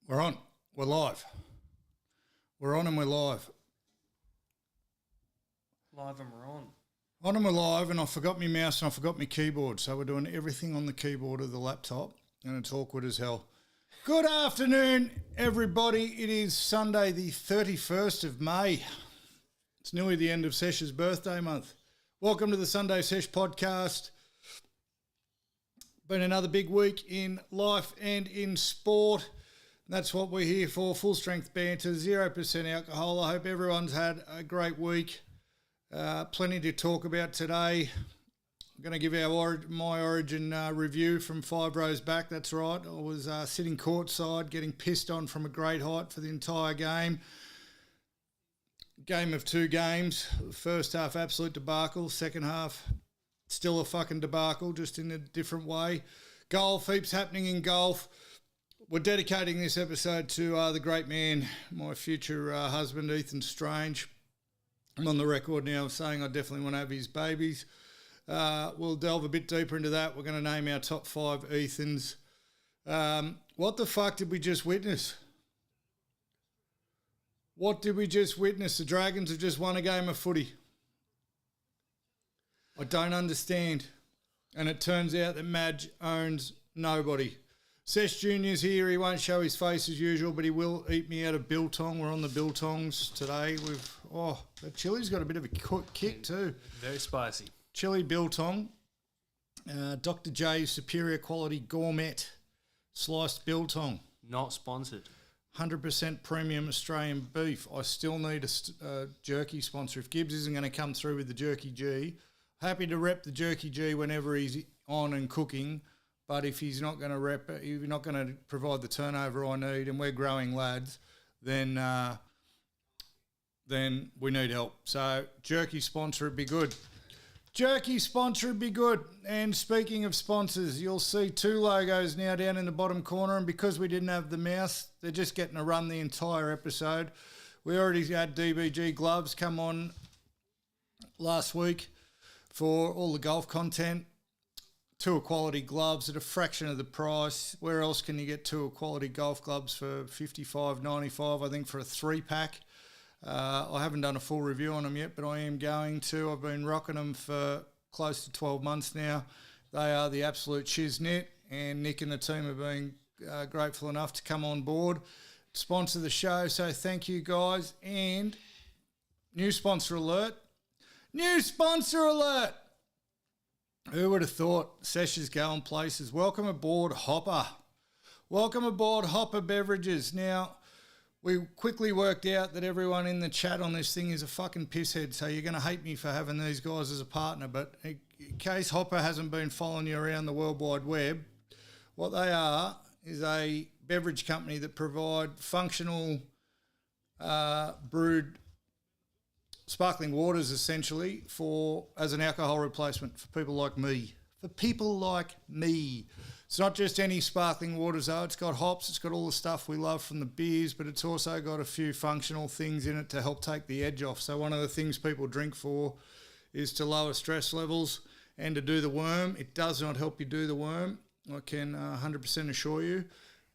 We're on. We're live. We're on and we're live. Live and we're on. On and we're live, and I forgot my mouse and I forgot my keyboard, so we're doing everything on the keyboard of the laptop, and it's awkward as hell. Good afternoon, everybody. It is Sunday the 31st of May. It's nearly the end of Sesh's birthday month. Welcome to the Sunday Sesh Podcast. Been another big week in life and in sport. That's what we're here for, full strength banter, 0% alcohol. I hope everyone's had a great week. Plenty to talk about today. I'm going to give my Origin review from 5 rows back. That's right. I was sitting courtside getting pissed on from a great height for the entire game. Game of 2 games. First half, absolute debacle. Second half, still a fucking debacle, just in a different way. Golf, heaps happening in golf. We're dedicating this episode to the great man, my future husband, Ethan Strange. I'm on the record now saying I definitely want to have his babies. We'll delve a bit deeper into that. We're going to name our top 5 Ethans. What the fuck did we just witness? What did we just witness? The Dragons have just won a game of footy. I don't understand. And it turns out that Madge owns nobody. Sesh Jr.'s here. He won't show his face as usual, but he will eat me out of biltong. We're on the biltongs today. The chili's got a bit of a kick too. Very spicy. Chili biltong. Dr. J's Superior Quality Gourmet Sliced Biltong. Not sponsored. 100% premium Australian beef. I still need a jerky sponsor. If Gibbs isn't going to come through with the Jerky G, happy to rep the Jerky G whenever he's on and cooking. But if he's not going to rep it, if you're not going to provide the turnover I need, and we're growing lads, then we need help. So jerky sponsor would be good. Jerky sponsor would be good. And speaking of sponsors, you'll see 2 logos now down in the bottom corner, and because we didn't have the mouse, they're just getting to run the entire episode. We already had DBG gloves come on last week for all the golf content. 2 quality gloves at a fraction of the price. Where else can you get 2 quality golf gloves for $55.95, I think, for a 3-pack? I haven't done a full review on them yet, but I am going to. I've been rocking them for close to 12 months now. They are the absolute shiznit, and Nick and the team have been grateful enough to come on board, sponsor the show, so thank you guys. And new sponsor alert. New sponsor alert! Who would have thought Sesh is going places? Welcome aboard, Hopper. Welcome aboard, Hopper Beverages. Now, we quickly worked out that everyone in the chat on this thing is a fucking pisshead, so you're going to hate me for having these guys as a partner. But in case Hopper hasn't been following you around the World Wide Web, what they are is a beverage company that provide functional brewed sparkling waters, essentially, as an alcohol replacement for people like me. For people like me. It's not just any sparkling waters, though. It's got hops. It's got all the stuff we love from the beers, but it's also got a few functional things in it to help take the edge off. So one of the things people drink for is to lower stress levels and to do the worm. It does not help you do the worm, I can 100% assure you.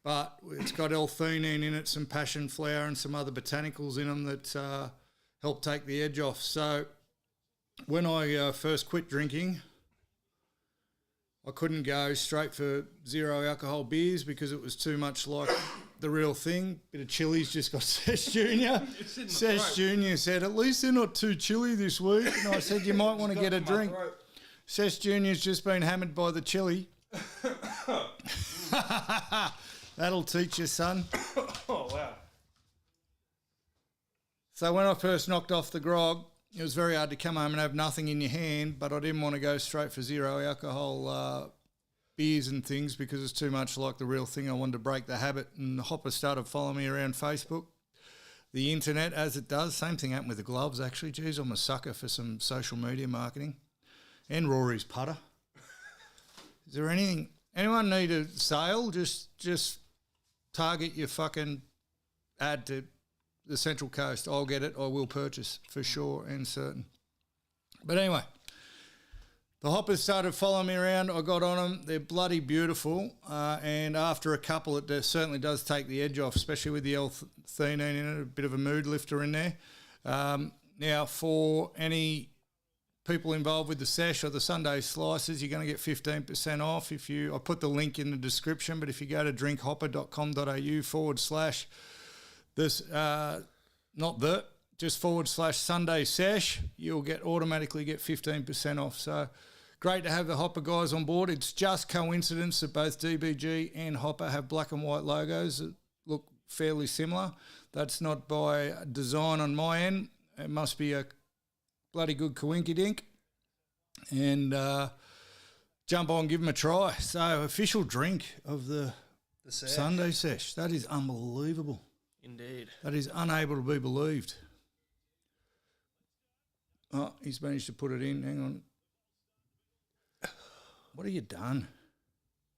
But it's got L-theanine in it, some passion flower and some other botanicals in them that help take the edge off. So when I first quit drinking, I couldn't go straight for 0 alcohol beers because it was too much like the real thing. Bit of chili's just got Sesh Jr. Sesh Jr. said, at least they're not too chilly this week. And I said, you might want to get a drink. Sesh Jr.'s just been hammered by the chili. That'll teach you, son. Oh, wow. So when I first knocked off the grog, it was very hard to come home and have nothing in your hand, but I didn't want to go straight for 0 alcohol beers and things because it's too much like the real thing. I wanted to break the habit, and Hopper started following me around Facebook, the internet, as it does. Same thing happened with the gloves, actually. Geez, I'm a sucker for some social media marketing. And Rory's putter. Is there anyone need a sale? Just target your fucking ad to the Central Coast. I'll get it. I will purchase for sure and certain. But anyway, The hoppers started following me around. I got on them. They're bloody beautiful. And after a couple, it certainly does take the edge off, especially with the L-theanine in it, a bit of a mood lifter in there. Now, for any people involved with the sesh or the Sunday slices, you're going to get 15% off. I put the link in the description, but if you go to drinkhopper.com.au /, Sunday Sesh, you'll automatically get 15% off. So great to have the Hopper guys on board. It's just coincidence that both DBG and Hopper have black and white logos that look fairly similar. That's not by design on my end. It must be a bloody good coinky-dink. And jump on, give them a try. So official drink of the Sesh. Sunday Sesh. That is unbelievable. Indeed. That is unable to be believed. Oh, he's managed to put it in. Hang on. What have you done?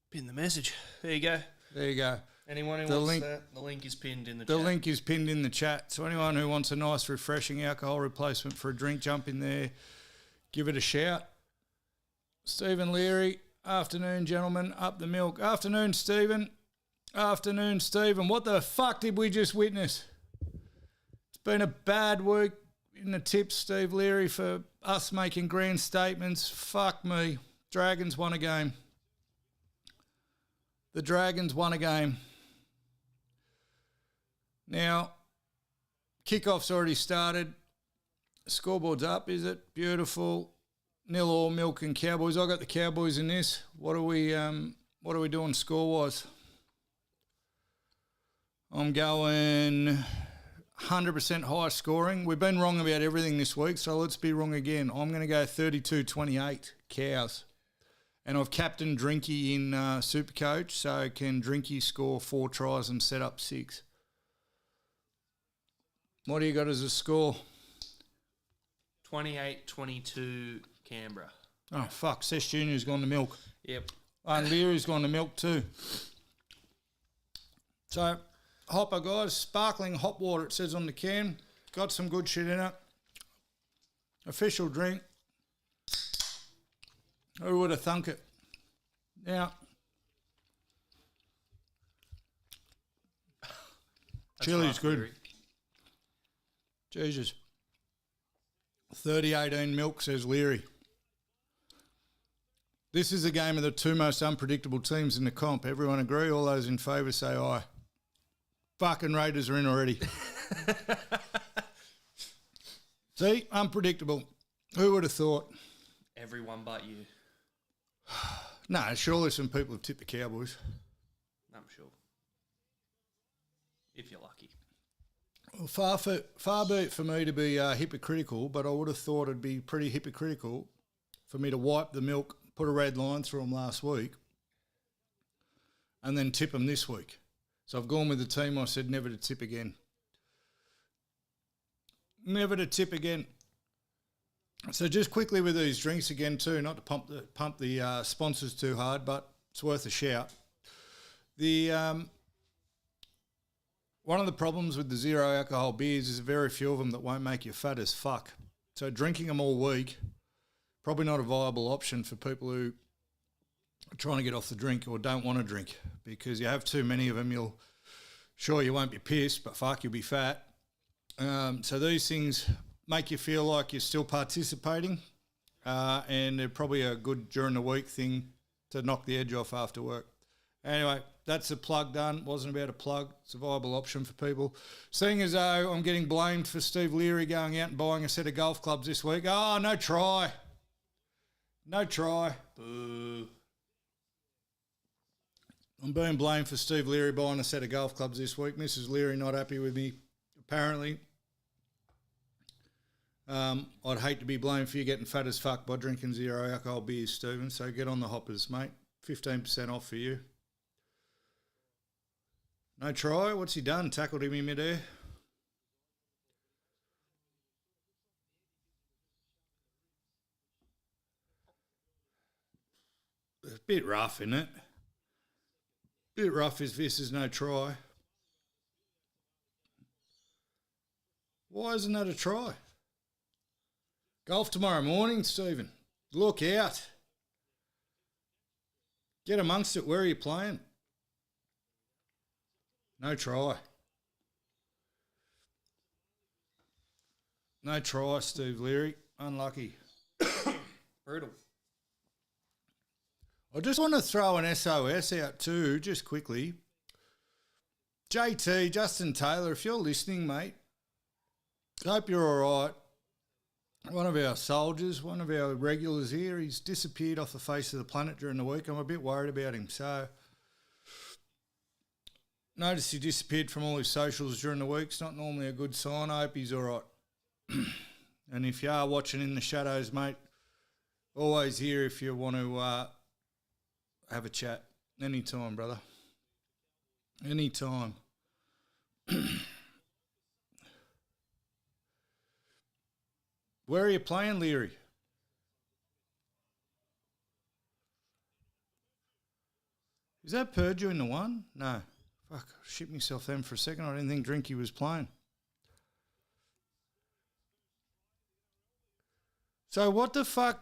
Pin the message. There you go. There you go. Anyone who The wants link- that, the link is pinned in the The chat. link is pinned in the chat. So anyone who wants a nice, refreshing alcohol replacement for a drink, jump in there. Give it a shout. Stephen Leary. Afternoon, gentlemen. Up the milk. Afternoon, Stephen. Afternoon, Stephen. What the fuck did we just witness? It's been a bad week in the tips, Steve Leary, for us making grand statements. Fuck me. Dragons won a game. The Dragons won a game. Now, kickoff's already started. Scoreboard's up, is it? Beautiful. 0-0 Milk and Cowboys. I got the Cowboys in this. What are we doing score-wise? I'm going 100% high scoring. We've been wrong about everything this week, so let's be wrong again. I'm going to go 32-28 Cows. And I've captained Drinky in Supercoach, so can Drinky score 4 tries and set up 6? What do you got as a score? 28-22 Canberra. Oh, fuck. Sesh Jr.'s gone to milk. Yep. And Leary's gone to milk too. So, Hopper, guys. Sparkling hot water, it says on the can. Got some good shit in it. Official drink. Who would have thunk it? Now, chili's good. Theory. Jesus. 30-18 milk, says Leary. This is a game of the two most unpredictable teams in the comp. Everyone agree? All those in favour say aye. Fucking Raiders are in already. See? Unpredictable. Who would have thought? Everyone but you. No, surely some people have tipped the Cowboys. I'm sure. If you're lucky. Well, far be it for me to be hypocritical, but I would have thought it'd be pretty hypocritical for me to wipe the milk, put a red line through them last week, and then tip them this week. So I've gone with the team I said never to tip again. Never to tip again. So just quickly with these drinks again too, not to pump the sponsors too hard, but it's worth a shout. One of the problems with the zero alcohol beers is very few of them that won't make you fat as fuck. So drinking them all week, probably not a viable option for people who are trying to get off the drink or don't want to drink, because you have too many of them, you won't be pissed, but fuck, you'll be fat. So these things make you feel like you're still participating, and they're probably a good during the week thing to knock the edge off after work. Anyway, that's a plug done. Wasn't about a plug. It's a viable option for people. Seeing as though I'm getting blamed for Steve Leary going out and buying a set of golf clubs this week. Oh, no try. No try. Boo. I'm being blamed for Steve Leary buying a set of golf clubs this week. Mrs. Leary not happy with me, apparently. I'd hate to be blamed for you getting fat as fuck by drinking zero alcohol beers, Stephen. So get on the hoppers, mate. 15% off for you. No try. What's he done? Tackled him in midair. It's a bit rough, isn't it? Bit rough if this is no try. Why isn't that a try? Golf tomorrow morning, Stephen. Look out. Get amongst it. Where are you playing? No try. No try, Steve Leary. Unlucky. Brutal. I just want to throw an SOS out too, just quickly. JT, Justin Taylor, if you're listening, mate, hope you're all right. One of our soldiers, one of our regulars here, he's disappeared off the face of the planet during the week. I'm a bit worried about him. So, noticed he disappeared from all his socials during the week. It's not normally a good sign. I hope he's all right. And if you are watching in the shadows, mate, always here if you want to have a chat. Anytime, brother. Anytime. Where are you playing, Leary? Is that Purdue in the one? No. Fuck, I shit myself then for a second. I didn't think Drinky was playing. So what the fuck?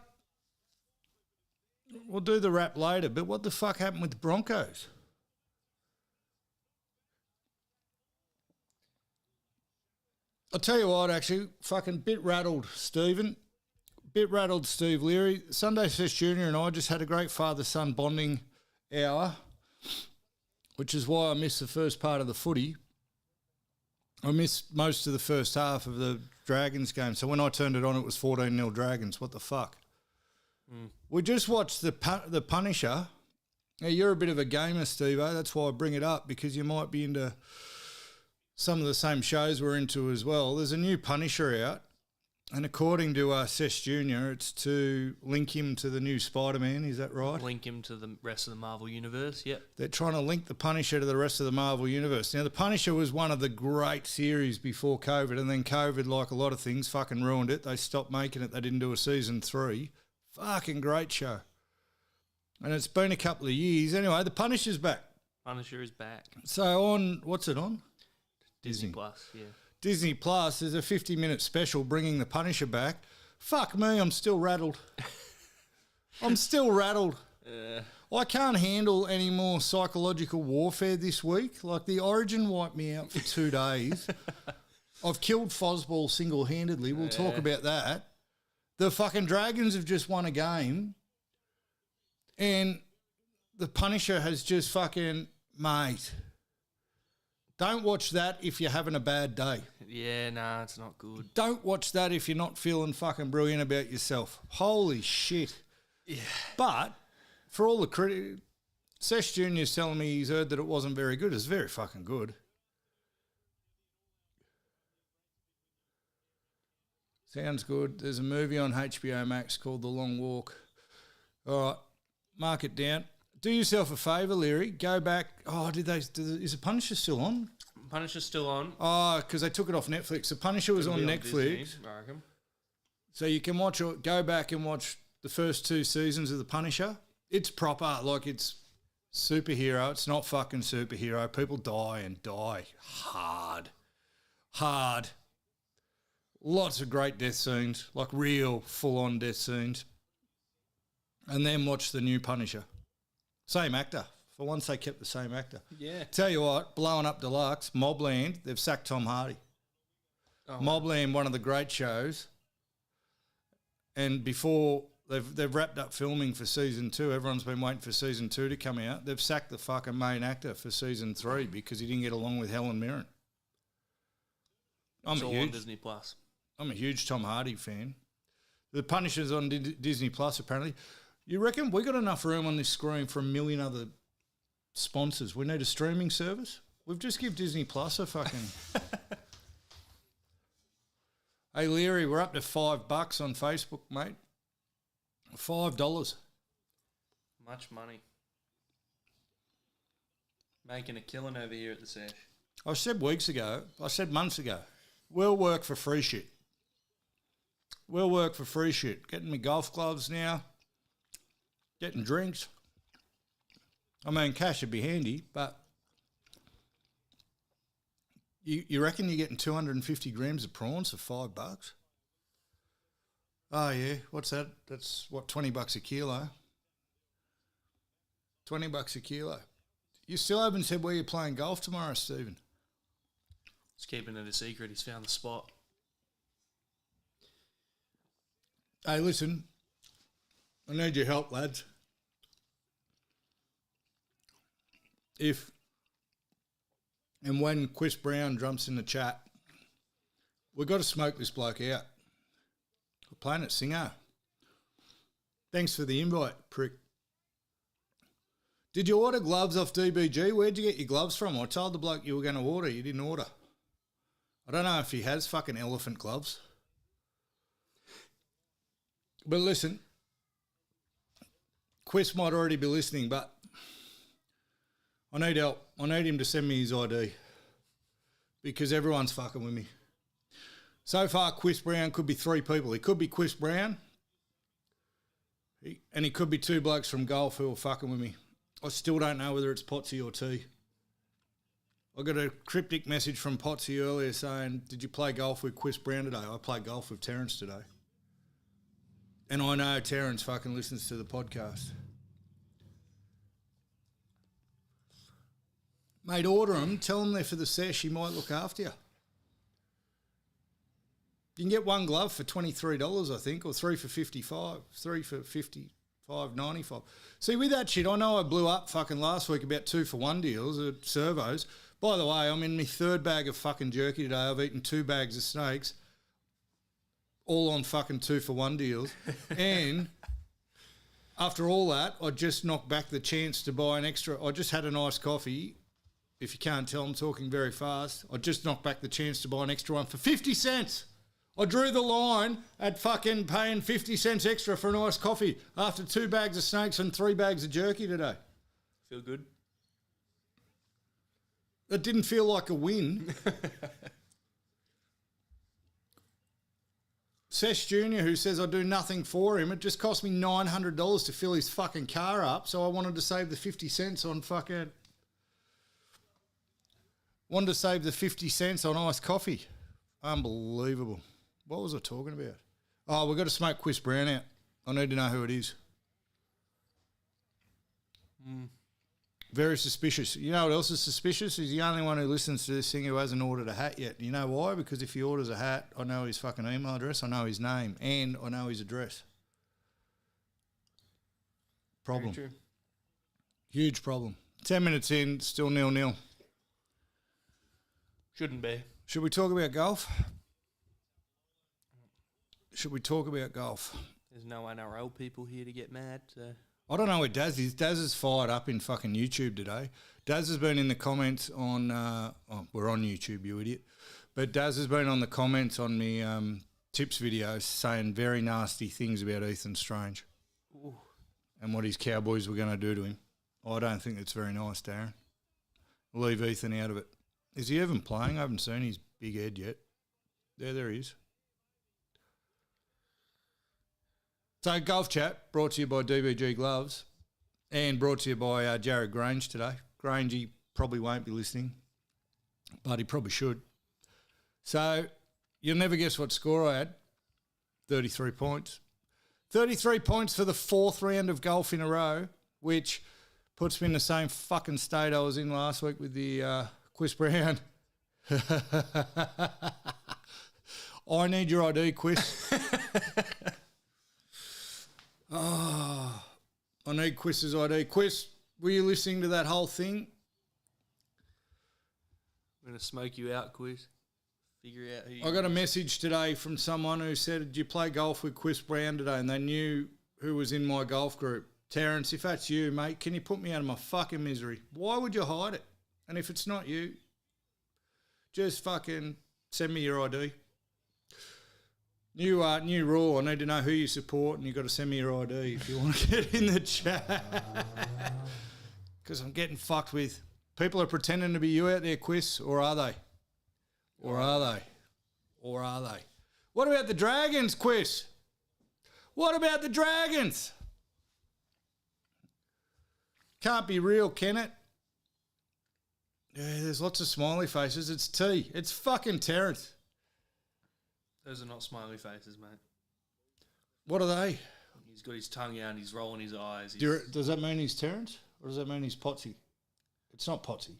We'll do the wrap later, but what the fuck happened with the Broncos? I'll tell you what, actually, fucking bit rattled, Stephen. Bit rattled, Steve Leary. Sunday Sesh Jr. and I just had a great father-son bonding hour, which is why I missed the first part of the footy. I missed most of the first half of the Dragons game. So when I turned it on, it was 14-0 Dragons. What the fuck? We just watched the Punisher. Now, you're a bit of a gamer, Steve-O. That's why I bring it up, because you might be into some of the same shows we're into as well. There's a new Punisher out, and according to Sesh Jr., it's to link him to the new Spider-Man. Is that right? Link him to the rest of the Marvel Universe, yep. They're trying to link the Punisher to the rest of the Marvel Universe. Now, the Punisher was one of the great series before COVID, and then COVID, like a lot of things, fucking ruined it. They stopped making it. They didn't do a season 3. Fucking great show. And it's been a couple of years. Anyway, the Punisher's back. Punisher is back. So on, what's it on? Disney Plus, yeah. Disney Plus, there's a 50-minute special bringing the Punisher back. Fuck me, I'm still rattled. I'm still rattled. I can't handle any more psychological warfare this week. Like, the Origin wiped me out for 2 days. I've killed FOZBALL single-handedly. We'll talk about that. The fucking Dragons have just won a game, and the Punisher has just fucking, mate, don't watch that if you're having a bad day. Yeah, nah, it's not good. Don't watch that if you're not feeling fucking brilliant about yourself. Holy shit. Yeah. But for all the credit, Sesh Jr.'s telling me he's heard that it wasn't very good. It's very fucking good. Sounds good. There's a movie on HBO Max called The Long Walk. All right, mark it down. Do yourself a favour, Leary. Go back. Oh, is the Punisher still on? Punisher's still on. Oh, because they took it off Netflix. The Punisher was on Netflix. Disney, I reckon. So you can watch it. Go back and watch the first 2 seasons of The Punisher. It's proper. Like, it's superhero. It's not fucking superhero. People die and die hard. Hard. Lots of great death scenes. Like, real full-on death scenes. And then watch the new Punisher. Same actor. For once, they kept the same actor. Yeah. Tell you what, blowing up Deluxe, Mobland, they've sacked Tom Hardy. Oh, Mobland, one of the great shows. And before they've wrapped up filming for season 2, everyone's been waiting for season 2 to come out. They've sacked the fucking main actor for season 3 because he didn't get along with Helen Mirren. It's all on Disney Plus. I'm a huge Tom Hardy fan. The Punisher's on Disney Plus, apparently. You reckon we got enough room on this screen for a million other sponsors? We need a streaming service? We've just give Disney Plus a fucking... Hey, Leary, we're up to $5 on Facebook, mate. $5. Much money. Making a killing over here at the Sesh. I said months ago, we'll work for free shit. We'll work for free shit. Getting me golf gloves now. Getting drinks. I mean, cash would be handy, but you reckon you're getting 250 grams of prawns for $5? Oh, yeah. What's that? That's, what, $20 a kilo? $20 a kilo. You still haven't said where you're playing golf tomorrow, Stephen. He's keeping it a secret. He's found the spot. Hey, listen. I need your help, lads. If and when Chris Brown jumps in the chat, we've got to smoke this bloke out. We're playing at Singo. Thanks for the invite, prick. Did you order gloves off DBG? Where'd you get your gloves from? I told the bloke you were going to order. You didn't order. I don't know if he has fucking elephant gloves. But listen, Quist might already be listening, but I need help. I need him to send me his ID because everyone's fucking with me. So far, Quist Brown could be 3 people. He could be Quist Brown and he could be 2 blokes from golf who are fucking with me. I still don't know whether it's Potsy or T. I got a cryptic message from Potsy earlier saying, did you play golf with Quist Brown today? I played golf with Terence today. And I know Terence fucking listens to the podcast. Mate, order them. Tell them they're for the sesh. He might look after you. You can get 1 glove for $23, I think, or 3 for $55. 3 for $55.95. See, with that shit, I know I blew up fucking last week about 2 for 1 deals at servos. By the way, I'm in my 3rd bag of fucking jerky today. I've eaten 2 bags of snakes, all on fucking 2 for 1 deals. And after all that, I just knocked back the chance to buy an extra. I just had an iced coffee. If you can't tell, I'm talking very fast. I just knocked back the chance to buy an extra one for 50 cents. I drew the line at fucking paying 50 cents extra for an iced coffee after 2 bags of snakes and 3 bags of jerky today. Feel good? That didn't feel like a win. Sesh Jr., who says I do nothing for him, it just cost me $900 to fill his fucking car up, so I wanted to save the 50 cents on fucking... Wanted to save the 50 cents on iced coffee. Unbelievable. What was I talking about? Oh, we've got to smoke Quist Brown out. I need to know who it is. Very suspicious. You know what else is suspicious? He's the only one who listens to this thing who hasn't ordered a hat yet. You know why? Because if he orders a hat, I know his fucking email address, I know his name, and I know his address. Problem. Very true. Huge problem. 10 minutes in, still 0-0. Shouldn't be. Should we talk about golf? Should we talk about golf? There's no NRL people here to get mad, so... I don't know where Daz is. Daz is fired up in fucking YouTube today. Daz has been in the comments on... we're on YouTube, you idiot. But Daz has been on the comments on me tips videos saying very nasty things about Ethan Strange. Ooh. And what his Cowboys were going to do to him. I don't think that's very nice, Darren. Leave Ethan out of it. Is he even playing? I haven't seen his big head yet. There he is. So, Golf Chat, brought to you by DBG Gloves and brought to you by Jared Grange today. Grange, he probably won't be listening, but he probably should. So, you'll never guess what score I had. 33 points. 33 points for the 4th round of golf in a row, which puts me in the same fucking state I was in last week with the... Quist Brown. I need your ID, Quist. I need Quist's ID. Quist, were you listening to that whole thing? I'm going to smoke you out, Quiz. Figure out who you... I got a message today from someone who said, did you play golf with Quist Brown today? And they knew who was in my golf group. Terence, if that's you, mate, can you put me out of my fucking misery? Why would you hide it? And if it's not you, just fucking send me your ID. New rule, I need to know who you support and you've got to send me your ID if you want to get in the chat. Because I'm getting fucked with. People are pretending to be you out there, Quiz, or are they? Or are they? Or are they? What about the Dragons, Quiz? What about the Dragons? Can't be real, can it? Yeah, there's lots of smiley faces. It's T. It's fucking Terence. Those are not smiley faces, mate. What are they? He's got his tongue out and he's rolling his eyes. Does that mean he's Terence? What does that mean? He's Potsy. It's not Potsy.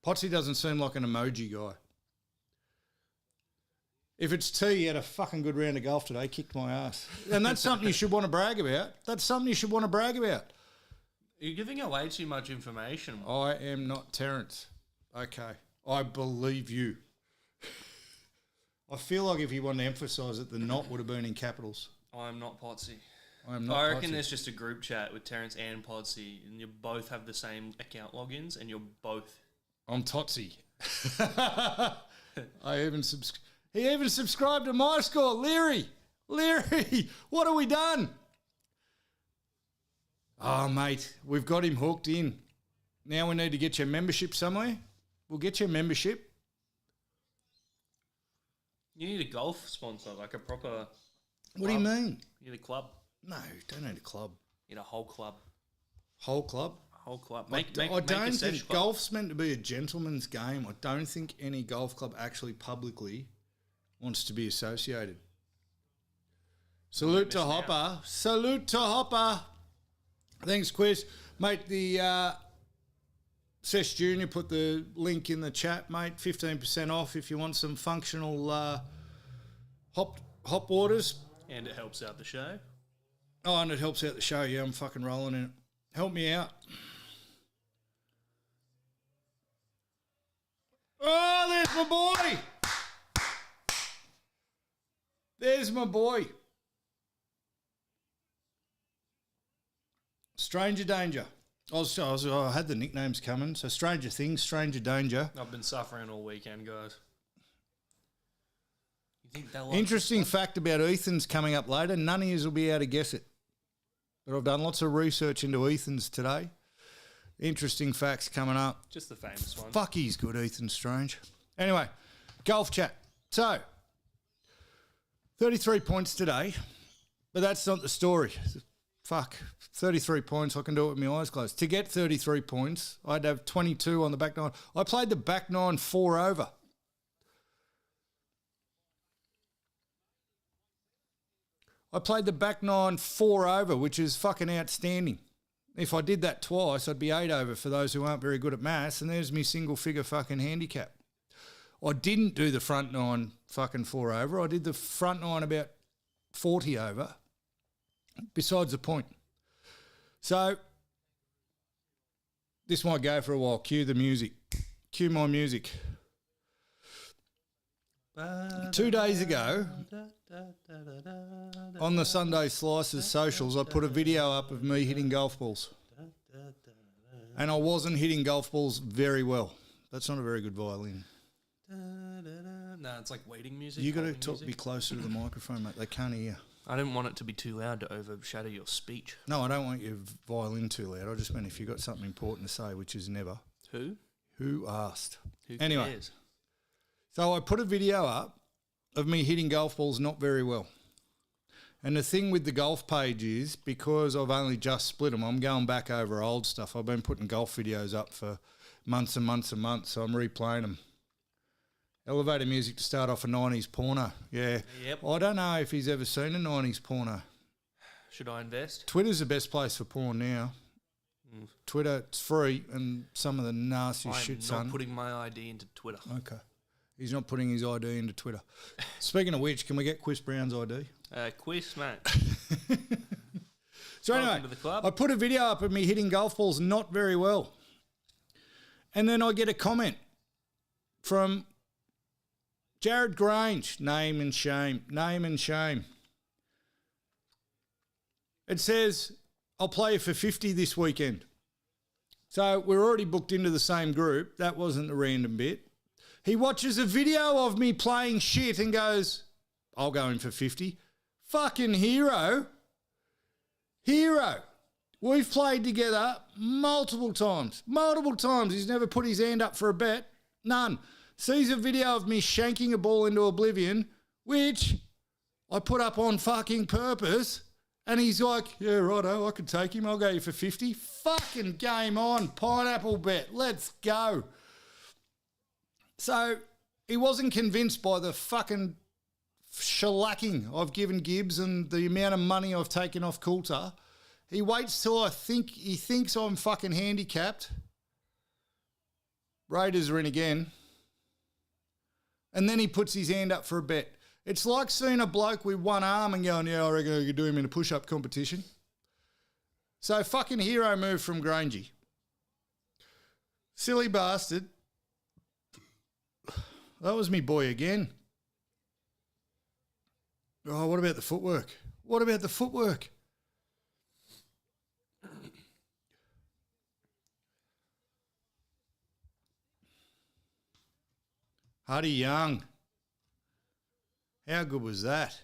Potsy doesn't seem like an emoji guy. If it's T, he had a fucking good round of golf today, kicked my ass. And that's something you should want to brag about. That's something you should want to brag about. You're giving away too much information. I am not Terence. Okay. I believe you. I feel like if you want to emphasise it, the not would have been in capitals. I'm not Potsy. I am not I reckon Potsy. there's just a group chat with Terence and Podsy, and you both have the same account logins, and you're both... I'm Totsy. He even subscribed to my score. Leary, what have we done? Oh, mate, we've got him hooked in. Now we need to get your membership somewhere. We'll get your membership. You need a golf sponsor, like a proper... What do you mean? You need a club. No, don't need a club. You need a whole club. Whole club? Whole club. I don't think golf's meant to be a gentleman's game. I don't think any golf club actually publicly wants to be associated. Salute to Hopper. Salute to Hopper. Thanks, Quiz. Mate, the Sesh Junior put the link in the chat, mate. 15% off if you want some functional hop waters. And it helps out the show. Oh, and it helps out the show. Yeah, I'm fucking rolling in it. Help me out. Oh, there's my boy. There's my boy. Stranger Danger. I had the nicknames coming. So Stranger Things, Stranger Danger. I've been suffering all weekend, guys. You think they'll Interesting fact about Ethan's coming up later. None of you will be able to guess it. But I've done lots of research into Ethan's today. Interesting facts coming up. Just the famous one. Fuck, he's good, Ethan Strange. Anyway, golf chat. So, 33 points today, but that's not the story. Fuck, 33 points, I can do it with my eyes closed. To get 33 points, I'd have 22 on the back nine. I played the back nine 4 over. I played the back nine 4 over, which is fucking outstanding. If I did that twice, I'd be 8 over for those who aren't very good at maths, and there's me single figure fucking handicap. I didn't do the front nine fucking 4 over. I did the front nine about 40 over, besides the point. So, this might go for a while. Cue the music. Cue my music. 2 days ago, on the Sunday Slices socials, I put a video up of me hitting golf balls. And I wasn't hitting golf balls very well. That's not a very good violin. No, it's like waiting music. You got to be closer to the microphone, mate. They can't hear. I didn't want it to be too loud to overshadow your speech. No, I don't want your violin too loud. I just meant if you've got something important to say, which is never. Who? Who asked? Who anyway, cares? So I put a video up of me hitting golf balls not very well. And the thing with the golf page is, because I've only just split them, I'm going back over old stuff. I've been putting golf videos up for months and months and months, so I'm replaying them. Elevator music to start off a 90s porno. Yeah. Yep. I don't know if he's ever seen a 90s porno. Should I invest? Twitter's the best place for porn now. Twitter, it's free, and some of the nasty shit, son. I'm not putting my ID into Twitter. Okay. He's not putting his ID into Twitter. Speaking of which, can we get Chris Brown's ID? Quiz, mate. So Welcome anyway, to the club. I put a video up of me hitting golf balls not very well. And then I get a comment from Jared Grange. Name and shame. Name and shame. It says, I'll play you for 50 this weekend. So we're already booked into the same group. That wasn't the random bit. He watches a video of me playing shit and goes, I'll go in for 50. Fucking hero. Hero. We've played together multiple times. Multiple times. He's never put his hand up for a bet. None. Sees a video of me shanking a ball into oblivion, which I put up on fucking purpose. And he's like, yeah, righto, I could take him. I'll go you for 50. Fucking game on. Pineapple bet. Let's go. So he wasn't convinced by the fucking shellacking I've given Gibbs and the amount of money I've taken off Coulter. He waits till he thinks I'm fucking handicapped. Raiders are in again. And then he puts his hand up for a bet. It's like seeing a bloke with one arm and going, yeah, I reckon I could do him in a push-up competition. So fucking hero move from Grangey. Silly bastard. That was me boy again. Oh, what about the footwork? What about the footwork? Huddy Young. How good was that?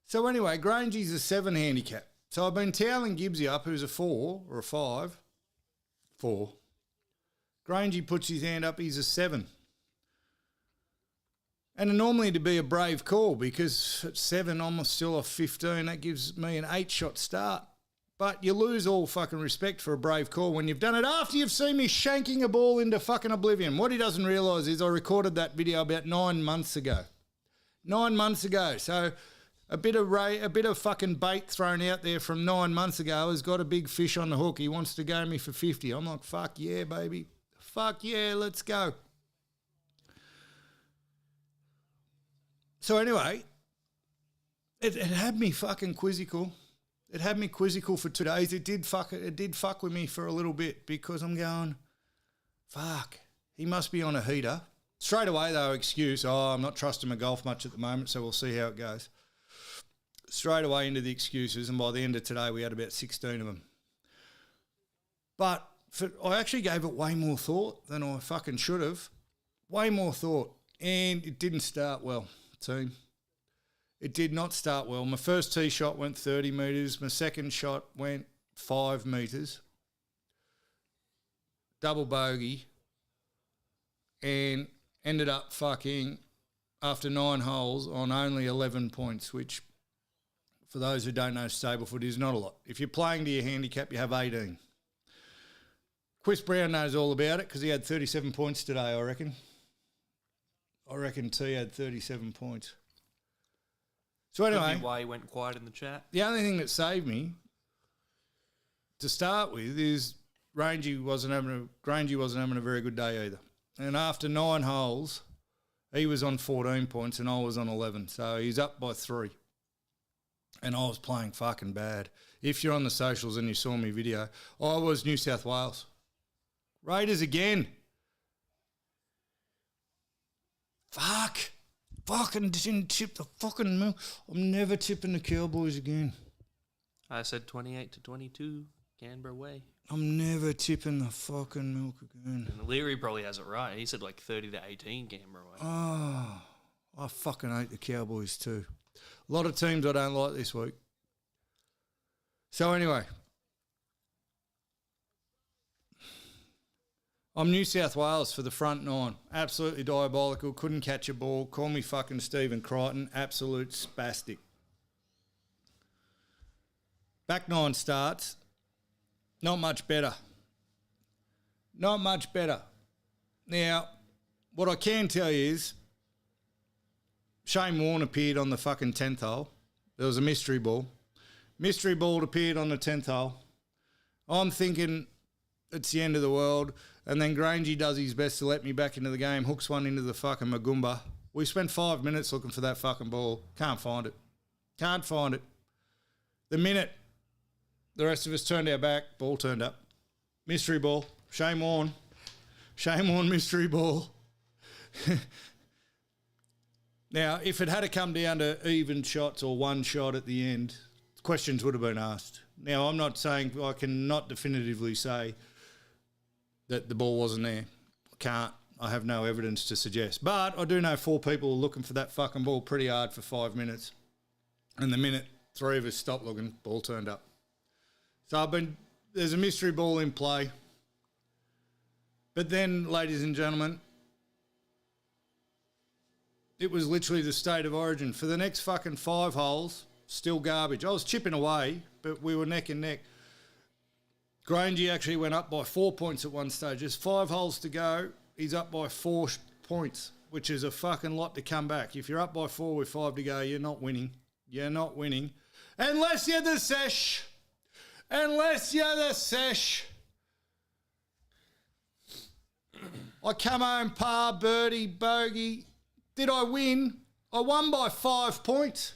So anyway, Grangey's a 7 handicap. So I've been toweling Gibbsy up, who's a 4 or a 5. 4. Grangey puts his hand up, he's a 7. And normally to be a brave call because at 7 I'm still off 15. That gives me an 8-shot start. But you lose all fucking respect for a brave call when you've done it after you've seen me shanking a ball into fucking oblivion. What he doesn't realise is I recorded that video about 9 months ago. 9 months ago. So a bit of fucking bait thrown out there from 9 months ago has got a big fish on the hook. He wants to go me for 50. I'm like, fuck yeah, baby. Fuck yeah, let's go. So anyway, it had me fucking quizzical. It had me quizzical for 2 days. It did fuck with me for a little bit because I'm going, fuck, he must be on a heater. Straight away though, excuse, I'm not trusting my golf much at the moment, so we'll see how it goes. Straight away into the excuses, and by the end of today we had about 16 of them. But I actually gave it way more thought than I fucking should have. Way more thought. And it didn't start well, team. It did not start well. My first tee shot went 30 metres. My second shot went 5 metres. Double bogey. And ended up fucking, after 9 holes, on only 11 points, which, for those who don't know Stableford, is not a lot. If you're playing to your handicap, you have 18. Chris Brown knows all about it because he had 37 points today, I reckon. I reckon T had 37 points. So anyway, could be why he went quiet in the chat. The only thing that saved me to start with is Grangey wasn't having a very good day either. And after 9 holes, he was on 14 points and I was on 11. So he's up by 3. And I was playing fucking bad. If you're on the socials and you saw me video, I was New South Wales. Raiders again. Fuck. Fucking didn't tip the fucking milk. I'm never tipping the Cowboys again. I said 28-22, Canberra way. I'm never tipping the fucking milk again. And Leary probably has it right. He said like 30-18 Canberra way. Oh, I fucking hate the Cowboys too. A lot of teams I don't like this week. So anyway, I'm New South Wales for the front 9. Absolutely diabolical. Couldn't catch a ball. Call me fucking Stephen Crichton. Absolute spastic. Back 9 starts. Not much better. Not much better. Now, what I can tell you is Shane Warne appeared on the fucking 10th hole. There was a mystery ball. Mystery ball appeared on the 10th hole. I'm thinking it's the end of the world. And then Grangey does his best to let me back into the game, hooks one into the fucking Magumba. We spent 5 minutes looking for that fucking ball. Can't find it. Can't find it. The minute the rest of us turned our back, ball turned up. Mystery ball. Shame on. Shame on, mystery ball. Now, if it had to come down to even shots or one shot at the end, questions would have been asked. Now, I'm not saying, I cannot definitively say that the ball wasn't there. I can't. I have no evidence to suggest. But I do know 4 people were looking for that fucking ball pretty hard for 5 minutes. And the minute 3 of us stopped looking, ball turned up. So there's a mystery ball in play. But then, ladies and gentlemen, it was literally the state of origin. For the next fucking 5 holes, still garbage. I was chipping away, but we were neck and neck. Grangey actually went up by 4 points at one stage. There's 5 holes to go. He's up by 4 points, which is a fucking lot to come back. If you're up by 4 with 5 to go, you're not winning. You're not winning. Unless you're the Sesh. Unless you're the Sesh. I come home, par, birdie, bogey. Did I win? I won by 5 points.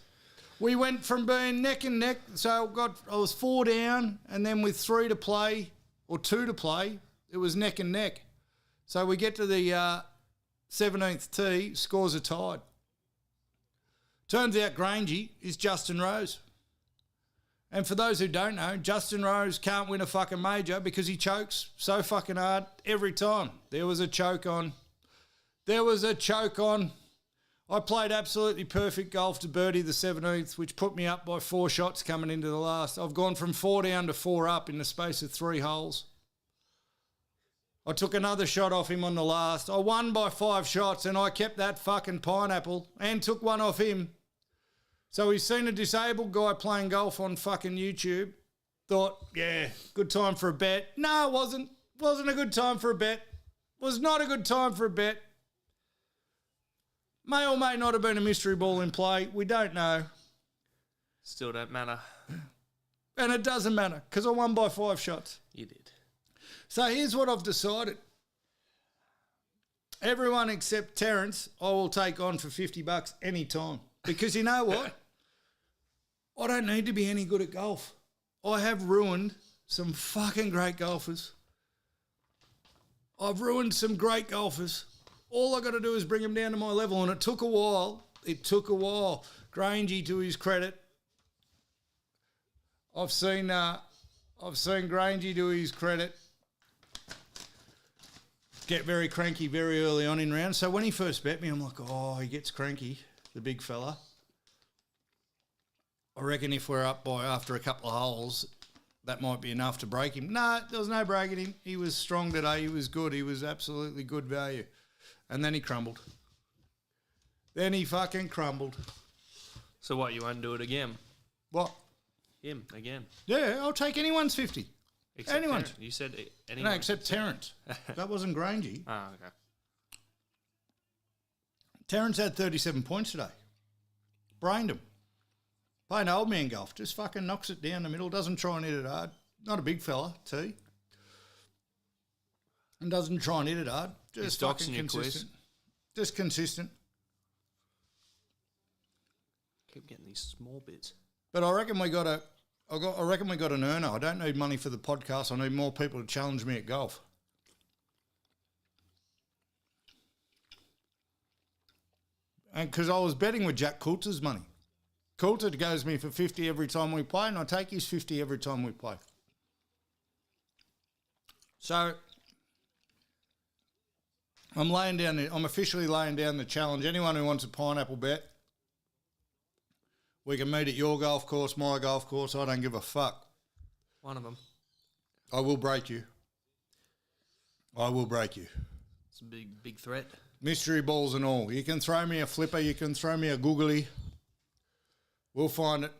We went from being neck and neck, so I was 4 down, and then with 3 to play, or 2 to play, it was neck and neck. So we get to the 17th tee, scores are tied. Turns out Grangey is Justin Rose. And for those who don't know, Justin Rose can't win a fucking major because he chokes so fucking hard every time. There was a choke on. I played absolutely perfect golf to birdie the 17th, which put me up by 4 shots coming into the last. I've gone from 4 down to 4 up in the space of 3 holes. I took another shot off him on the last. I won by 5 shots and I kept that fucking pineapple and took one off him. So he's seen a disabled guy playing golf on fucking YouTube. Thought, yeah, good time for a bet. No, it wasn't. Wasn't a good time for a bet. Was not a good time for a bet. May or may not have been a mystery ball in play. We don't know. Still don't matter. And it doesn't matter because I won by 5 shots. You did. So here's what I've decided. Everyone except Terrence, I will take on for $50 any time. Because you know what? I don't need to be any good at golf. I have ruined some fucking great golfers. I've ruined some great golfers. All I got to do is bring them down to my level, and it took a while. Grangey, to his credit, I've seen Grangey, to his credit, get very cranky very early on in rounds. So when he first bet me, I'm like, oh, he gets cranky, the big fella. I reckon if we're up by after a couple of holes, that might be enough to break him. No, there was no breaking him. He was strong today. He was good. He was absolutely good value. And then he crumbled. Then he fucking crumbled. So what, you won't do it again? What? Him, again. Yeah, I'll take anyone's 50. Except Anyone's. Terrence. You said anyone. No, except Terrence. That wasn't Grangey. Ah, okay. Terrence had 37 points today. Brained him. Playing old man golf. Just fucking knocks it down the middle. Doesn't try and hit it hard. Not a big fella, T. And doesn't try and hit it hard. Just fucking consistent. Just consistent. Keep getting these small bits. But I reckon we got an earner. I don't need money for the podcast. I need more people to challenge me at golf. And because I was betting with Jack Coulter's money. Coulter goes me for 50 every time we play, and I take his 50 every time we play. So I'm officially laying down the challenge. Anyone who wants a pineapple bet, we can meet at your golf course, my golf course. I don't give a fuck. One of them. I will break you. I will break you. It's a big threat. Mystery balls and all. You can throw me a flipper. You can throw me a googly. We'll find it.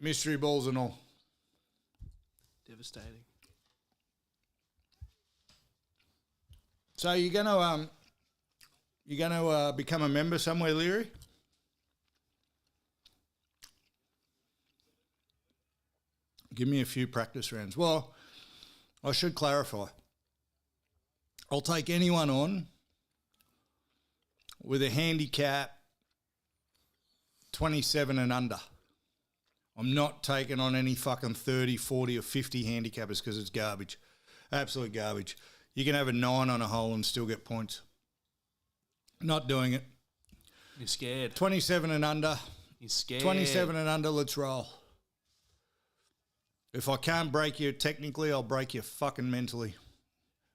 Mystery balls and all. Devastating. So you're gonna become a member somewhere, Leary? Give me a few practice rounds. Well, I should clarify. I'll take anyone on with a handicap 27 and under. I'm not taking on any fucking 30, 40 or 50 handicappers because it's garbage. Absolute garbage. You can have a 9 on a hole and still get points. Not doing it. You're scared. 27 and under. You're scared. 27 and under, let's roll. If I can't break you technically, I'll break you fucking mentally.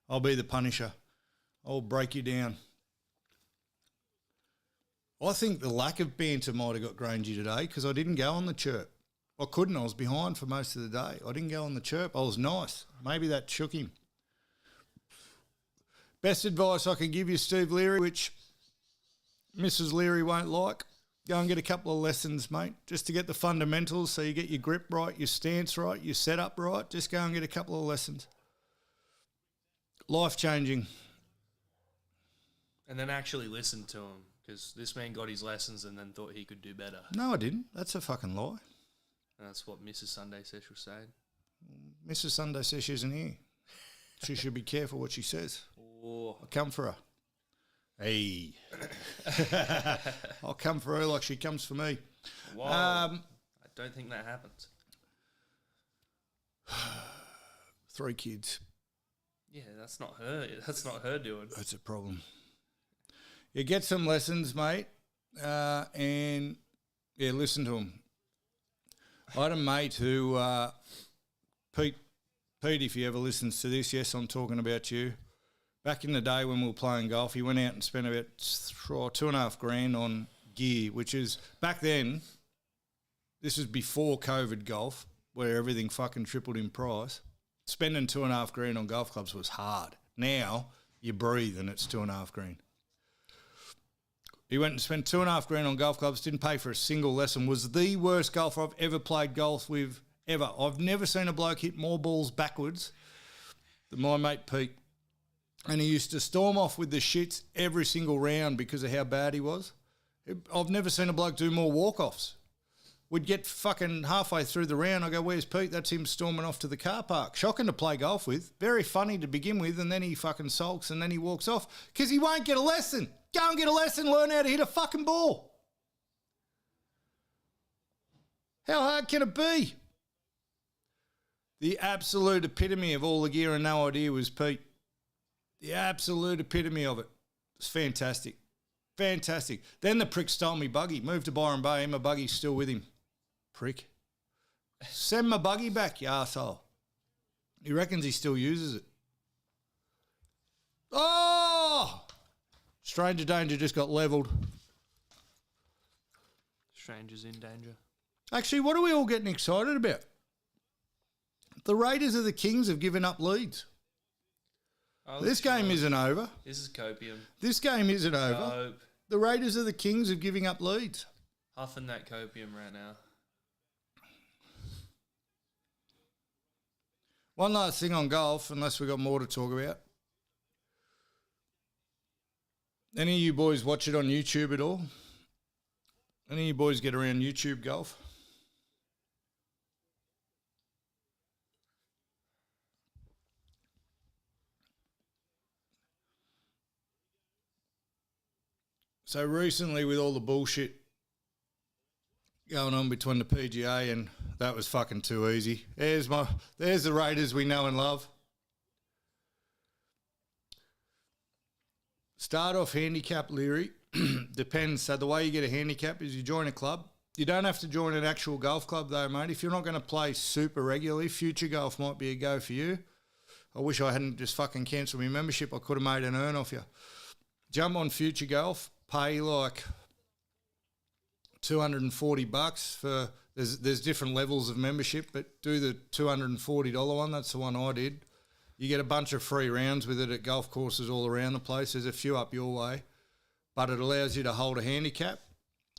I'll be the punisher. I'll break you down. I think the lack of banter might have got Grangey today because I didn't go on the chirp. I couldn't. I was behind for most of the day. I didn't go on the chirp. I was nice. Maybe that shook him. Best advice I can give you, Steve Leary, which Mrs. Leary won't like, go and get a couple of lessons, mate, just to get the fundamentals so you get your grip right, your stance right, your setup right. Just go and get a couple of lessons. Life-changing. And then actually listen to him, because this man got his lessons and then thought he could do better. No, I didn't. That's a fucking lie. And that's what Mrs. Sunday Sesh was saying. Mrs. Sunday Sesh isn't here. She should be careful what she says. Oh. I'll come for her. Hey. I'll come for her like she comes for me. Whoa. I don't think that happens. 3 kids. Yeah, that's not her. That's not her doing. That's a problem. You get some lessons, mate, and, yeah, listen to them. I had a mate who, Pete, if he ever listens to this, yes, I'm talking about you. Back in the day when we were playing golf, he went out and spent about $2,500 on gear, which is, back then, this was before COVID golf, where everything fucking tripled in price. Spending $2,500 on golf clubs was hard. Now, you breathe and it's $2,500. He went and spent $2,500 on golf clubs, didn't pay for a single lesson, was the worst golfer I've ever played golf with, ever. I've never seen a bloke hit more balls backwards than my mate Pete. And he used to storm off with the shits every single round because of how bad he was. I've never seen a bloke do more walk-offs. We'd get fucking halfway through the round, I go, where's Pete? That's him storming off to the car park. Shocking to play golf with. Very funny to begin with, and then he fucking sulks and then he walks off because he won't get a lesson. Go and get a lesson, learn how to hit a fucking ball. How hard can it be? The absolute epitome of all the gear and no idea was Pete. The absolute epitome of it. It's fantastic. Fantastic. Then the prick stole me buggy. Moved to Byron Bay. My buggy's still with him. Prick. Send my buggy back, you arsehole. He reckons he still uses it. Oh! Stranger danger just got levelled. Strangers in danger. Actually, what are we all getting excited about? The Raiders of the Kings have given up leads. Oh, this game isn't over. This is copium. This game isn't over. Cope. The Raiders of the Kings are giving up leads. Huffing that copium right now. One last thing on golf, unless we've got more to talk about. Any of you boys watch it on YouTube at all? Any of you boys get around YouTube golf? So recently with all the bullshit going on between the PGA and that was fucking too easy. There's the Raiders we know and love. Start off handicap, Leary. Depends. So the way you get a handicap is you join a club. You don't have to join an actual golf club though, mate. If you're not going to play super regularly, Future Golf might be a go for you. I wish I hadn't just fucking cancelled my membership. I could have made an earn off you. Jump on Future Golf. Pay like $240 for. There's different levels of membership, but do the $240 one. That's the one I did. You get a bunch of free rounds with it at golf courses all around the place. There's a few up your way, but it allows you to hold a handicap,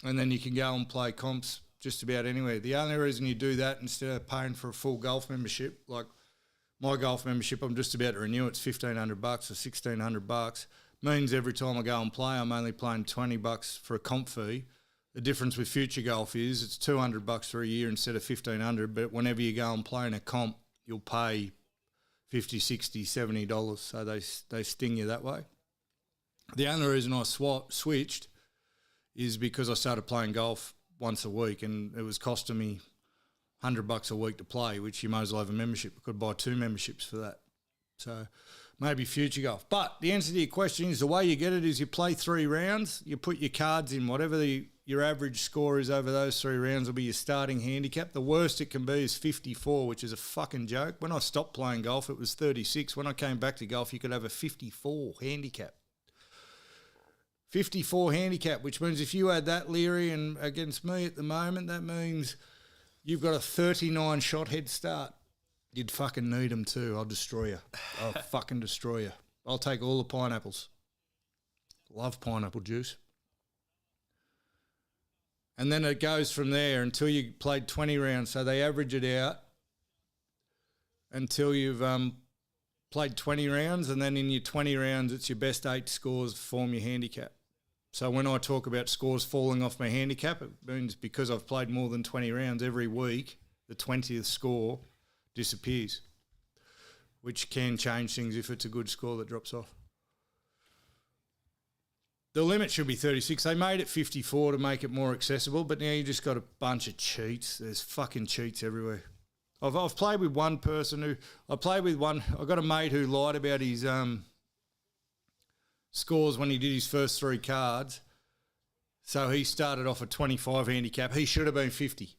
and then you can go and play comps just about anywhere. The only reason you do that instead of paying for a full golf membership, like my golf membership, I'm just about to renew. It's $1,500 or $1,600. Means every time I go and play, I'm only playing $20 for a comp fee. The difference with Future Golf is it's $200 for a year instead of $1,500. But whenever you go and play in a comp, you'll pay $50, $60, $70. So they sting you that way. The only reason I switched is because I started playing golf once a week, and it was costing me $100 a week to play, which you might as well have a membership. I could buy 2 memberships for that. So maybe Future Golf. But the answer to your question is the way you get it is you play 3 rounds, you put your cards in, whatever your average score is over those 3 rounds will be your starting handicap. The worst it can be is 54, which is a fucking joke. When I stopped playing golf, it was 36. When I came back to golf, you could have a 54 handicap. 54 handicap, which means if you had that, Leary, and against me at the moment, that means you've got a 39 shot head start. You'd fucking need them too. I'll destroy you. I'll fucking destroy you. I'll take all the pineapples. Love pineapple juice. And then it goes from there until you played 20 rounds. So they average it out until you've played 20 rounds. And then in your 20 rounds, it's your best 8 scores form your handicap. So when I talk about scores falling off my handicap, it means because I've played more than 20 rounds every week, the 20th score disappears, which can change things if it's a good score that drops off. The limit should be 36. They made it 54 to make it more accessible, but now you just got a bunch of cheats. There's fucking cheats everywhere. I've played with one person I got a mate who lied about his scores when he did his first 3 cards. So he started off a 25 handicap. He should have been 50.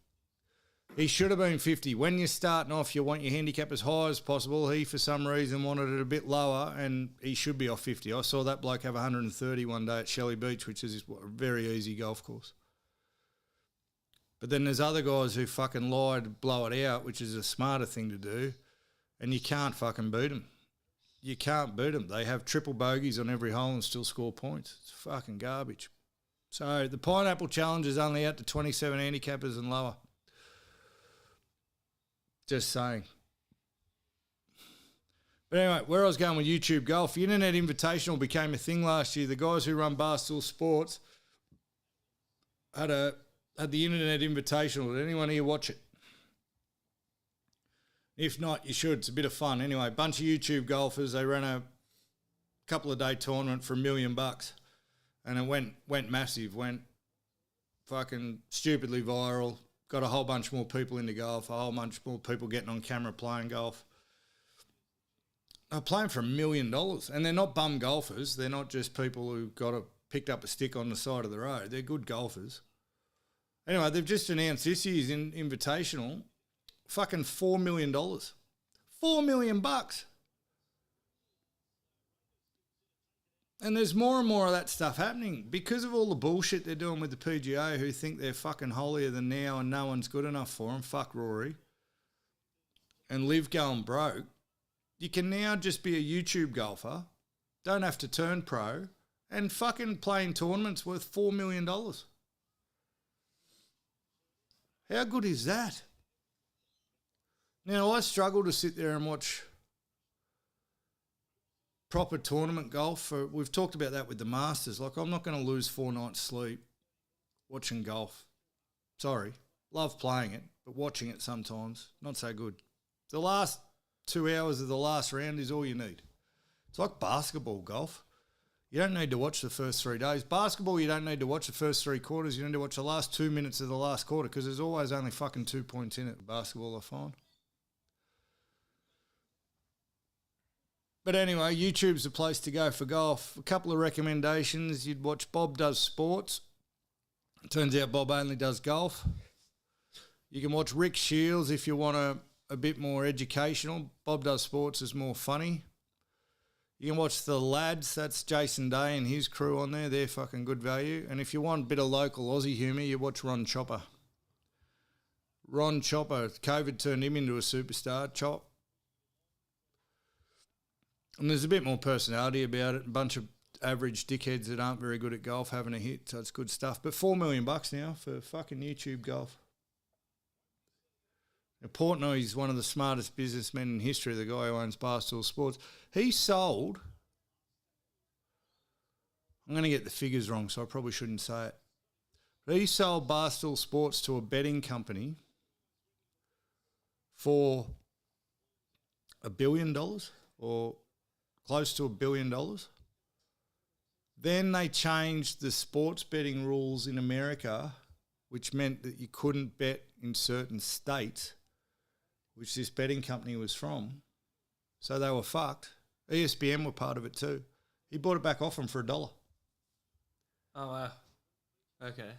He should have been 50. When you're starting off, you want your handicap as high as possible. He, for some reason, wanted it a bit lower, and he should be off 50. I saw that bloke have 130 one day at Shelley Beach, which is a very easy golf course. But then there's other guys who fucking lie to blow it out, which is a smarter thing to do, and you can't fucking beat them. You can't beat them. They have triple bogeys on every hole and still score points. It's fucking garbage. So the Pineapple Challenge is only out to 27 handicappers and lower. Just saying. But anyway, where I was going with YouTube Golf, the Internet Invitational became a thing last year. The guys who run Barstool Sports had the Internet Invitational. Did anyone here watch it? If not, you should. It's a bit of fun. Anyway, a bunch of YouTube golfers, they ran a couple of day tournament for $1 million. And it went massive, went fucking stupidly viral. Got a whole bunch more people into golf, a whole bunch more people getting on camera playing golf. They're playing for $1 million, and they're not bum golfers. They're not just people who picked up a stick on the side of the road. They're good golfers. Anyway, they've just announced this year's invitational, fucking $4 million. $4 million. And there's more and more of that stuff happening because of all the bullshit they're doing with the PGA, who think they're fucking holier than now and no one's good enough for them. Fuck Rory. And Liv going broke. You can now just be a YouTube golfer, don't have to turn pro, and fucking playing tournaments worth $4 million. How good is that? Now, I struggle to sit there and watch proper tournament golf. We've talked about that with the Masters. Like, I'm not going to lose 4 nights sleep watching golf. Sorry. Love playing it, but watching it sometimes, not so good. The last 2 hours of the last round is all you need. It's like basketball golf. You don't need to watch the first 3 days. Basketball, you don't need to watch the first 3 quarters. You need to watch the last 2 minutes of the last quarter because there's always only fucking 2 points in it. Basketball, I find. But anyway, YouTube's the place to go for golf. A couple of recommendations. You'd watch Bob Does Sports. Turns out Bob only does golf. You can watch Rick Shields if you want a bit more educational. Bob Does Sports is more funny. You can watch The Lads. That's Jason Day and his crew on there. They're fucking good value. And if you want a bit of local Aussie humour, you watch Ron Chopper. Ron Chopper. COVID turned him into a superstar. Chop. And there's a bit more personality about it. A bunch of average dickheads that aren't very good at golf having a hit, so it's good stuff. But $4 million now for fucking YouTube golf. Now, Portnoy's one of the smartest businessmen in history, the guy who owns Barstool Sports. He sold, I'm going to get the figures wrong, so I probably shouldn't say it. But he sold Barstool Sports to a betting company for $1 billion or close to $1 billion. Then they changed the sports betting rules in America, which meant that you couldn't bet in certain states, which this betting company was from. So they were fucked. ESPN were part of it too. He bought it back off them for $1. Oh, wow. Okay.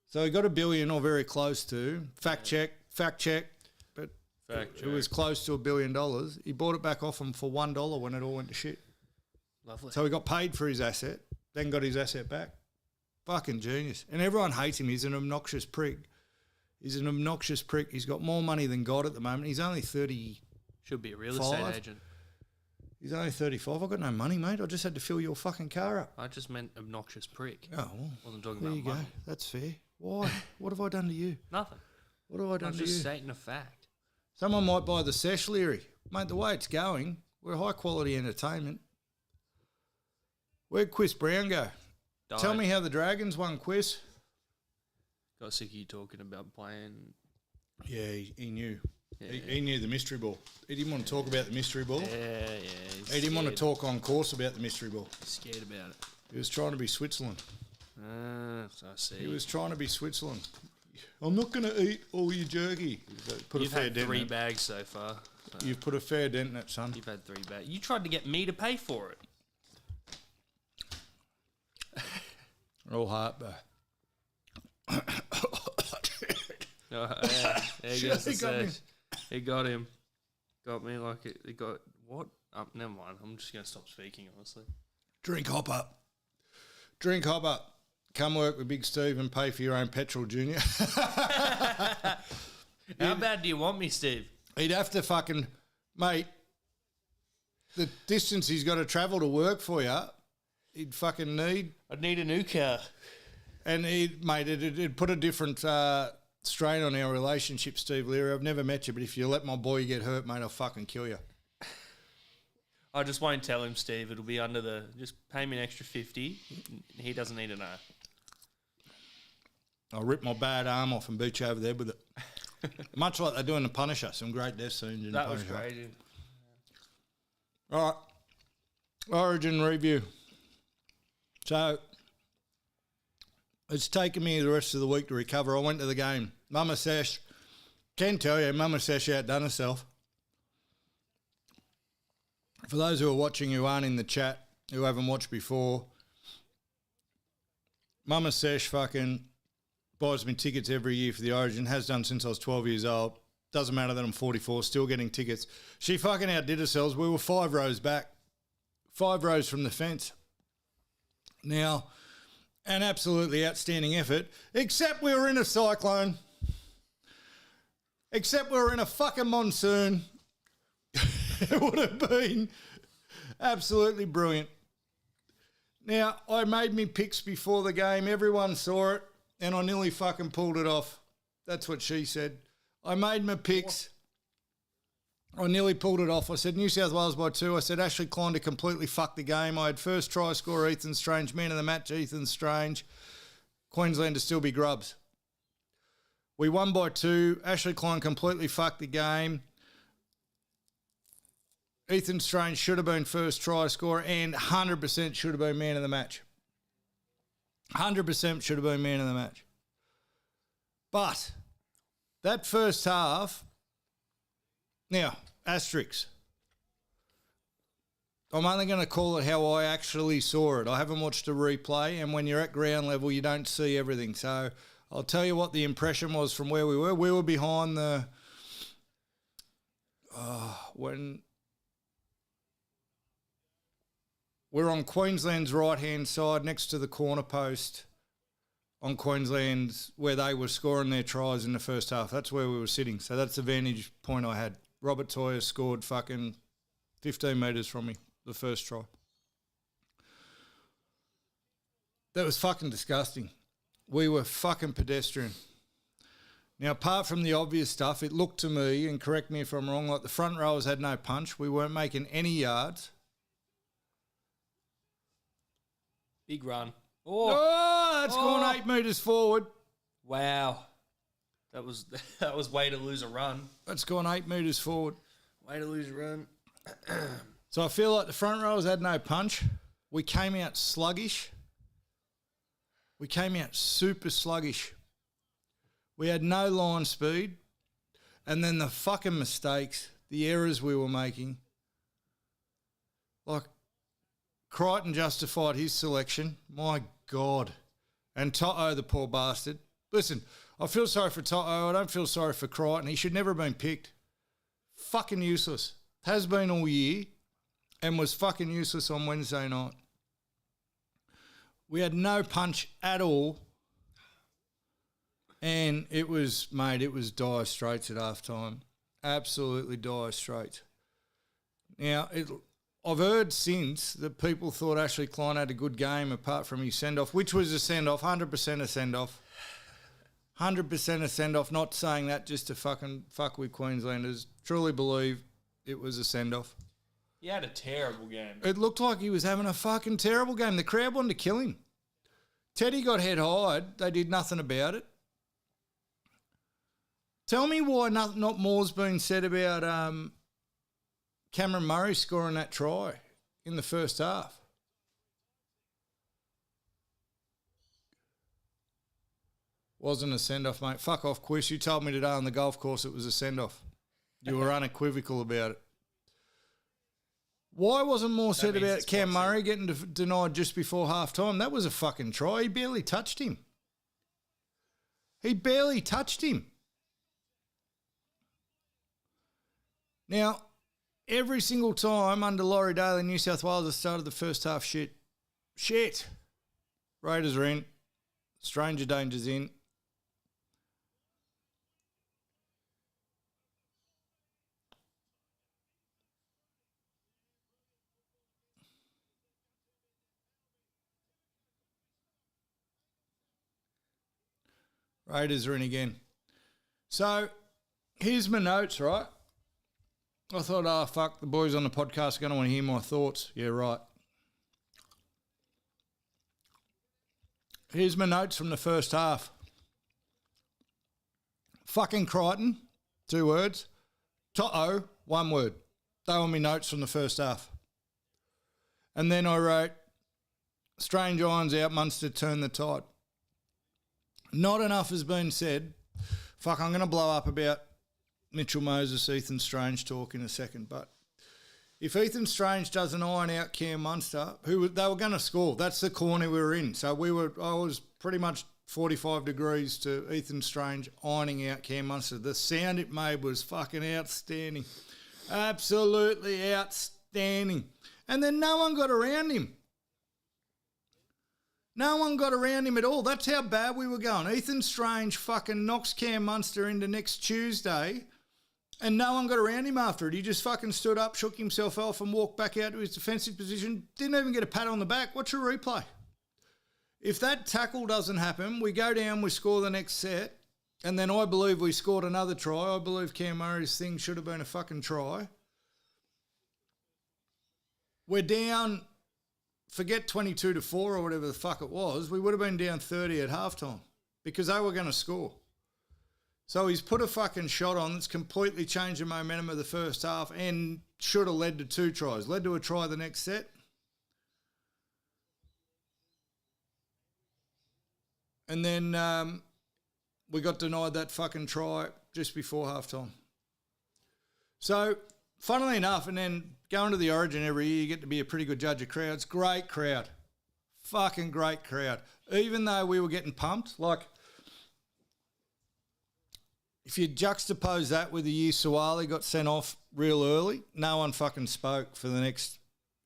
So he got $1 billion or very close to. Fact check. But it was close to $1 billion. He bought it back off him for $1 when it all went to shit. Lovely. So he got paid for his asset, then got his asset back. Fucking genius. And everyone hates him. He's an obnoxious prick. He's got more money than God at the moment. He's only 30. Should be a real estate agent. He's only 35. I've got no money, mate. I just had to fill your fucking car up. I just meant obnoxious prick. Oh, well. Wasn't talking there about you money. go. That's fair. Why? What have I done to you? Nothing. What have I done I'm to you? just stating a fact. Someone might buy the Sesh Leary. Mate, the way it's going, we're high quality entertainment. Where'd Quiz Brown go? Died. Tell me how the Dragons won, Quiz. Got sick of you talking about playing. Yeah, he knew. He knew the mystery ball. He didn't want to talk about the mystery ball. Yeah. He didn't want to talk on course about the mystery ball. He's scared about it. He was trying to be Switzerland. So I see. He was trying to be Switzerland. I'm not going to eat all your jerky. You've had 3 bags so far. So. You've put a fair dent in it, son. You've had 3 bags. You tried to get me to pay for it. All heart, bro. It got him. Got me like it. It got what? Never mind. I'm just gonna stop speaking. Honestly. Drink hopper. Drink hopper. Come work with Big Steve and pay for your own petrol, Junior. How bad do you want me, Steve? He'd have to fucking, mate, the distance he's got to travel to work for you, he'd fucking need. I'd need a new car. And it'd put a different strain on our relationship, Steve Leary. I've never met you, but if you let my boy get hurt, mate, I'll fucking kill you. I just won't tell him, Steve. It'll be under the, just pay me an extra 50. He doesn't need to know. I'll rip my bad arm off and beat you over there with it. Much like they do in The Punisher. Some great death scenes in The Punisher. That was crazy. All right. Origin review. So, it's taken me the rest of the week to recover. I went to the game. Mama Sesh, can tell you, Mama Sesh outdone herself. For those who are watching who aren't in the chat, who haven't watched before, Mama Sesh fucking buys me tickets every year for the Origin, has done since I was 12 years old. Doesn't matter that I'm 44, still getting tickets. She fucking outdid herself. We were 5 rows back, 5 rows from the fence. Now, an absolutely outstanding effort, except we were in a cyclone, except we were in a fucking monsoon. It would have been absolutely brilliant. Now, I made me picks before the game. Everyone saw it, and I nearly fucking pulled it off. That's what she said. I made my picks. I nearly pulled it off. I said New South Wales by 2. I said Ashley Klein to completely fuck the game. I had first try scorer Ethan Strange, man of the match Ethan Strange. Queensland to still be grubs. We won by 2. Ashley Klein completely fucked the game. Ethan Strange should have been first try scorer and 100% should have been man of the match. 100% should have been man of the match. But that first half, now, asterisks. I'm only going to call it how I actually saw it. I haven't watched a replay, and when you're at ground level, you don't see everything. So I'll tell you what the impression was from where we were. We were behind the... when... We're on Queensland's right-hand side next to the corner post on Queensland's where they were scoring their tries in the first half. That's where we were sitting. So that's the vantage point I had. Robert Toyer scored fucking 15 metres from me, the first try. That was fucking disgusting. We were fucking pedestrian. Now, apart from the obvious stuff, it looked to me, and correct me if I'm wrong, like the front rowers had no punch. We weren't making any yards. Big run. That's gone 8 metres forward. Wow. That was way to lose a run. That's gone 8 metres forward. Way to lose a run. So I feel like the front rowers had no punch. We came out sluggish. We came out super sluggish. We had no line speed. And then the fucking mistakes, the errors we were making. Like, Crichton justified his selection. My God. And Toto, the poor bastard. Listen, I feel sorry for Toto. I don't feel sorry for Crichton. He should never have been picked. Fucking useless. Has been all year and was fucking useless on Wednesday night. We had no punch at all. And it was, mate, it was dire straits at halftime. Absolutely dire straits. Now, I've heard since that people thought Ashley Klein had a good game apart from his send-off, which was a send-off, 100% a send-off. 100% a send-off, not saying that just to fucking fuck with Queenslanders. Truly believe it was a send-off. He had a terrible game. It looked like he was having a fucking terrible game. The crowd wanted to kill him. Teddy got head high. They did nothing about it. Tell me why not more's been said about Cameron Murray scoring that try in the first half. Wasn't a send-off, mate. Fuck off, Quish. You told me today on the golf course it was a send-off. You were unequivocal about it. Why wasn't more said about Cam Murray getting denied just before half-time? That was a fucking try. He barely touched him. Now, every single time under Laurie Daly, New South Wales has started the first half shit. Raiders are in. Stranger danger's in. Raiders are in again. So, here's my notes, right? I thought, oh, fuck, the boys on the podcast are going to want to hear my thoughts. Yeah, right. Here's my notes from the first half. Fucking Crichton, 2 words. Toto, 1 word. They were my notes from the first half. And then I wrote, Strange Irons out, Munster turn the tide. Not enough has been said. Fuck, I'm going to blow up about Mitchell Moses, Ethan Strange talk in a second. But if Ethan Strange doesn't iron out Cam Munster, they were going to score. That's the corner we were in. So I was pretty much 45 degrees to Ethan Strange ironing out Cam Munster. The sound it made was fucking outstanding. Absolutely outstanding. And then no one got around him. No one got around him at all. That's how bad we were going. Ethan Strange fucking knocks Cam Munster into next Tuesday and no one got around him after it. He just fucking stood up, shook himself off and walked back out to his defensive position. Didn't even get a pat on the back. Watch a replay. If that tackle doesn't happen, we go down, we score the next set, and then I believe we scored another try. I believe Cam Murray's thing should have been a fucking try. We're down... Forget 22-4 or whatever the fuck it was. We would have been down 30 at halftime because they were going to score. So he's put a fucking shot on that's completely changed the momentum of the first half and should have led to 2 tries. Led to a try the next set. And then we got denied that fucking try just before halftime. So... Funnily enough, and then going to the Origin every year, you get to be a pretty good judge of crowds. Great crowd. Fucking great crowd. Even though we were getting pumped, like, if you juxtapose that with the year Suwali got sent off real early, no one fucking spoke for the next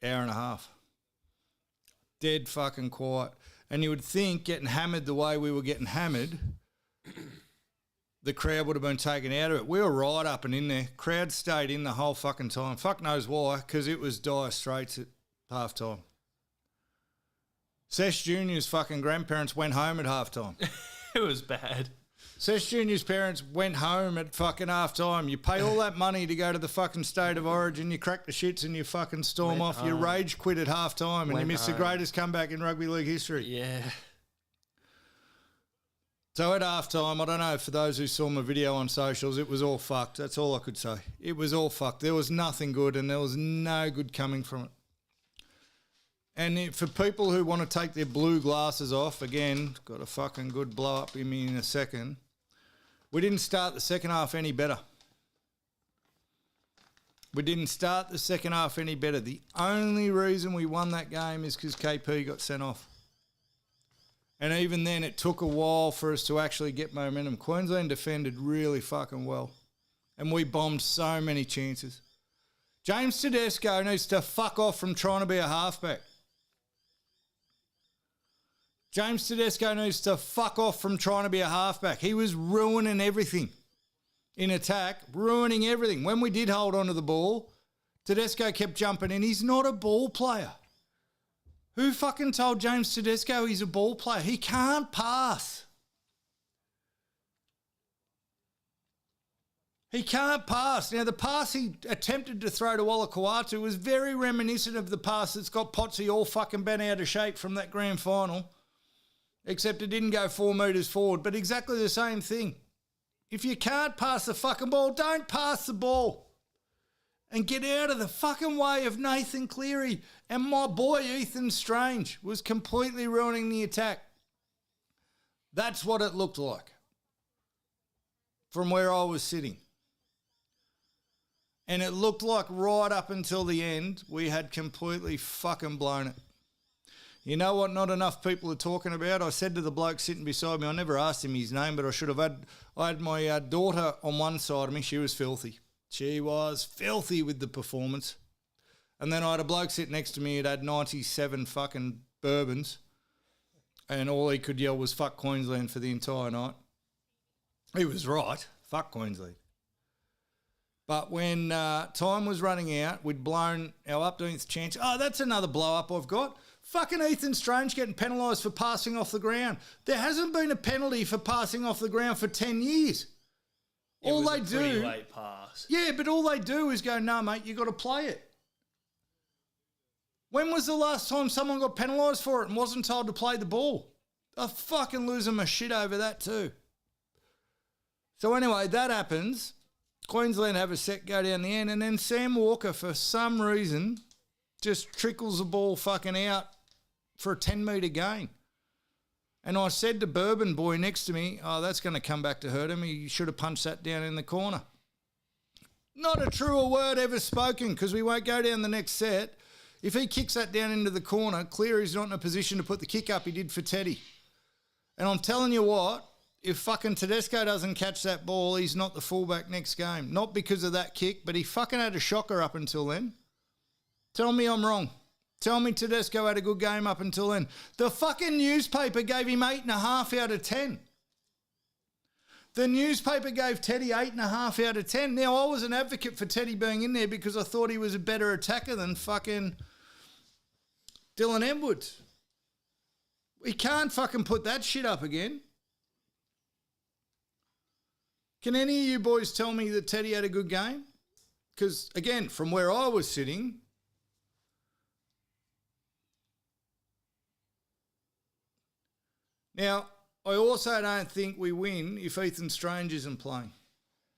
hour and a half. Dead fucking quiet. And you would think getting hammered the way we were getting hammered... the crowd would have been taken out of it. We were right up and in there. Crowd stayed in the whole fucking time. Fuck knows why, because it was dire straits at halftime. Sesh Jr.'s fucking grandparents went home at halftime. It was bad. Sesh Jr.'s parents went home at fucking halftime. You pay all that money to go to the fucking State of Origin, you crack the shits and you fucking storm off. You rage quit at halftime and you miss the greatest comeback in rugby league history. Yeah. So at halftime, I don't know, for those who saw my video on socials, it was all fucked. That's all I could say. It was all fucked. There was nothing good and there was no good coming from it. And for people who want to take their blue glasses off, again, got a fucking good blow up in me in a second, we didn't start the second half any better. We didn't start the second half any better. The only reason we won that game is because KP got sent off. And even then, it took a while for us to actually get momentum. Queensland defended really fucking well. And we bombed so many chances. James Tedesco needs to fuck off from trying to be a halfback. James Tedesco needs to fuck off from trying to be a halfback. He was ruining everything in attack, ruining everything. When we did hold on to the ball, Tedesco kept jumping in. He's not a ball player. Who fucking told James Tedesco he's a ball player? He can't pass. He can't pass. Now, the pass he attempted to throw to Olakau'atu was very reminiscent of the pass that's got Potsy all fucking bent out of shape from that grand final, except it didn't go 4 metres forward, but exactly the same thing. If you can't pass the fucking ball, don't pass the ball. And get out of the fucking way of Nathan Cleary. And my boy Ethan Strange was completely ruining the attack. That's what it looked like from where I was sitting. And it looked like right up until the end, we had completely fucking blown it. You know what not enough people are talking about? I said to the bloke sitting beside me, I never asked him his name, but I should have had. I had my daughter on one side of me. She was filthy. She was filthy with the performance. And then I had a bloke sitting next to me who'd had 97 fucking bourbons. And all he could yell was fuck Queensland for the entire night. He was right. Fuck Queensland. But when time was running out, we'd blown our updoingth chance. Oh, that's another blow-up I've got. Fucking Ethan Strange getting penalised for passing off the ground. There hasn't been a penalty for passing off the ground for 10 years. All they do... pretty late pass. Yeah, but all they do is go, nah, mate, you got to play it. When was the last time someone got penalised for it and wasn't told to play the ball? I'm fucking losing my shit over that too. So anyway, that happens. Queensland have a set go down the end, and then Sam Walker, for some reason, just trickles the ball fucking out for a 10-metre gain. And I said to Bourbon Boy next to me, oh, that's going to come back to hurt him. He should have punched that down in the corner. Not a truer word ever spoken, because we won't go down the next set. If he kicks that down into the corner, Cleary's not in a position to put the kick up he did for Teddy. And I'm telling you what, if fucking Tedesco doesn't catch that ball, he's not the fullback next game. Not because of that kick, but he fucking had a shocker up until then. Tell me I'm wrong. Tell me Tedesco had a good game up until then. The fucking newspaper gave him 8.5 out of 10. The newspaper gave Teddy 8.5 out of 10. Now, I was an advocate for Teddy being in there because I thought he was a better attacker than fucking Dylan Edwards. We can't fucking put that shit up again. Can any of you boys tell me that Teddy had a good game? Because, again, from where I was sitting... Now, I also don't think we win if Ethan Strange isn't playing.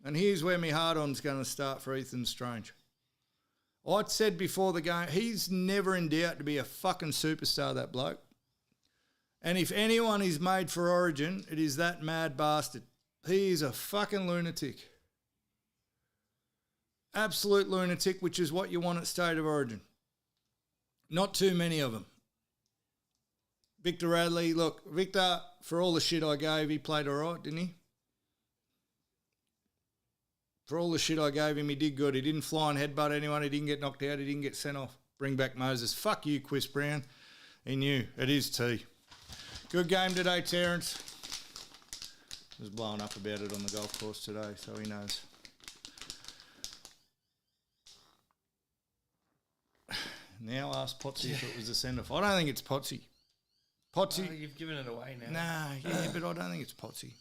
And here's where my hard-on's going to start for Ethan Strange. I'd said before the game, he's never in doubt to be a fucking superstar, that bloke. And if anyone is made for Origin, it is that mad bastard. He is a fucking lunatic. Absolute lunatic, which is what you want at State of Origin. Not too many of them. Victor Radley, look, Victor, for all the shit I gave, he played all right, didn't he? For all the shit I gave him, he did good. He didn't fly and headbutt anyone. He didn't get knocked out. He didn't get sent off. Bring back Moses. Fuck you, Chris Brown. He knew. It is T. Good game today, Terence. Was blowing up about it on the golf course today, so he knows. Now ask Potsy if it was a send-off. I don't think it's Potsy. Potsy. Oh, you've given it away now. Nah, yeah, but I don't think it's Potsy.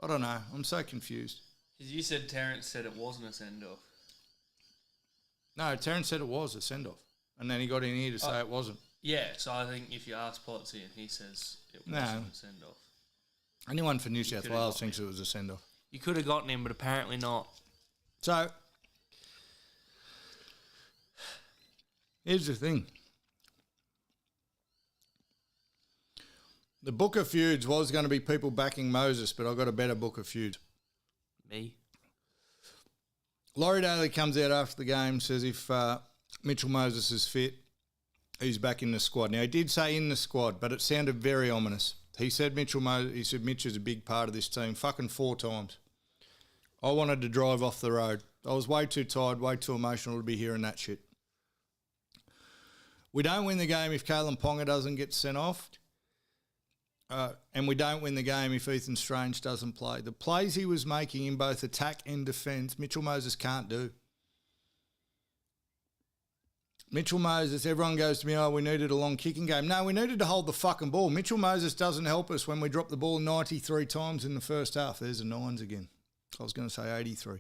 I don't know. I'm so confused. Because you said Terence said it wasn't a send-off. No, Terence said it was a send-off. And then he got in here to say it wasn't. Yeah, so I think if you ask Potsy and he says it wasn't a send-off. Anyone for New South Wales thinks it was a send-off. You could have gotten him, but apparently not. So, here's the thing. The Book of Fueds was going to be people backing Moses, but I got a better Book of Fueds. Me? Laurie Daly comes out after the game, says if Mitchell Moses is fit, he's back in the squad. Now, he did say in the squad, but it sounded very ominous. He said Mitch is a big part of this team, fucking 4 times. I wanted to drive off the road. I was way too tired, way too emotional to be hearing that shit. We don't win the game if Kalen Ponga doesn't get sent off. And we don't win the game if Ethan Strange doesn't play. The plays he was making in both attack and defence, Mitchell Moses can't do. Mitchell Moses, everyone goes to me, oh, we needed a long kicking game. No, we needed to hold the fucking ball. Mitchell Moses doesn't help us when we drop the ball 93 times in the first half. There's the 9s again. I was going to say 83.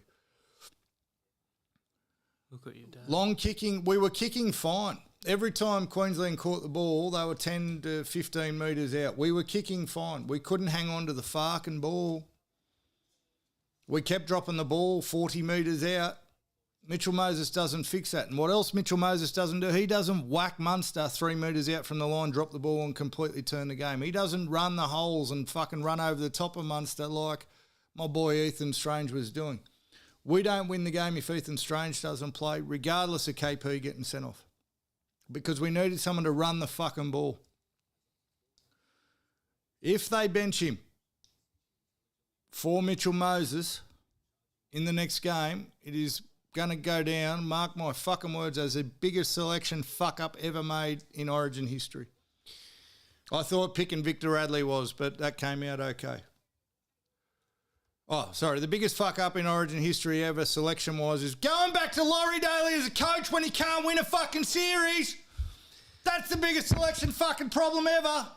Look at you, Dad. Long kicking, we were kicking fine. Every time Queensland caught the ball, they were 10 to 15 metres out. We were kicking fine. We couldn't hang on to the fucking ball. We kept dropping the ball 40 metres out. Mitchell Moses doesn't fix that. And what else Mitchell Moses doesn't do? He doesn't whack Munster 3 metres out from the line, drop the ball and completely turn the game. He doesn't run the holes and fucking run over the top of Munster like my boy Ethan Strange was doing. We don't win the game if Ethan Strange doesn't play, regardless of KP getting sent off. Because we needed someone to run the fucking ball. If they bench him for Mitchell Moses in the next game, it is going to go down, mark my fucking words, as the biggest selection fuck-up ever made in Origin history. I thought picking Victor Radley was, but that came out okay. Oh, sorry, the biggest fuck-up in Origin history ever selection-wise is going back to Laurie Daly as a coach when he can't win a fucking series. That's the biggest selection fucking problem ever.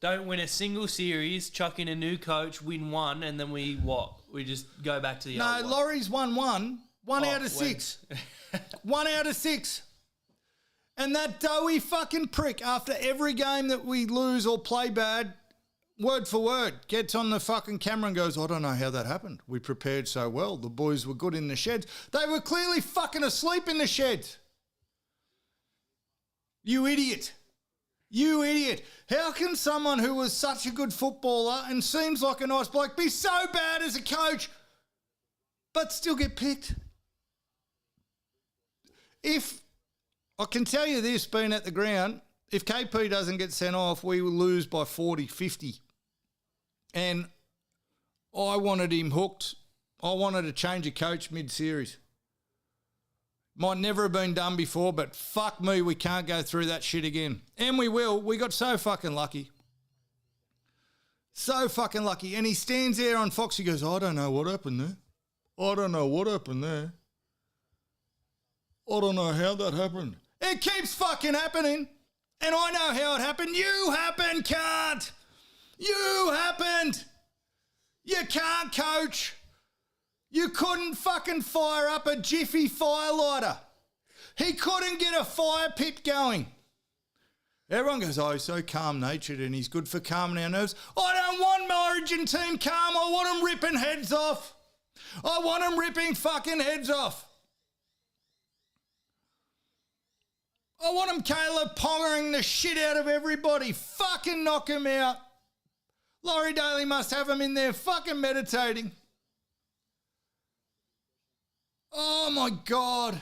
Don't win a single series, chuck in a new coach, win one, and then we what? We just go back to the old one. Laurie's won one. One out of six. 1 out of 6. And that doughy fucking prick, after every game that we lose or play bad, word for word, gets on the fucking camera and goes, I don't know how that happened. We prepared so well. The boys were good in the sheds. They were clearly fucking asleep in the sheds. You idiot. You idiot. How can someone who was such a good footballer and seems like a nice bloke be so bad as a coach but still get picked? If, I can tell you this, being at the ground, if KP doesn't get sent off, we will lose by 40, 50. And I wanted him hooked. I wanted to change a coach mid-series. Might never have been done before, but fuck me, we can't go through that shit again. And we will. We got so fucking lucky. So fucking lucky. And he stands there on Fox, he goes, I don't know what happened there. I don't know what happened there. I don't know how that happened. It keeps fucking happening. And I know how it happened. You happened, cunt. You happened. You can't coach. You couldn't fucking fire up a jiffy firelighter. He couldn't get a fire pit going. Everyone goes, oh, he's so calm-natured and he's good for calming our nerves. I don't want my Origin team calm. I want them ripping heads off. I want them ripping fucking heads off. I want him, Caleb, pongering the shit out of everybody. Fucking knock him out. Laurie Daly must have him in there fucking meditating. Oh, my God.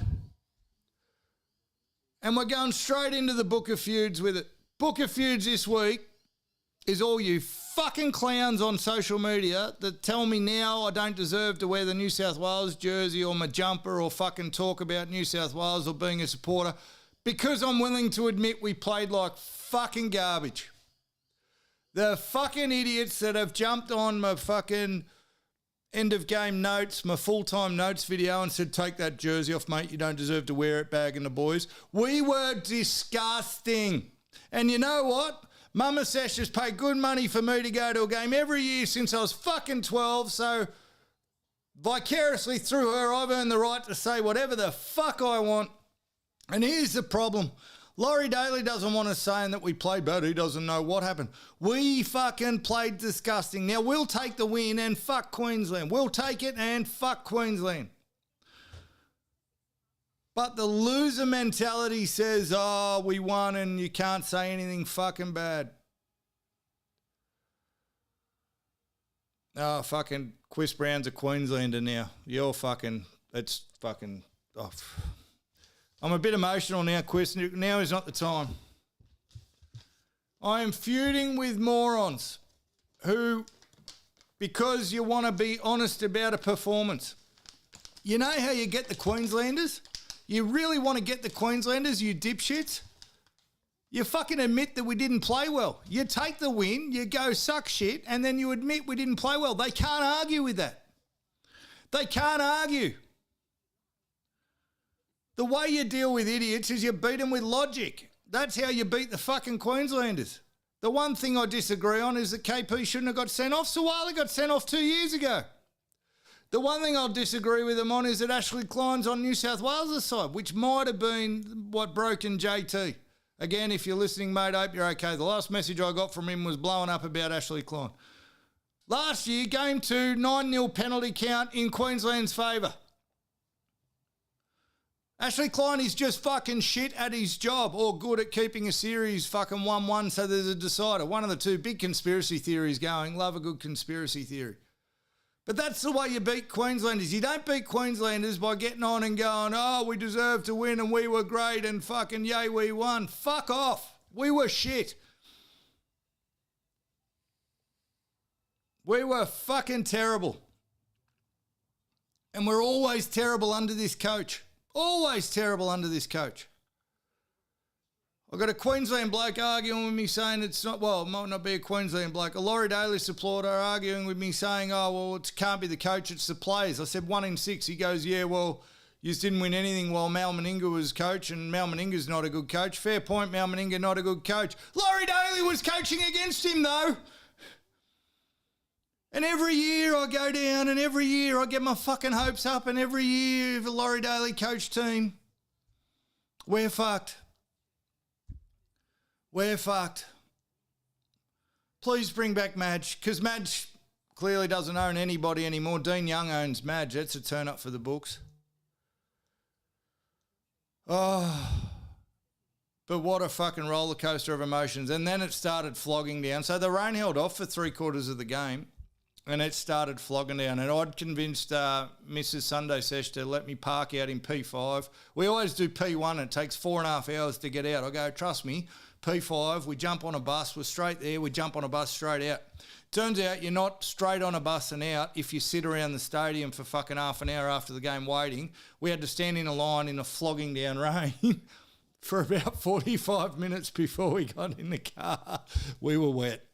And we're going straight into the Book of Fueds with it. Book of Fueds this week is all you fucking clowns on social media that tell me now I don't deserve to wear the New South Wales jersey or my jumper or fucking talk about New South Wales or being a supporter. Because I'm willing to admit we played like fucking garbage. The fucking idiots that have jumped on my fucking end of game notes, my full-time notes video and said, take that jersey off, mate. You don't deserve to wear it, bagging the boys. We were disgusting. And you know what? Mama Sesh has paid good money for me to go to a game every year since I was fucking 12. So vicariously through her, I've earned the right to say whatever the fuck I want. And here's the problem. Laurie Daly doesn't want us saying that we played bad. He doesn't know what happened. We fucking played disgusting. Now, we'll take the win and fuck Queensland. We'll take it and fuck Queensland. But the loser mentality says, oh, we won and you can't say anything fucking bad. Oh, fucking Chris Brown's a Queenslander now. You're fucking, it's fucking, oh. I'm a bit emotional now, Chris. Now is not the time. I am feuding with morons who, because you want to be honest about a performance. You know how you get the Queenslanders? You really want to get the Queenslanders, you dipshits? You fucking admit that we didn't play well. You take the win, you go suck shit, and then you admit we didn't play well. They can't argue with that. They can't argue. The way you deal with idiots is you beat them with logic. That's how you beat the fucking Queenslanders. The one thing I disagree on is that KP shouldn't have got sent off. Suwali got sent off 2 years ago. The one thing I'll disagree with them on is that Ashley Klein's on New South Wales' side, which might have been what broke in JT. Again, if you're listening, mate, I hope you're okay. The last message I got from him was blowing up about Ashley Klein. Last year, game 2, 9-0 penalty count in Queensland's favour. Ashley Klein is just fucking shit at his job or good at keeping a series fucking 1-1 so there's a decider. One of the two big conspiracy theories going. Love a good conspiracy theory. But that's the way you beat Queenslanders. You don't beat Queenslanders by getting on and going, oh, we deserve to win and we were great and fucking yay, we won. Fuck off. We were shit. We were fucking terrible. And we're always terrible under this coach. Always terrible under this coach. I've got a Queensland bloke arguing with me saying it's not, well, it might not be a Queensland bloke. A Laurie Daly supporter arguing with me saying, oh, well, it can't be the coach, it's the players. I said 1 in 6. He goes, yeah, well, you just didn't win anything while Mal Meninga was coach, and Mal Meninga's not a good coach. Fair point, Mal Meninga, not a good coach. Laurie Daly was coaching against him, though. And every year I go down and every year I get my fucking hopes up and every year the Laurie Daly coach team, we're fucked. We're fucked. Please bring back Madge, because Madge clearly doesn't own anybody anymore. Dean Young owns Madge. That's a turn up for the books. Oh, but what a fucking roller coaster of emotions. And then it started flogging down. So the rain held off for 3/4 of the game. And it started flogging down. And I'd convinced Mrs. Sunday Sesh to let me park out in P5. We always do P1. It takes 4.5 hours to get out. I go, trust me, P5, we jump on a bus. We're straight there. We jump on a bus straight out. Turns out you're not straight on a bus and out if you sit around the stadium for fucking half an hour after the game waiting. We had to stand in a line in a flogging down rain for about 45 minutes before we got in the car. We were wet.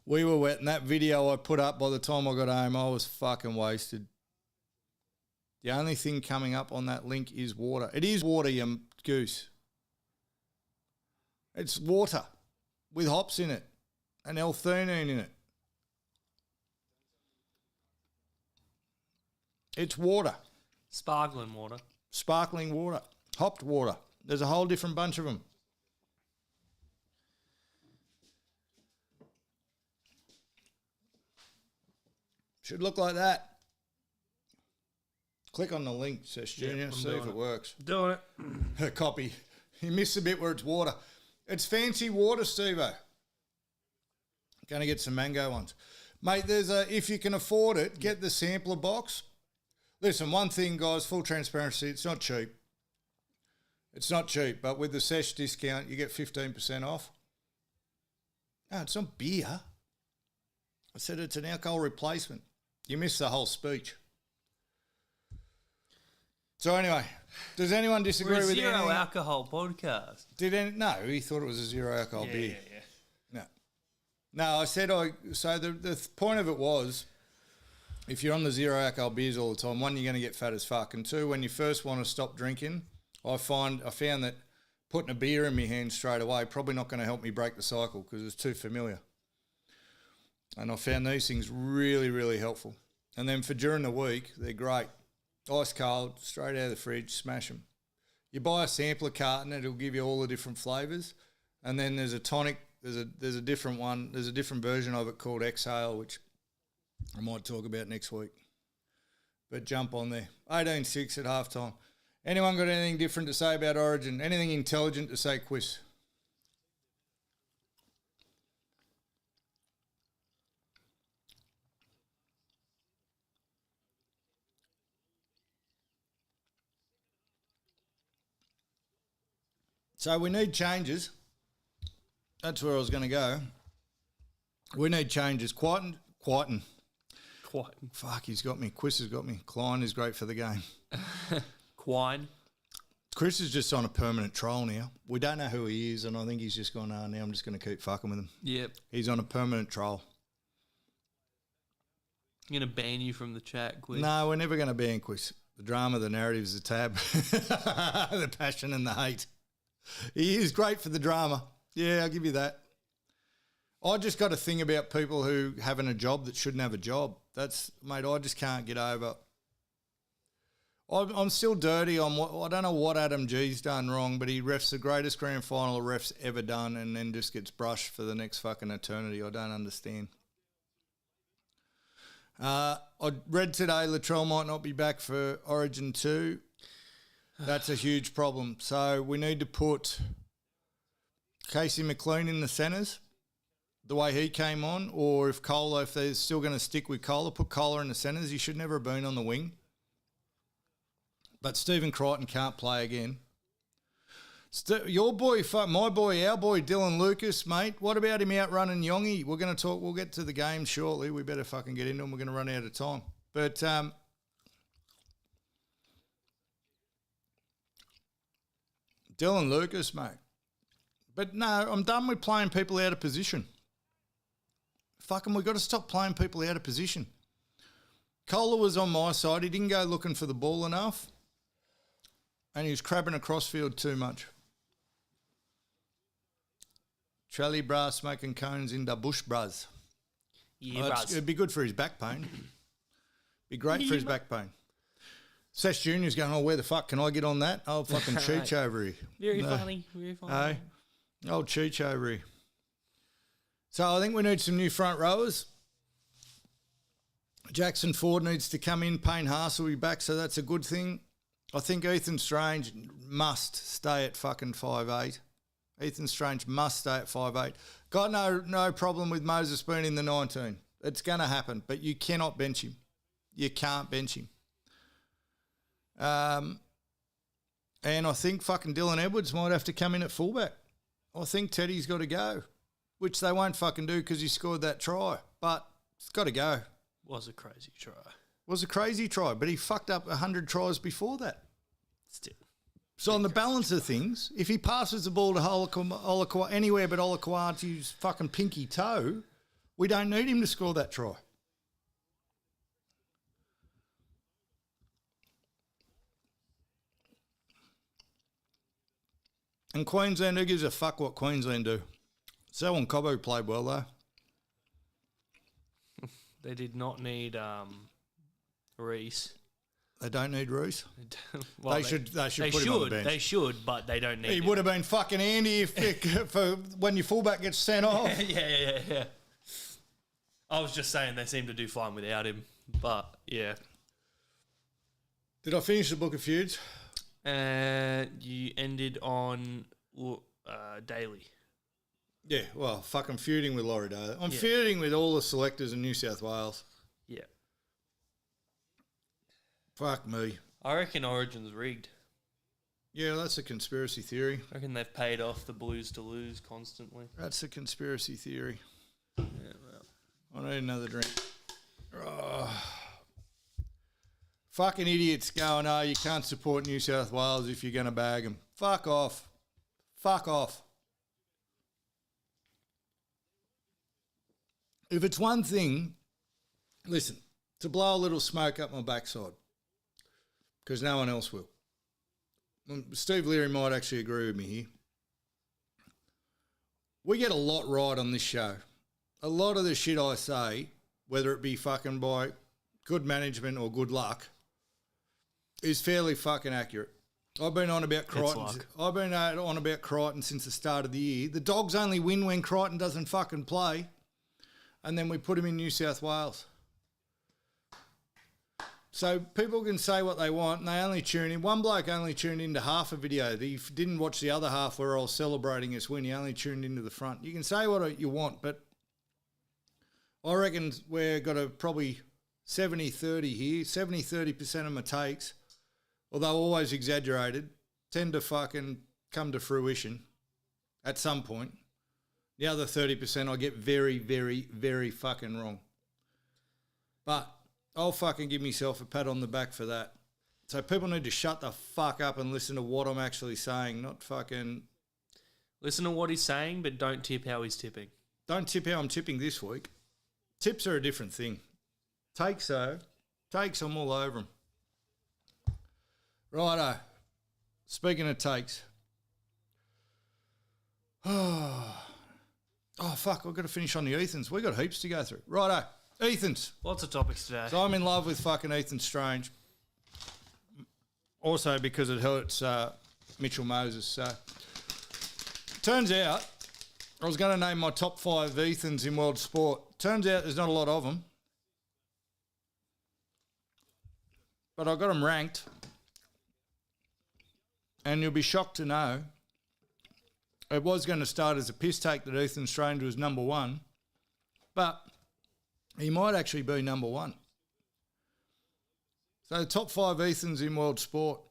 We were wet, and that video I put up by the time I got home, I was fucking wasted. The only thing coming up on that link is water. It is water, you goose. It's water with hops in it and L-theanine in it. It's water. Sparkling water. Sparkling water. Hopped water. There's a whole different bunch of them. Should look like that. Click on the link, Sesh Junior, see if it works. Doing it. Copy. You missed the bit where it's water. It's fancy water, Steve-O. Going to get some mango ones. Mate, there's if you can afford it, get the sampler box. Listen, one thing, guys, full transparency, it's not cheap. It's not cheap, but with the Sesh discount, you get 15% off. No, it's not beer. I said it's an alcohol replacement. You missed the whole speech. So anyway, does anyone disagree We're a with zero anything? alcohol podcast. No, he thought it was a zero alcohol beer. Yeah. No, I said so the point of it was, if you're on the zero alcohol beers all the time, one, you're going to get fat as fuck, and two, when you first want to stop drinking, I found that putting a beer in my hand straight away probably not going to help me break the cycle because it's too familiar. And I found these things really, really helpful. And then for during the week, they're great. Ice cold, straight out of the fridge, smash them. You buy a sampler carton, it'll give you all the different flavours. And then there's a tonic, there's a different one, there's a different version of it called Exhale, which I might talk about next week. But jump on there. 18-6 at halftime. Anyone got anything different to say about Origin? Anything intelligent to say, Quiz? So we need changes. That's where I was going to go. We need changes. Quieten. Fuck, he's got me. Quiz has got me. Klein is great for the game. Quine. Chris is just on a permanent trial now. We don't know who he is, and I think he's just gone, now I'm just going to keep fucking with him. Yep. He's on a permanent trial. I'm going to ban you from the chat, Quiz. No, we're never going to ban Quiz. The drama, the narrative is the tab. The passion and the hate. He is great for the drama. Yeah, I'll give you that. I just got a thing about people who having a job that shouldn't have a job. Mate, I just can't get over. I'm still dirty on I don't know what Adam G's done wrong, but he refs the greatest grand final a ref's ever done and then just gets brushed for the next fucking eternity. I don't understand. I read today Latrell might not be back for Origin 2. That's a huge problem. So we need to put Casey McLean in the centres, the way he came on, or if they're still going to stick with Kohler, put Kohler in the centres. He should never have been on the wing. But Stephen Crichton can't play again. Your boy, my boy, our boy, Dylan Lucas, mate. What about him out running Yongi? We're going to talk. We'll get to the game shortly. We better fucking get into them. We're going to run out of time. But Dylan Lucas, mate. But no, I'm done with playing people out of position. Fucking, we've got to stop playing people out of position. Kohler was on my side. He didn't go looking for the ball enough. And he was crabbing across field too much. Charlie Bra smoking cones in the bush, bras. Yeah, bras. It'd be good for his back pain. Be great for his back pain. Sesh Jr.'s going, oh, where the fuck can I get on that? Oh, fucking Cheech over here. Very funny. Hey, old Cheech over here. So I think we need some new front rowers. Jackson Ford needs to come in. Payne Haas will be back, so that's a good thing. I think Ethan Strange must stay at fucking 5'8". Ethan Strange must stay at 5'8". Got no problem with Moses being in the 19. It's going to happen, but you cannot bench him. You can't bench him. And I think fucking Dylan Edwards might have to come in at fullback. I think Teddy's got to go, which they won't fucking do because he scored that try, but it's got to go. Was a crazy try. Was a crazy try, but he fucked up 100 tries before that. Still. So on the balance of things, if he passes the ball to Olakau'atu anywhere but Olakau'atu's fucking pinky toe, we don't need him to score that try. And Queensland, who gives a fuck what Queensland do? Selwyn Cobbo played well though. They did not need Reese. They don't need Reese. Well, they should put him on the bench. They should, but they don't need He him. would have been fucking handy for when your fullback gets sent off. Yeah. I was just saying they seem to do fine without him, but yeah. Did I finish the Book of Fueds? You ended on Daly. Yeah, well, fucking feuding with Laurie Daly. I'm feuding with all the selectors in New South Wales. Yeah. Fuck me. I reckon Origin's rigged. Yeah, that's a conspiracy theory. I reckon they've paid off the Blues to lose constantly. That's a conspiracy theory. Yeah, well. I need another drink. Oh. Fucking idiots going, oh, you can't support New South Wales if you're going to bag them. Fuck off. Fuck off. If it's one thing, listen, to blow a little smoke up my backside, because no one else will. Steve Leary might actually agree with me here. We get a lot right on this show. A lot of the shit I say, whether it be fucking by good management or good luck, is fairly fucking accurate. I've been on about Crichton. I've been on about Crichton since the start of the year. The Dogs only win when Crichton doesn't fucking play, and then we put him in New South Wales. So people can say what they want, and they only tune in. One bloke only tuned into half a video. He didn't watch the other half where I was celebrating his win. He only tuned into the front. You can say what you want, but I reckon we've got a probably 70-30 here. 70-30% of my takes, although always exaggerated, tend to fucking come to fruition at some point. The other 30% I get very, very, very fucking wrong. But I'll fucking give myself a pat on the back for that. So people need to shut the fuck up and listen to what I'm actually saying, not fucking... Listen to what he's saying, but don't tip how he's tipping. Don't tip how I'm tipping this week. Tips are a different thing. Takes, though. Takes, I'm all over them. Righto. Speaking of takes. Oh, fuck, I've got to finish on the Ethans. We've got heaps to go through. Righto. Ethans. Lots of topics today. So I'm in love with fucking Ethan Strange. Also because it hurts Mitchell Moses. So turns out I was going to name my top 5 Ethans in world sport. Turns out there's not a lot of them. but I got them ranked. And you'll be shocked to know it was going to start as a piss take that Ethan Strange was number one, but he might actually be number one. So the top 5 Ethans in world sport.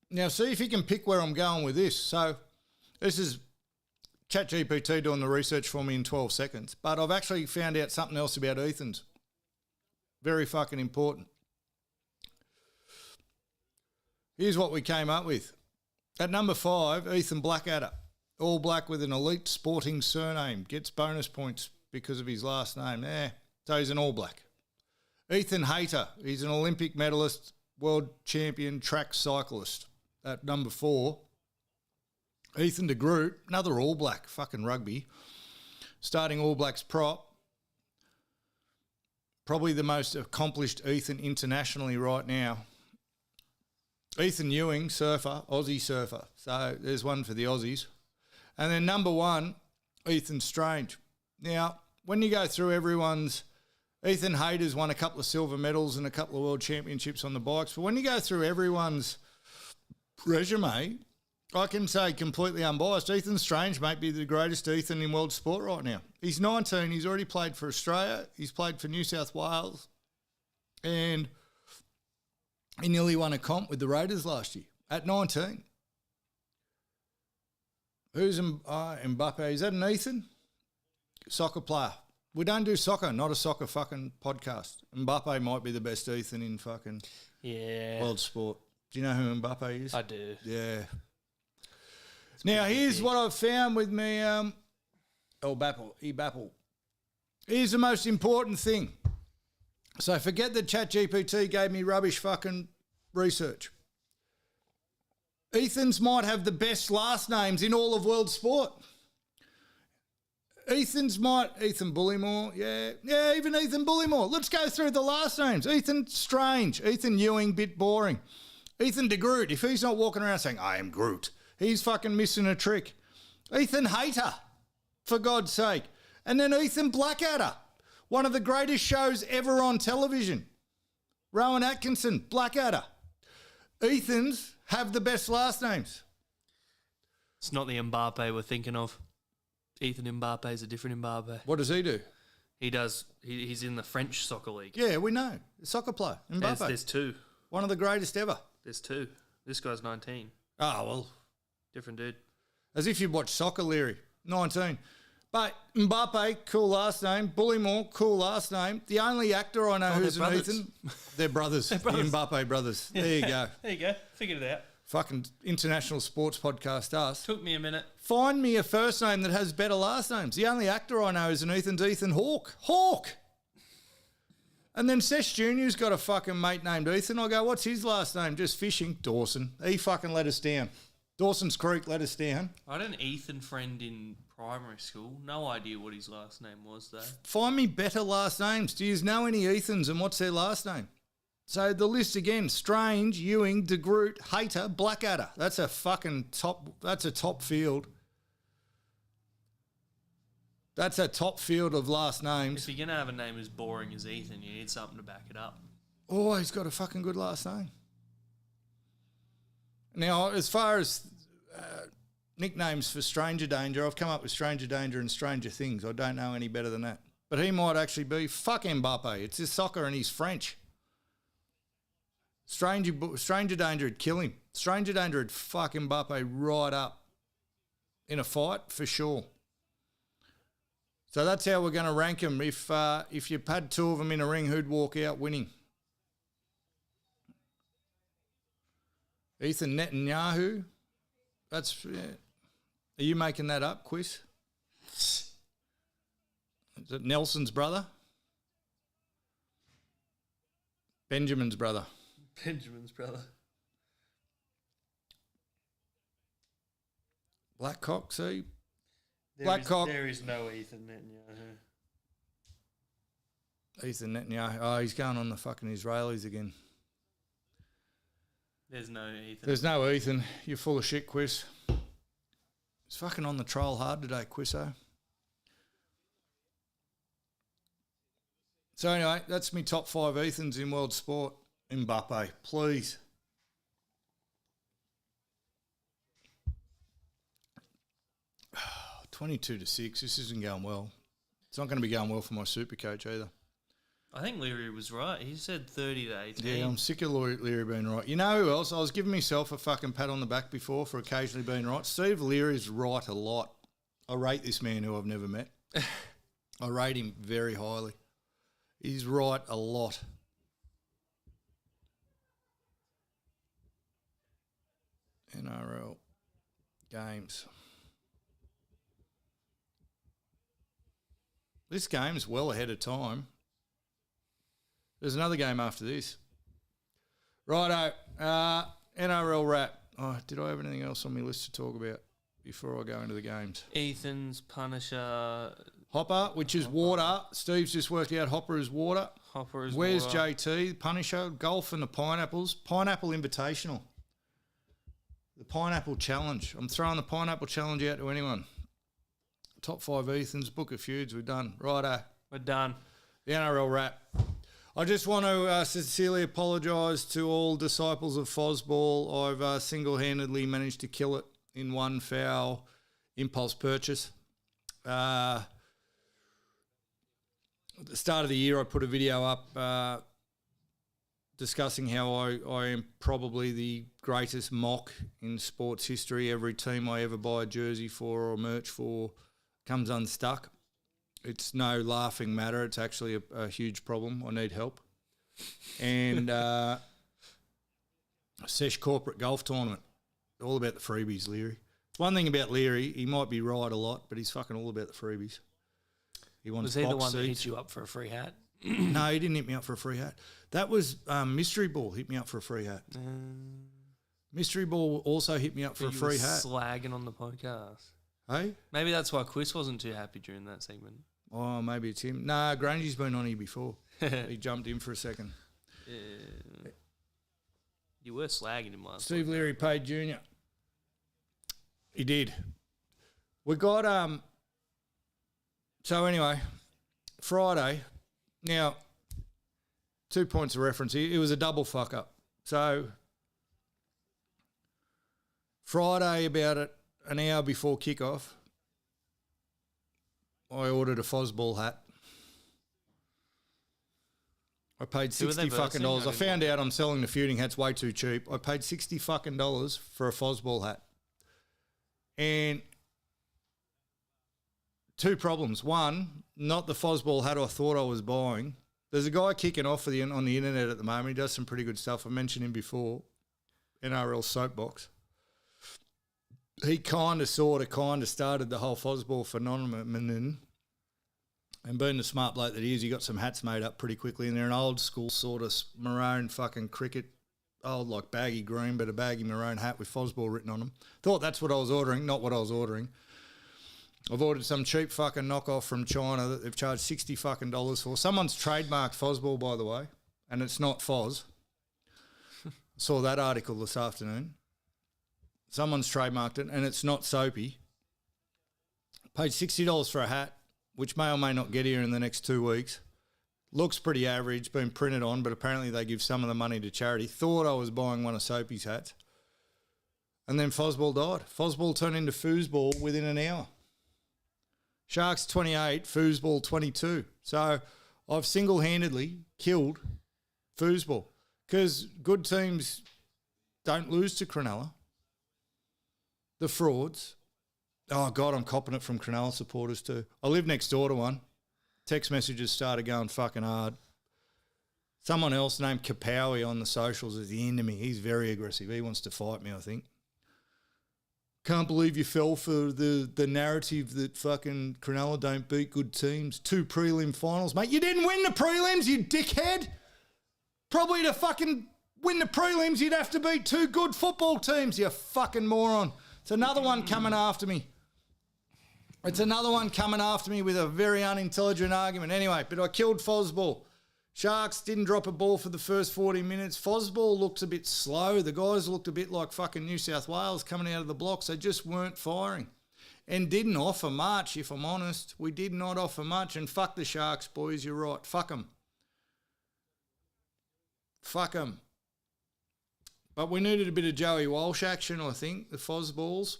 Now, see if you can pick where I'm going with this. So this is ChatGPT doing the research for me in 12 seconds, but I've actually found out something else about Ethans. Very fucking important. Here's what we came up with. At number 5, Ethan Blackadder. All black with an elite sporting surname. Gets bonus points because of his last name. So he's an all black. Ethan Hayter. He's an Olympic medalist, world champion track cyclist. At number 4. Ethan de Groot. Another all black. Fucking rugby. Starting All Blacks prop. Probably the most accomplished Ethan internationally right now. Ethan Ewing, surfer, Aussie surfer. So there's one for the Aussies. And then number 1, Ethan Strange. Now, when you go through everyone's, Ethan Hayter's won a couple of silver medals and a couple of world championships on the bikes. But when you go through everyone's resume, I can say completely unbiased, Ethan Strange might be the greatest Ethan in world sport right now. He's 19. He's already played for Australia. He's played for New South Wales. And he nearly won a comp with the Raiders last year at 19. Who's Mbappe? Is that an Ethan? Soccer player. We don't do soccer, not a soccer fucking podcast. Mbappe might be the best Ethan in fucking world sport. Do you know who Mbappe is? I do. Yeah. Now, here's what I've found with me. Bappel. Here's the most important thing. So forget that ChatGPT gave me rubbish fucking research. Ethans might have the best last names in all of world sport. Ethan Bullymore, yeah, even Ethan Bullymore. Let's go through the last names. Ethan Strange, Ethan Ewing, bit boring. Ethan de Groot, if he's not walking around saying, I am Groot, he's fucking missing a trick. Ethan Hayter, for God's sake. And then Ethan Blackadder. One of the greatest shows ever on television. Rowan Atkinson, Blackadder. Ethans have the best last names. It's not the Mbappe we're thinking of. Ethan Mbappe is a different Mbappe. What does he do? He's in the French soccer league. Yeah, we know. Soccer player, Mbappe. There's 2. One of the greatest ever. There's 2. This guy's 19. Oh, well. Different dude. As if you'd watch soccer, Leary. 19. But Mbappe, cool last name. Bullymore, cool last name. The only actor I know who's an Ethan. They're brothers. The Mbappe brothers. There you go. There you go. Figured it out. Fucking international sports podcast us. Took me a minute. Find me a first name that has better last names. The only actor I know is an Ethan Hawke. Hawke! And then Sesh Jr.'s got a fucking mate named Ethan. I go, what's his last name? Just fishing. Dawson. He fucking let us down. Dawson's Creek let us down. I had an Ethan friend in primary school. No idea what his last name was, though. Find me better last names. Do you know any Ethans and what's their last name? So the list again, Strange, Ewing, de Groot, Hayter, Blackadder. That's a fucking top, that's a top field. That's a top field of last names. If you're going to have a name as boring as Ethan, you need something to back it up. Oh, he's got a fucking good last name. Now, as far as nicknames for Stranger Danger, I've come up with Stranger Danger and Stranger Things. I don't know any better than that. But he might actually be fuck Mbappe. It's his soccer and he's French. Stranger Danger would kill him. Stranger Danger would fuck Mbappe right up in a fight for sure. So that's how we're going to rank them. If you had 2 of them in a ring, who'd walk out winning? Ethan Netanyahu. That's. Yeah. Are you making that up, Quiz? Is it Nelson's brother? Benjamin's brother. Benjamin's brother. Blackcock, see? There is no Ethan Netanyahu. Ethan Netanyahu. Oh, he's going on the fucking Israelis again. There's no Ethan. There's no Ethan. You're full of shit, Quiz. He's fucking on the troll hard today, Quizzo. So anyway, that's me top 5 Ethans in world sport. Mbappe, please. $22-6. This isn't going well. It's not going to be going well for my super coach either. I think Leary was right. He said 30 to 18. Yeah, I'm sick of Leary being right. You know who else? I was giving myself a fucking pat on the back before for occasionally being right. Steve Leary's right a lot. I rate this man who I've never met. I rate him very highly. He's right a lot. NrL games. This game's well ahead of time. There's another game after this. Righto. NrL Wrap. Oh, did I have anything else on my list to talk about before I go into the games? Ethan's Punisher. Hopper, which is water. Steve's just worked out Hopper is water. Hopper is Where's water. JT? Punisher, golf and the pineapples. Pineapple Invitational. The Pineapple Challenge. I'm throwing the Pineapple Challenge out to anyone. Top 5 Ethans, Book of Fueds, we're done. Righto. We're done. The NrL Wrap. I just want to sincerely apologise to all disciples of FOZBALL. I've single-handedly managed to kill it in one foul impulse purchase. At the start of the year, I put a video up discussing how I am probably the greatest mock in sports history. Every team I ever buy a jersey for or merch for comes unstuck. It's no laughing matter. It's actually a huge problem. I need help. And Sesh Corporate Golf Tournament. All about the freebies, Leary. One thing about Leary, he might be right a lot, but he's fucking all about the freebies. He wants Was he the box one that seats. hit you up for a free hat? No, he didn't hit me up for a free hat. That was Mystery Ball hit me up for a free hat. Mystery Ball also hit me up for a free hat. Slagging on the podcast. Hey? Maybe that's why Chris wasn't too happy during that segment. Oh, maybe it's him. Nah, Grangey's been on here before. He jumped in for a second. You were slagging him last Steve Leary paid Jr. He did. We got so anyway, Friday. Now, 2 points of reference here. It was a double fuck up. So Friday, about an hour before kickoff, I ordered a FOZBALL hat. I paid Who were they $60 fucking versing? dollars. I I didn't found out I'm selling the feuding hats way too cheap. I paid $60 fucking dollars for a FOZBALL hat. And two problems. One, not the FOZBALL hat I thought I was buying. There's a guy kicking off on the internet at the moment. He does some pretty good stuff. I mentioned him before. NrL Soapbox. He kind of started the whole FOZBALL phenomenon. And being the smart bloke that he is, he got some hats made up pretty quickly. And they're an old school sort of maroon fucking cricket, old like baggy green, but a baggy maroon hat with FOZBALL written on them. Thought that's what I was ordering, not what I was ordering. I've ordered some cheap fucking knockoff from China that they've charged $60 fucking dollars for. Someone's trademarked FOZBALL, by the way, and it's not Foz. Saw that article this afternoon. Someone's trademarked it, and it's not soapy. Paid $60 for a hat, which may or may not get here in the next 2 weeks. Looks pretty average, been printed on, but apparently they give some of the money to charity. Thought I was buying one of Soapy's hats. And then FOZBALL died. FOZBALL turned into foosball within an hour. Sharks 28, foosball 22. So I've single-handedly killed foosball because good teams don't lose to Cronulla. The frauds. Oh, God, I'm copping it from Cronulla supporters too. I live next door to one. Text messages started going fucking hard. Someone else named Kapowie on the socials is the end of me. He's very aggressive. He wants to fight me, I think. Can't believe you fell for the narrative that fucking Cronulla don't beat good teams. 2 prelim finals, mate. You didn't win the prelims, you dickhead. Probably to fucking win the prelims, you'd have to beat 2 good football teams, you fucking moron. It's another one coming after me. It's another one coming after me with a very unintelligent argument. Anyway, but I killed FOZBALL. Sharks didn't drop a ball for the first 40 minutes. FOZBALL looks a bit slow. The guys looked a bit like fucking New South Wales coming out of the blocks. They just weren't firing and didn't offer much, if I'm honest. We did not offer much, and fuck the Sharks, boys. You're right. Fuck them. fuck them. But we needed a bit of Joey Walsh action, I think, the FOZBALLs.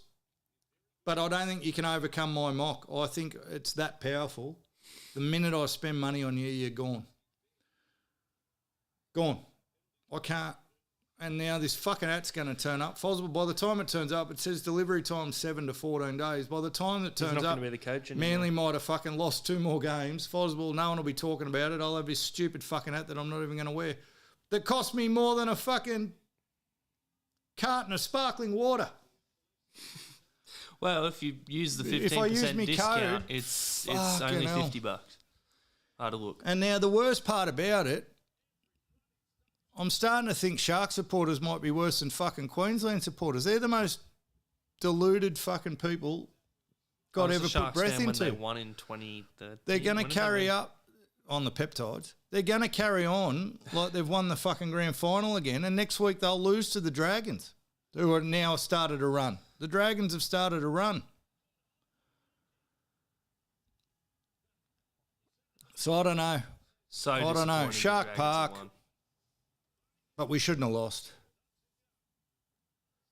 But I don't think you can overcome my mock. I think it's that powerful. The minute I spend money on you, you're gone. Gone. I can't. And now this fucking hat's going to turn up. FOZBALL, by the time it turns up, it says delivery time 7 to 14 days. By the time it turns He's not up, going to be the coach anymore. Manly might have fucking lost 2 more games. FOZBALL, no one will be talking about it. I'll have this stupid fucking hat that I'm not even going to wear. That cost me more than a fucking carton of sparkling water. Well, if you use the 15% If I use me discount, code, it's fucking only hell. $50. Hard to look. And now the worst part about it, I'm starting to think Shark supporters might be worse than fucking Queensland supporters. They're the most deluded fucking people God ever put breath when into. they won in 2013. They're going to When did carry they- up on the peptides. They're going to carry on like they've won the fucking grand final again, and next week they'll lose to the Dragons, who are now started a run. The Dragons have started a run. So I don't know. So I don't know. disappointed the Shark Dragons Park. have won. But we shouldn't have lost.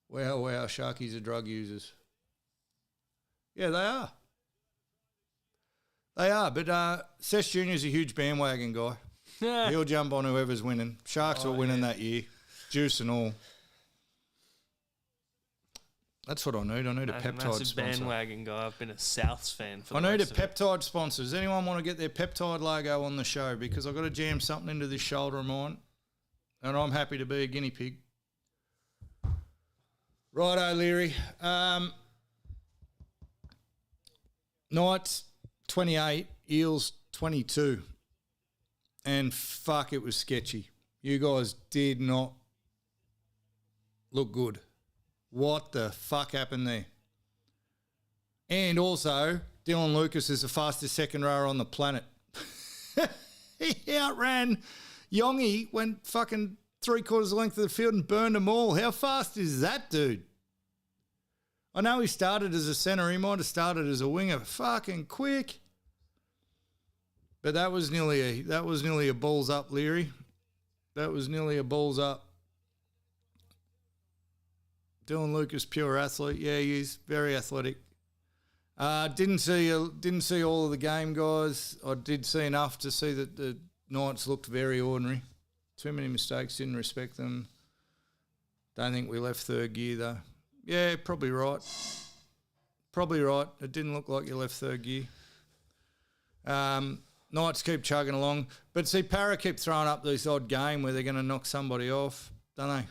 Wow, Sharkies are drug users. Yeah, they are. They are, but Sesh Jr. is a huge bandwagon guy. Yeah. He'll jump on whoever's winning. Sharks were winning yeah. that year. Juice and all. That's what I need. I need a peptide Massive sponsor. bandwagon guy. I've been a Souths fan for I the need a most of it. peptide sponsor. Does anyone want to get their peptide logo on the show? Because I've got to jam something into this shoulder of mine, and I'm happy to be a guinea pig. Righto, Leary. Knights 28, Eels 22. And fuck, it was sketchy. You guys did not look good. What the fuck happened there? And also, Dylan Lucas is the fastest second rower on the planet. He outran Yongi, went fucking 3/4 length of the field and burned them all. How fast is that dude? I know he started as a centre. He might have started as a winger. Fucking quick. But that was nearly a balls up, Leary. That was nearly a balls up. Dylan Lucas, pure athlete. Yeah, he's very athletic. Didn't see all of the game, guys. I did see enough to see that the Knights looked very ordinary. Too many mistakes, didn't respect them. Don't think we left third gear, though. Yeah, probably right. Probably right. It didn't look like you left third gear. Knights keep chugging along. But see, Parra keep throwing up this odd game where they're going to knock somebody off, don't they?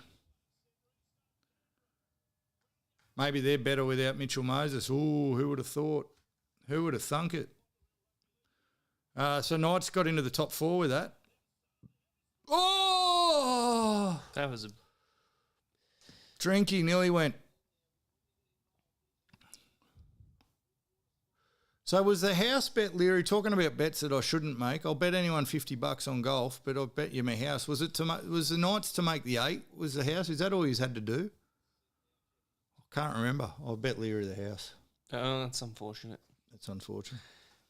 Maybe they're better without Mitchell Moses. Ooh, who would have thought? Who would have thunk it? So Knights got into the top 4 with that. Oh! That was a... Drinky nearly went. So was the house bet, Leary, talking about bets that I shouldn't make? I'll bet anyone $50 on golf, but I'll bet you my house. Was the Knights to make the 8? Was the house? Is that all he's had to do? I can't remember. I'll bet Leary the house. Oh, that's unfortunate. That's unfortunate.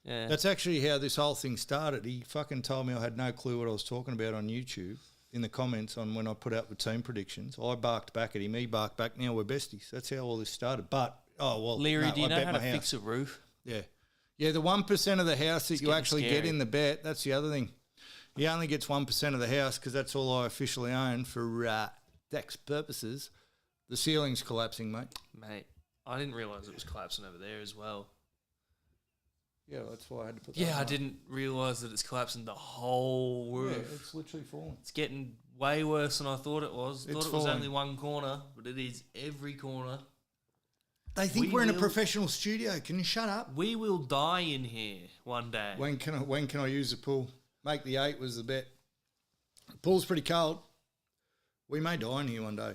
Yeah. That's actually how this whole thing started. He fucking told me I had no clue what I was talking about on YouTube in the comments on when I put out the team predictions. I barked back at him. He barked back. Now we're besties. That's how all this started. But, Leary, no, do you I know bet how my to house. fix a roof? Yeah. Yeah, the 1% of the house that It's you getting actually get scary. in the bet, that's the other thing. He only gets 1% of the house because that's all I officially own for tax purposes. The ceiling's collapsing, mate. Mate, I didn't realise it was collapsing over there as well. Yeah, that's why I had to put that Yeah, I up. didn't realise that it's collapsing the whole Yeah, roof. it's literally falling. It's getting way worse than I thought it was. I It's thought it was falling. only one corner, but it is every corner. They think We we're in a will- professional studio. Can you shut up? We will die in here one day. When can I use the pool? Make the 8 was the bet. The pool's pretty cold. We may die in here one day.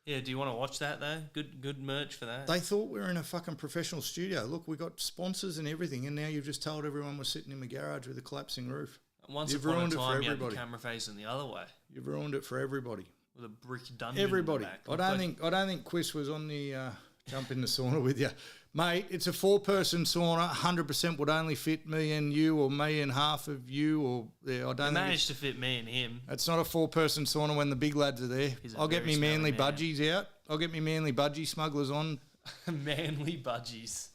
Yeah, do you want to watch that though? Good merch for that. They thought we were in a fucking professional studio. Look, we got sponsors and everything, and now you've just told everyone we're sitting in the garage with a collapsing roof. Once You've upon a ruined it for time, you had the everybody. camera facing the other way You've ruined it for everybody. with a brick dungeon. Everybody. In the back. I don't think Quiz was on the jump in the sauna with you. Mate, it's a 4-person sauna. 100% would only fit me and you, or me and half of you, or I don't think managed to fit me and him. it's not a 4-person sauna when the big lads are there. I'll get me manly man. budgies out. I'll get me manly budgie smugglers on. Manly budgies.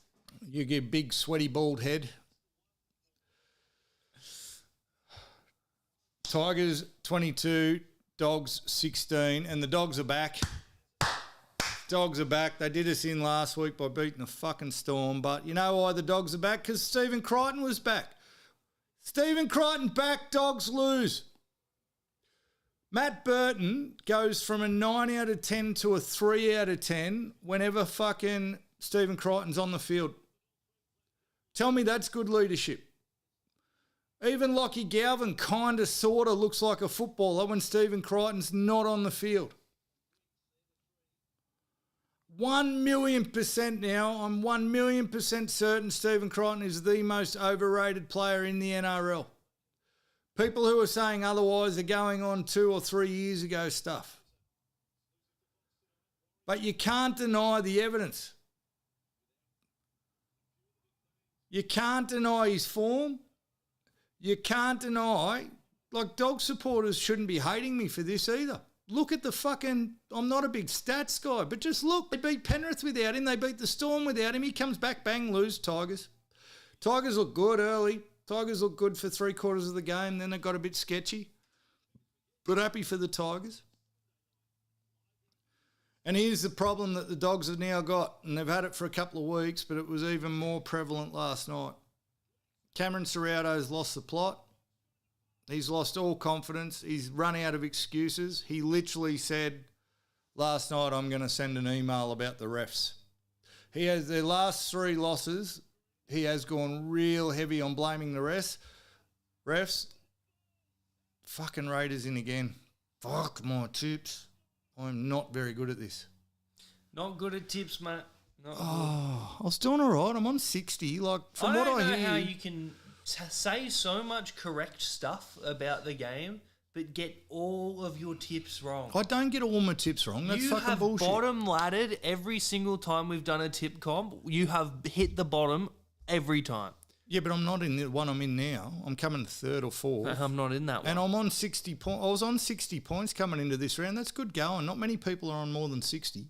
You get big sweaty bald head. Tigers 22, Dogs 16, and the Dogs are back. Dogs are back. They did us in last week by beating the fucking Storm, but you know why the Dogs are back? Because Stephen Crichton was back. Stephen Crichton back, Dogs lose. Matt Burton goes from a 9 out of 10 to a 3 out of 10 whenever fucking Stephen Crichton's on the field. Tell me that's good leadership. Even Lockie Galvin kind of sort of looks like a footballer when Stephen Crichton's not on the field. 1,000,000% now. I'm 1,000,000% certain Stephen Crichton is the most overrated player in the NRL. People who are saying otherwise are going on 2 or 3 years ago stuff. But you can't deny the evidence. You can't deny his form. You can't deny, like, Dog supporters shouldn't be hating me for this either. Look at the fucking, I'm not a big stats guy, but just look, they beat Penrith without him, they beat the Storm without him, he comes back, bang, lose, Tigers. Tigers look good early. Tigers look good for 3/4 of the game, then it got a bit sketchy. But happy for the Tigers. And here's the problem that the Dogs have now got, and they've had it for a couple of weeks, but it was even more prevalent last night. Cameron Serrato's lost the plot. He's lost all confidence. He's run out of excuses. He literally said last night, I'm going to send an email about the refs. He has their last 3 losses. He has gone real heavy on blaming the refs. Fucking Raiders in again. Fuck my tips. I'm not very good at this. Not good at tips, mate. I was doing all right. I'm on 60. Like, from what I hear, I don't know how you can say so much correct stuff about the game, but get all of your tips wrong. I don't get all my tips wrong. That's fucking bullshit. You have bottom laddered every single time we've done a tip comp. You have hit the bottom every time. Yeah, but I'm not in the one I'm in now. I'm coming 3rd or 4th. I'm not in that one. And I'm on 60 points. I was on 60 points coming into this round. That's good going. Not many people are on more than 60.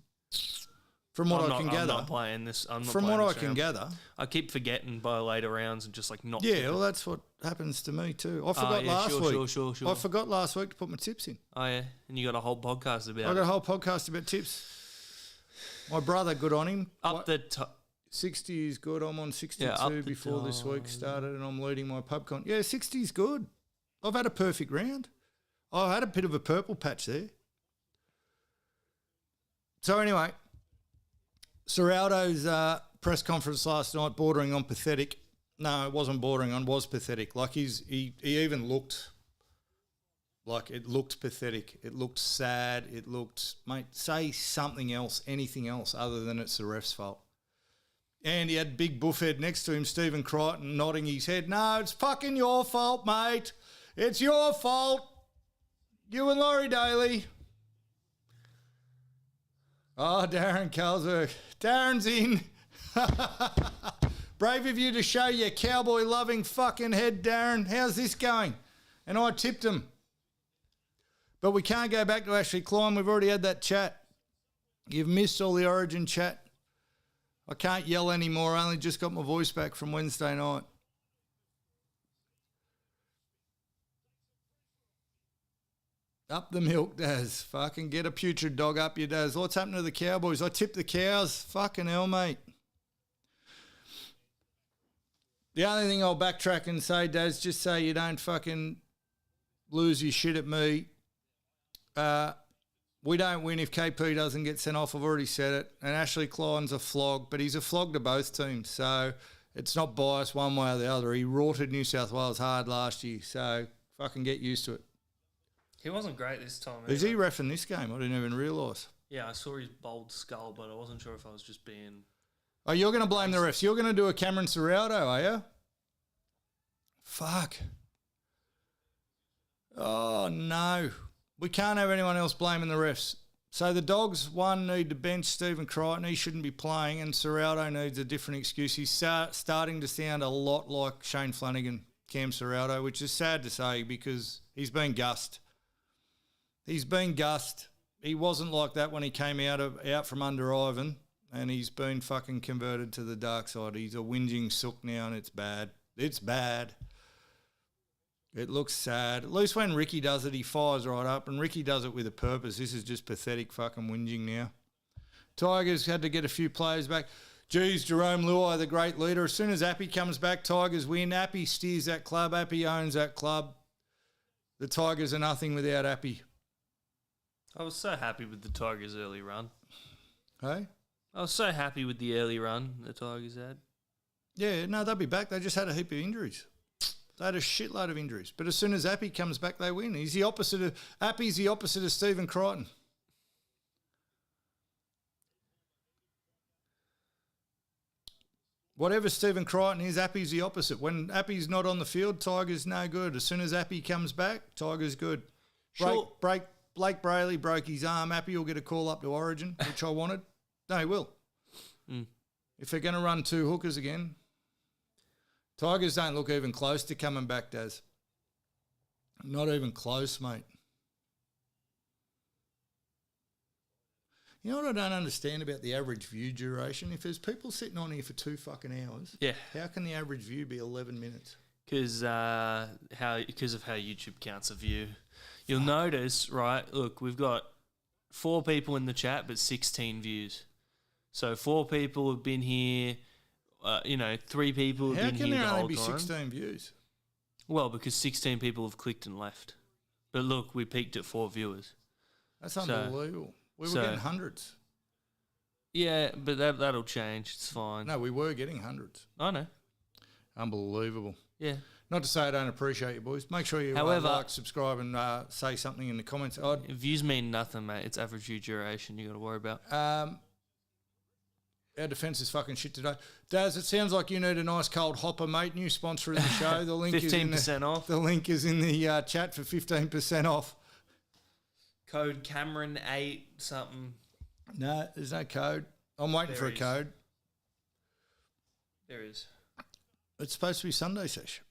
From what I can gather. I'm not playing this. From what I can gather. I keep forgetting by later rounds and just like not. Yeah, well, that's what happens to me too. I forgot last week. Sure. I forgot last week to put my tips in. Oh, yeah. And you got a whole podcast about it. I got a whole podcast about tips. My brother, good on him. Up the top. 60 is good. I'm on 62 before this week started, and I'm leading my pub con. Yeah, 60 is good. I've had a perfect round. I had a bit of a purple patch there. So anyway, Serrato's press conference last night, bordering on pathetic. No, it wasn't bordering on, was pathetic. Like he even looked like it looked pathetic. It looked sad. It looked, mate, say something else, anything else other than it's the ref's fault. And he had big buffhead next to him, Stephen Crichton, nodding his head. No, it's fucking your fault, mate. It's your fault. You and Laurie Daly. Oh, Darren Carlsberg. Darren's in. Brave of you to show your cowboy-loving fucking head, Darren. How's this going? And I tipped him. But we can't go back to Ashley Klein. We've already had that chat. You've missed all the Origin chat. I can't yell anymore. I only just got my voice back from Wednesday night. Up the milk, Daz. Fucking get a putrid dog up your Daz. What's happened to the Cowboys? I tipped the cows. Fucking hell, mate. The only thing I'll backtrack and say, Daz, just say you don't fucking lose your shit at me. We don't win if KP doesn't get sent off. I've already said it. And Ashley Klein's a flog, but he's a flog to both teams. So it's not biased one way or the other. He rorted New South Wales hard last year. So fucking get used to it. He wasn't great this time. Is he reffing this game? I didn't even realise. Yeah, I saw his bold skull, but I wasn't sure if I was just being... Oh, you're going to blame the refs. You're going to do a Cameron Serrato, are you? Fuck. Oh, no. We can't have anyone else blaming the refs. So the Dogs, one, need to bench Stephen Crichton. He shouldn't be playing, and Serraldo needs a different excuse. He's starting to sound a lot like Shane Flanagan, Cam Serraldo, which is sad to say because he's been gussed. He's been gussed. He wasn't like that when he came out from under Ivan, and he's been fucking converted to the dark side. He's a whinging sook now, and it's bad. It's bad. It looks sad. At least when Ricky does it, he fires right up, and Ricky does it with a purpose. This is just pathetic fucking whinging now. Tigers had to get a few players back. Geez, Jerome Luai, the great leader. As soon as Appy comes back, Tigers win. Appy steers that club. Appy owns that club. The Tigers are nothing without Appy. I was so happy with the Tigers' early run. Hey? I was so happy with the early run the Tigers had. Yeah, no, they'll be back. They just had a heap of injuries. They had a shitload of injuries. But as soon as Appy comes back, they win. Appy's the opposite of Stephen Crichton. Whatever Stephen Crichton is, Appy's the opposite. When Appy's not on the field, Tigers no good. As soon as Appy comes back, Tigers good. Blake Brayley broke his arm. Appy will get a call up to Origin, which I wanted. No, he will. If they're going to run two hookers again, Tigers don't look even close to coming back, Daz. Not even close, mate. You know what I don't understand about the average view duration? If there's people sitting on here for 2 fucking hours, how can the average view be 11 minutes? Because of how YouTube counts a view. You'll notice, right, look, we've got 4 people in the chat but 16 views. So 4 people have been here, 3 people have been here the whole time. How can there only be 16 views? Well, because 16 people have clicked and left. But look, we peaked at 4 viewers. That's unbelievable. We were getting hundreds. Yeah, but that'll change. It's fine. No, we were getting hundreds. I know. Unbelievable. Yeah. Not to say I don't appreciate you, boys. Make sure you like, subscribe, and say something in the comments. Views mean nothing, mate. It's average view duration you got to worry about. Our defence is fucking shit today. Daz, it sounds like you need a nice cold hopper, mate. New sponsor of the show. The link 15% off. The link is in the chat for 15% off. Code Cameron 8 something. No, there's no code. I'm waiting for a code. There is. It's supposed to be Sunday Sesh.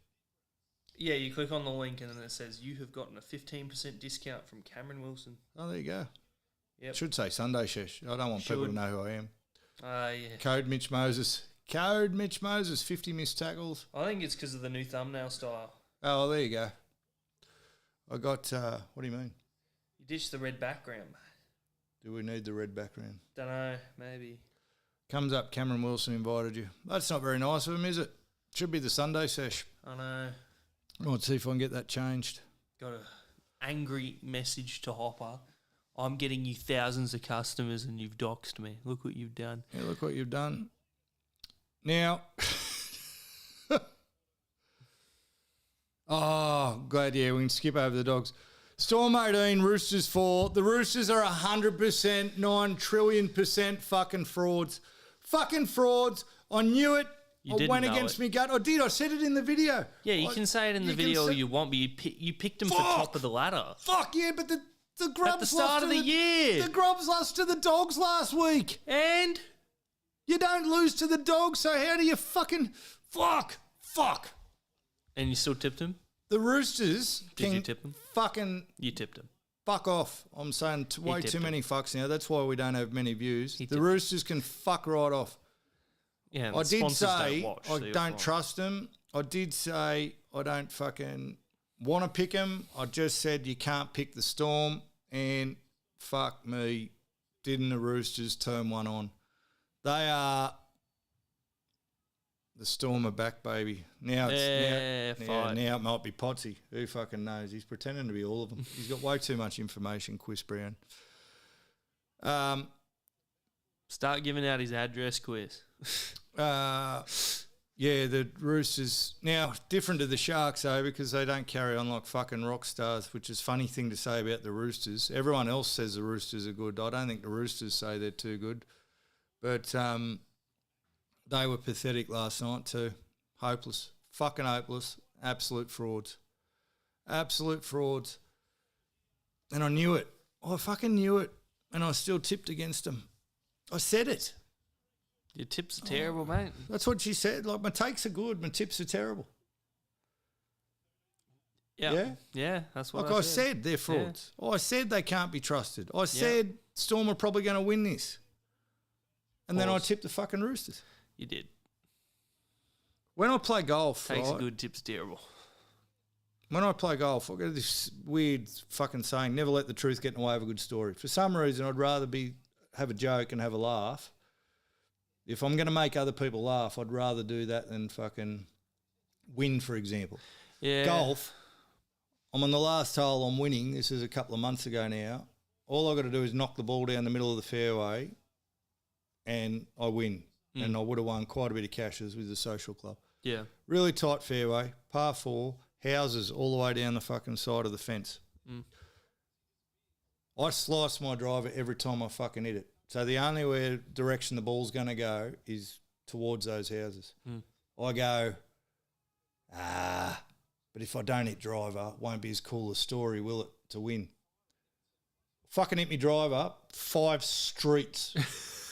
Yeah, you click on the link and then it says you have gotten a 15% discount from Cameron Wilson. Oh, there you go. Yep. Should say Sunday Sesh. I don't want people to know who I am. Yeah. Code Mitch Moses. Code Mitch Moses. 50 missed tackles. I think it's because of the new thumbnail style. Oh, well, there you go. I got, what do you mean? You ditched the red background. Do we need the red background? Don't know, maybe. Comes up, Cameron Wilson invited you. That's not very nice of him, is it? Should be the Sunday Sesh. I know. Let's see if I can get that changed. Got an angry message to Hopper. I'm getting you thousands of customers and you've doxed me. Look what you've done. Yeah, look what you've done. Now, glad, we can skip over the Dogs. Storm 18, Roosters 4. The Roosters are 100%, 9 trillion% fucking frauds. Fucking frauds. I knew it. I went against me gut. I did. I said it in the video. Yeah, you can say it in the video all you want, but you picked them for top of the ladder. Fuck yeah, but the Grubs at the start of the year. The Grubs lost to the Dogs last week. And? You don't lose to the Dogs, so how do you fucking... Fuck. And you still tipped him? The Roosters Did you tip them? Fucking... You tipped them. Fuck off. I'm saying way too many fucks now. That's why we don't have many views. The Roosters can fuck right off. Yeah, I did say I don't trust them. I did say I don't fucking want to pick them. I just said you can't pick the Storm, and fuck me, didn't the Roosters turn one on? They are... The Storm are back, baby. Now it's now it might be Potsy. Who fucking knows? He's pretending to be all of them. He's got way too much information, Quiz Brown. Start giving out his address, Quiz. The Roosters now different to the Sharks though, because they don't carry on like fucking rock stars, which is a funny thing to say about the Roosters. Everyone else says the Roosters are good. I don't think the Roosters say they're too good, but they were pathetic last night too. Hopeless. Fucking hopeless. Absolute frauds. Absolute frauds. And I knew it. I fucking knew it. and I still tipped against them. I said it. Your tips are terrible, mate. That's what she said. Like, my takes are good, my tips are terrible. Yeah. Yeah, that's what I said they're frauds. Yeah. I said they can't be trusted. I said Storm are probably going to win this. And then I tipped the fucking Roosters. You did. When I play golf, takes a good, tips terrible. When I play golf, I've got this weird fucking saying, never let the truth get in the way of a good story. For some reason, I'd rather have a joke and have a laugh. If I'm going to make other people laugh, I'd rather do that than fucking win, for example. Yeah. Golf, I'm on the last hole, I'm winning. This is a couple of months ago now. All I've got to do is knock the ball down the middle of the fairway and I win. And I would have won quite a bit of cashes with the social club. Yeah. Really tight fairway, par 4, houses all the way down the fucking side of the fence. I slice my driver every time I fucking hit it. So the only direction the ball's going to go is towards those houses. I go, but if I don't hit driver, it won't be as cool a story, will it, to win? Fucking hit me driver 5 streets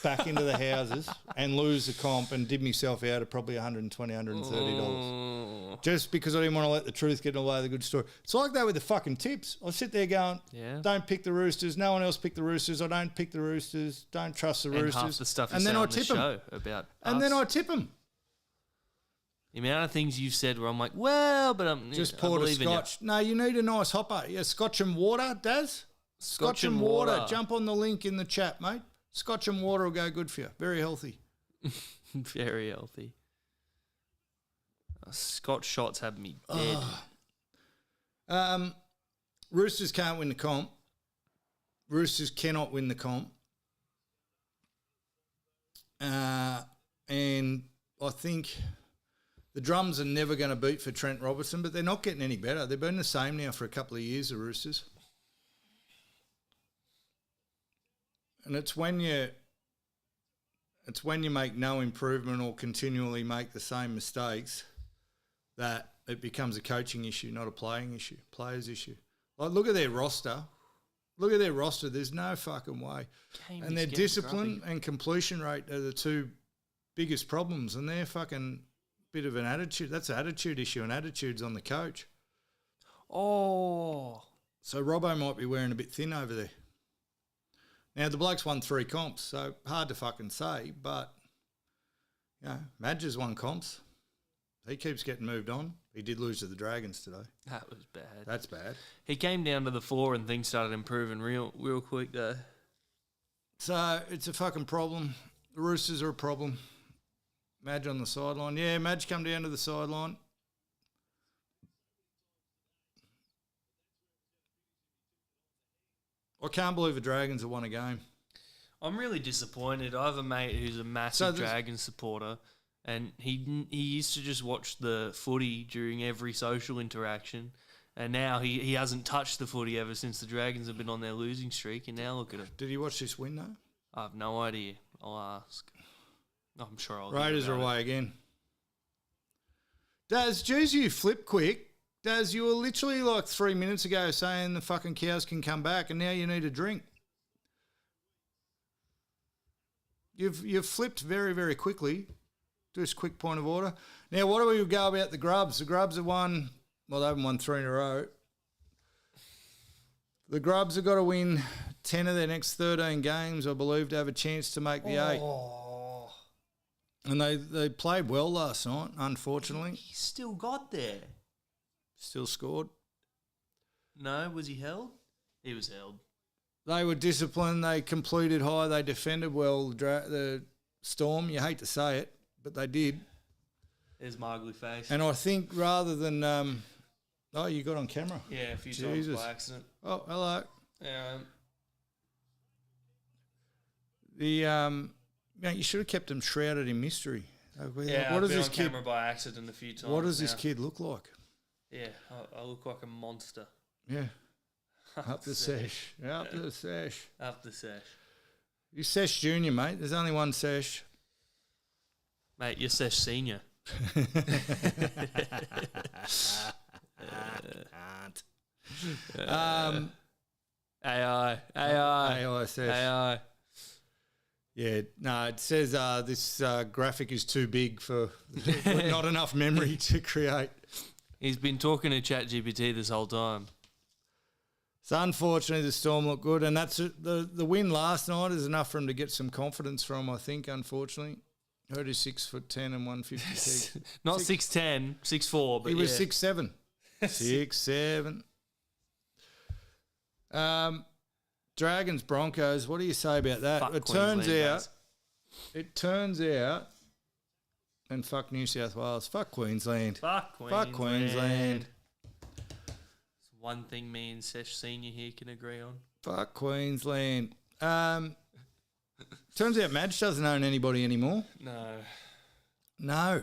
back into the houses and lose the comp and did myself out of probably $120, $130. Just because I didn't want to let the truth get in the way of the good story. It's like that with the fucking tips. I sit there going, don't pick the Roosters. No one else picked the Roosters. I don't pick the Roosters. Don't trust the Roosters. Half the stuff you say on the show about and then I tip them. The amount of things you've said where I'm like, well, but I'm just poured a scotch. No, you need a nice hopper. Yeah, scotch and water, Daz. Scotch and water. Jump on the link in the chat, mate. Scotch and water will go good for you. Very healthy. Very healthy. Scotch shots have me dead. Roosters can't win the comp. Roosters cannot win the comp. And I think the drums are never going to beat for Trent Robertson, but they're not getting any better. They've been the same now for a couple of years, the Roosters. And it's when you make no improvement or continually make the same mistakes that it becomes a coaching issue, not a playing issue, players issue. Like, look at their roster. Look at their roster. There's no fucking way. And their discipline and completion rate are the two biggest problems. And they're fucking bit of an attitude. That's an attitude issue, and attitude's on the coach. Oh. So Robbo might be wearing a bit thin over there. Now, the bloke's won 3 comps, so hard to fucking say, but, you know, Madge has won comps. He keeps getting moved on. He did lose to the Dragons today. That was bad. That's bad. He came down to the 4 and things started improving real quick, though. So, it's a fucking problem. The Roosters are a problem. Madge on the sideline. Yeah, Madge come down to the sideline. I can't believe the Dragons have won a game. I'm really disappointed. I have a mate who's a massive Dragons supporter, and he used to just watch the footy during every social interaction, and now he hasn't touched the footy ever since the Dragons have been on their losing streak, and now look at him. Did he watch this win, though? I have no idea. I'll ask. I'm sure I'll. Raiders are away again. Daz, geez, you flip quick. Daz, you were literally like 3 minutes ago saying the fucking cows can come back, and now you need a drink. You've flipped very, very quickly. Just quick point of order. Now, what do we go about the Grubs? The Grubs have won, well, they haven't won 3 in a row. The Grubs have got to win 10 of their next 13 games, I believe, to have a chance to make the 8. And they played well last night, unfortunately. He still got there. Still scored. No, was he held? He was held. They were disciplined. They completed high. They defended well. The Storm, you hate to say it, but they did. There's my ugly face. And I think rather than... oh, you got on camera. Yeah, a few times by accident. Oh, hello. You should have kept them shrouded in mystery. Yeah, I've been on camera by accident a few times. What does this kid look like? Yeah, I look like a monster. Yeah. Up the sesh. Up the sesh. Up the sesh. You Sesh Junior, mate. There's only one Sesh. Mate, you're Sesh Senior. AI Sesh. AI. Yeah, no, it says this graphic is too big for not enough memory to create. He's been talking to ChatGPT this whole time. So unfortunately, the Storm looked good, and that's the win last night is enough for him to get some confidence from. I think, unfortunately, heard he's 6'10" and 150. Not 6'10", 6'4", but he was yeah. 6'7". 6'7". Dragons Broncos. What do you say about that? Fuck It turns out, and fuck New South Wales. Fuck Queensland. Fuck Queensland. It's one thing me and Sesh Senior here can agree on. Fuck Queensland. Turns out Madge doesn't own anybody anymore. No.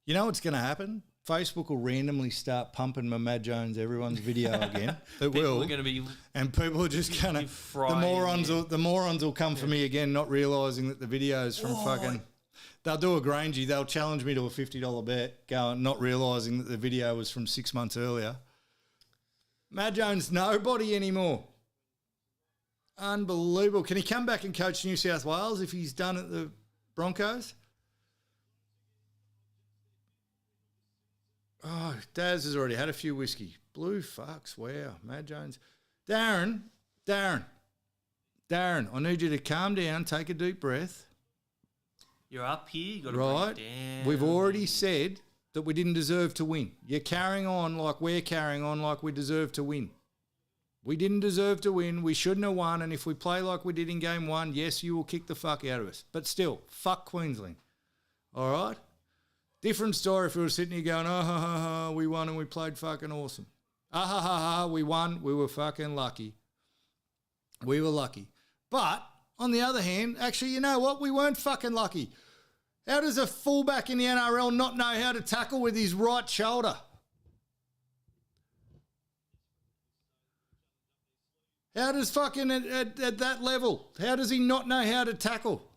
You know what's going to happen? Facebook will randomly start pumping my Madge owns everyone's video again. It People will. are going to be And people are just going to... The morons will come for me again, not realising that the video's from fucking... They'll do a Grangey. They'll challenge me to a $50 bet, going, not realising that the video was from 6 months earlier. Madge owns nobody anymore. Unbelievable. Can he come back and coach New South Wales if he's done at the Broncos? Oh, Daz has already had a few whiskey. Blue fucks. Wow. Madge Jones. Darren, I need you to calm down, take a deep breath. You're up here. You got to Right. bring it down. We've already said that we didn't deserve to win. You're carrying on like we're carrying on like we deserve to win. We didn't deserve to win. We shouldn't have won. And if we play like we did in game one, yes, you will kick the fuck out of us. But still, fuck Queensland. All right? Different story if we were sitting here going, we won and we played fucking awesome. We won. We were fucking lucky. We were lucky. But on the other hand, actually, you know what? We weren't fucking lucky. How does a fullback in the NRL not know how to tackle with his right shoulder? How does fucking at that level, how does he not know how to tackle?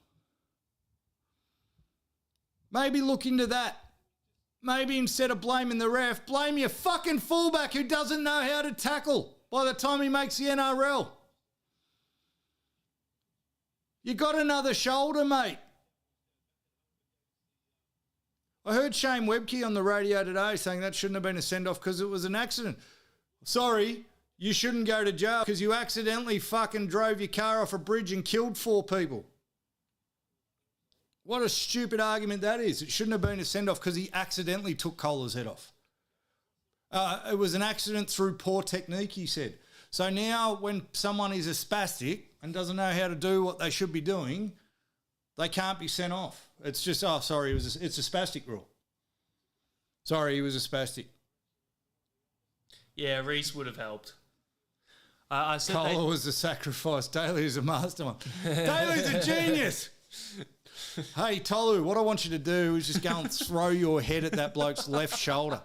Maybe look into that. Maybe instead of blaming the ref, blame your fucking fullback who doesn't know how to tackle by the time he makes the NRL. You got another shoulder, mate. I heard Shane Webke on the radio today saying that shouldn't have been a send-off because it was an accident. Sorry, you shouldn't go to jail because you accidentally fucking drove your car off a bridge and killed 4 people. What a stupid argument that is. It shouldn't have been a send-off because he accidentally took Kohler's head off. It was an accident through poor technique, he said. So now when someone is a spastic and doesn't know how to do what they should be doing, they can't be sent off. It's just, it's a spastic rule. Sorry, he was a spastic. Yeah, Reece would have helped. I said Kohler was a sacrifice. Daly is a mastermind. Daly's a genius. Hey, Tolu, what I want you to do is just go and throw your head at that bloke's left shoulder.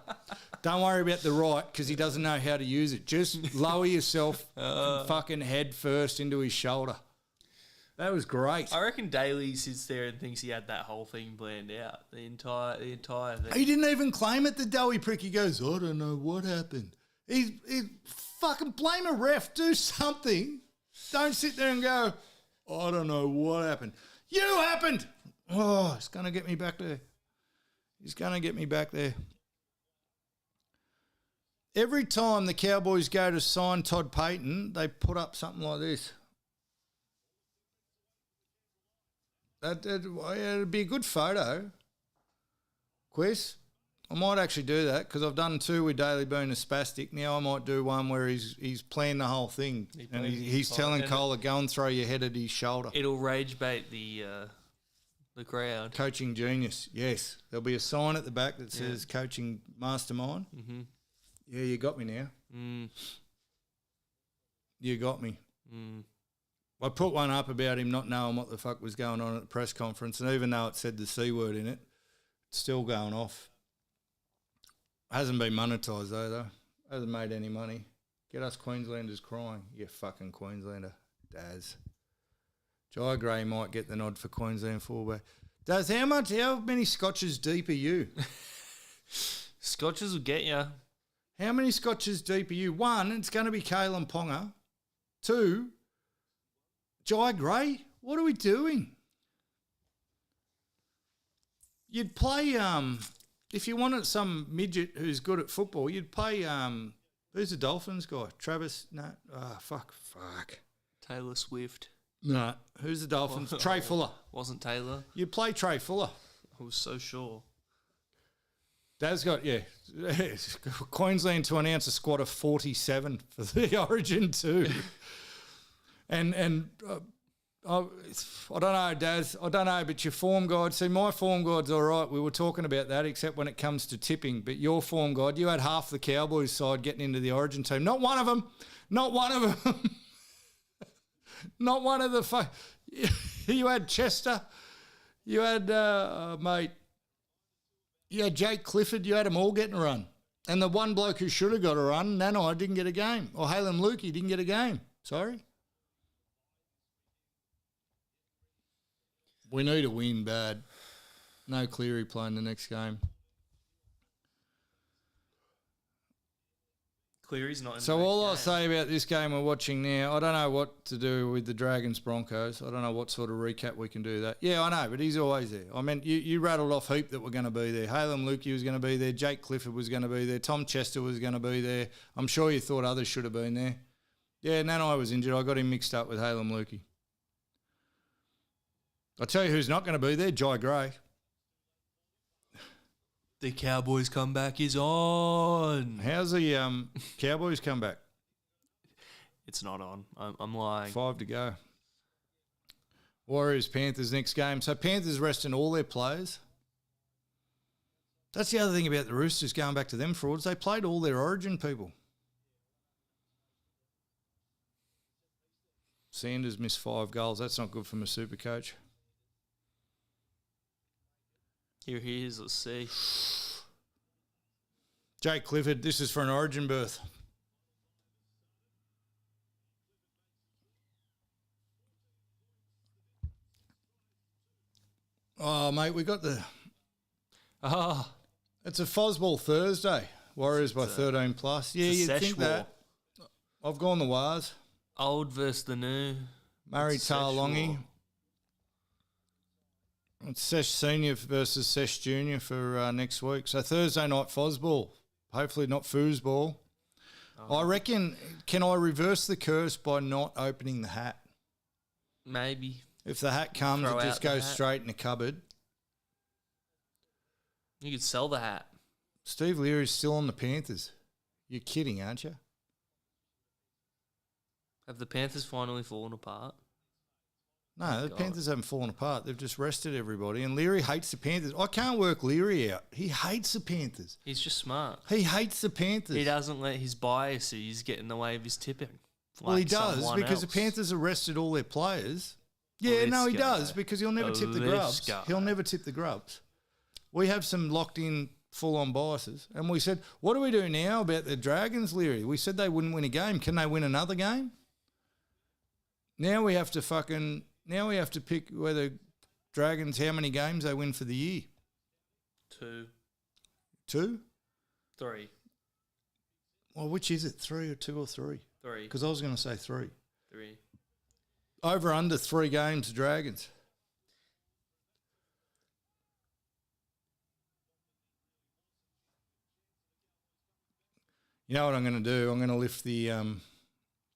Don't worry about the right because he doesn't know how to use it. Just lower yourself fucking head first into his shoulder. That was great. I reckon Daly sits there and thinks he had that whole thing planned out. The entire thing. He didn't even claim it, the doughy prick. He goes, I don't know what happened. He fucking blame a ref. Do something. Don't sit there and go, I don't know what happened. You happened. Oh, it's going to get me back there. He's going to get me back there. Every time the Cowboys go to sign Todd Payton, they put up something like this. It'd be a good photo. Quiz. I might actually do that because I've done 2 with Daly being a spastic. Now I might do one where he's planned the whole thing and he's telling Kohler, go and throw your head at his shoulder. It'll rage bait the crowd. Coaching genius, yes. There'll be a sign at the back that says coaching mastermind. Mm-hmm. Yeah, you got me now. You got me. I put one up about him not knowing what the fuck was going on at the press conference, and even though it said the C word in it, it's still going off. Hasn't been monetised though. Hasn't made any money. Get us Queenslanders crying. You fucking Queenslander. Daz. Jai Gray might get the nod for Queensland fullback. Daz, how many scotches deep are you? Scotches will get you. How many scotches deep are you? 1, it's going to be Kalen Ponga. 2, Jai Gray. What are we doing? You'd play if you wanted some midget who's good at football, you'd play who's the Dolphins guy? Travis? No. Fuck. Taylor Swift. No. Who's the Dolphins? Trey Fuller. Wasn't Taylor? You'd play Trey Fuller. I was so sure. Dad's got, Queensland to announce a squad of 47 for the Origin too. and I don't know, Daz. I don't know, but your form guide. See, my form guide's all right. We were talking about that, except when it comes to tipping. But your form guide, you had half the Cowboys side getting into the Origin team. Not one of them. Not one of them. Not one of the. You had Chester. You had mate. You had Jake Clifford. You had them all getting a run. And the one bloke who should have got a run, Nanai, didn't get a game. Or Halem Lukey didn't get a game. Sorry. We need a win bad. No Cleary playing the next game. Cleary's not in So the all I'll next say about this game we're watching now, I don't know what to do with the Dragons-Broncos. I don't know what sort of recap we can do that. Yeah, I know, but he's always there. I mean, you rattled off heap that were going to be there. Halem Lukey was going to be there. Jake Clifford was going to be there. Tom Chester was going to be there. I'm sure you thought others should have been there. Yeah, Nanai was injured. I got him mixed up with Halem Lukey. I'll tell you who's not going to be there, Jai Gray. The Cowboys comeback is on. How's the Cowboys comeback? It's not on. I'm lying. 5 to go. Warriors, Panthers next game. So Panthers resting all their players. That's the other thing about the Roosters, going back to them frauds. They played all their Origin people. Sanders missed 5 goals. That's not good from a super coach. Here he is. Let's see. Jake Clifford, this is for an Origin berth. Oh, mate, we got the... It's a FOZBALL Thursday. Warriors by 13 plus. Yeah, you'd think that. I've gone the Wars. Old versus the new. Murray Tarlongi. It's Sesh Senior versus Sesh Junior for next week. So Thursday night FOZBALL. Hopefully not foosball. Oh. I reckon, can I reverse the curse by not opening the hat? Maybe. If the hat comes, it just goes straight in the cupboard. You could sell the hat. Steve Leary's still on the Panthers. You're kidding, aren't you? Have the Panthers finally fallen apart? No, the Panthers haven't fallen apart. They've just rested everybody. And Leary hates the Panthers. I can't work Leary out. He hates the Panthers. He's just smart. He hates the Panthers. He doesn't let his biases get in the way of his tipping. Well, he does because the Panthers arrested all their players. Yeah, no, he does because he'll never tip the grubs. He'll never tip the grubs. We have some locked-in full-on biases. And we said, what do we do now about the Dragons, Leary? We said they wouldn't win a game. Can they win another game? Now we have to pick whether Dragons, how many games they win for the year. 2. 2? 3. Well, which is it, 3 or 2 or 3? 3. Because I was going to say 3. 3. Over under 3 games, Dragons. You know what I'm going to do? I'm going to lift the, on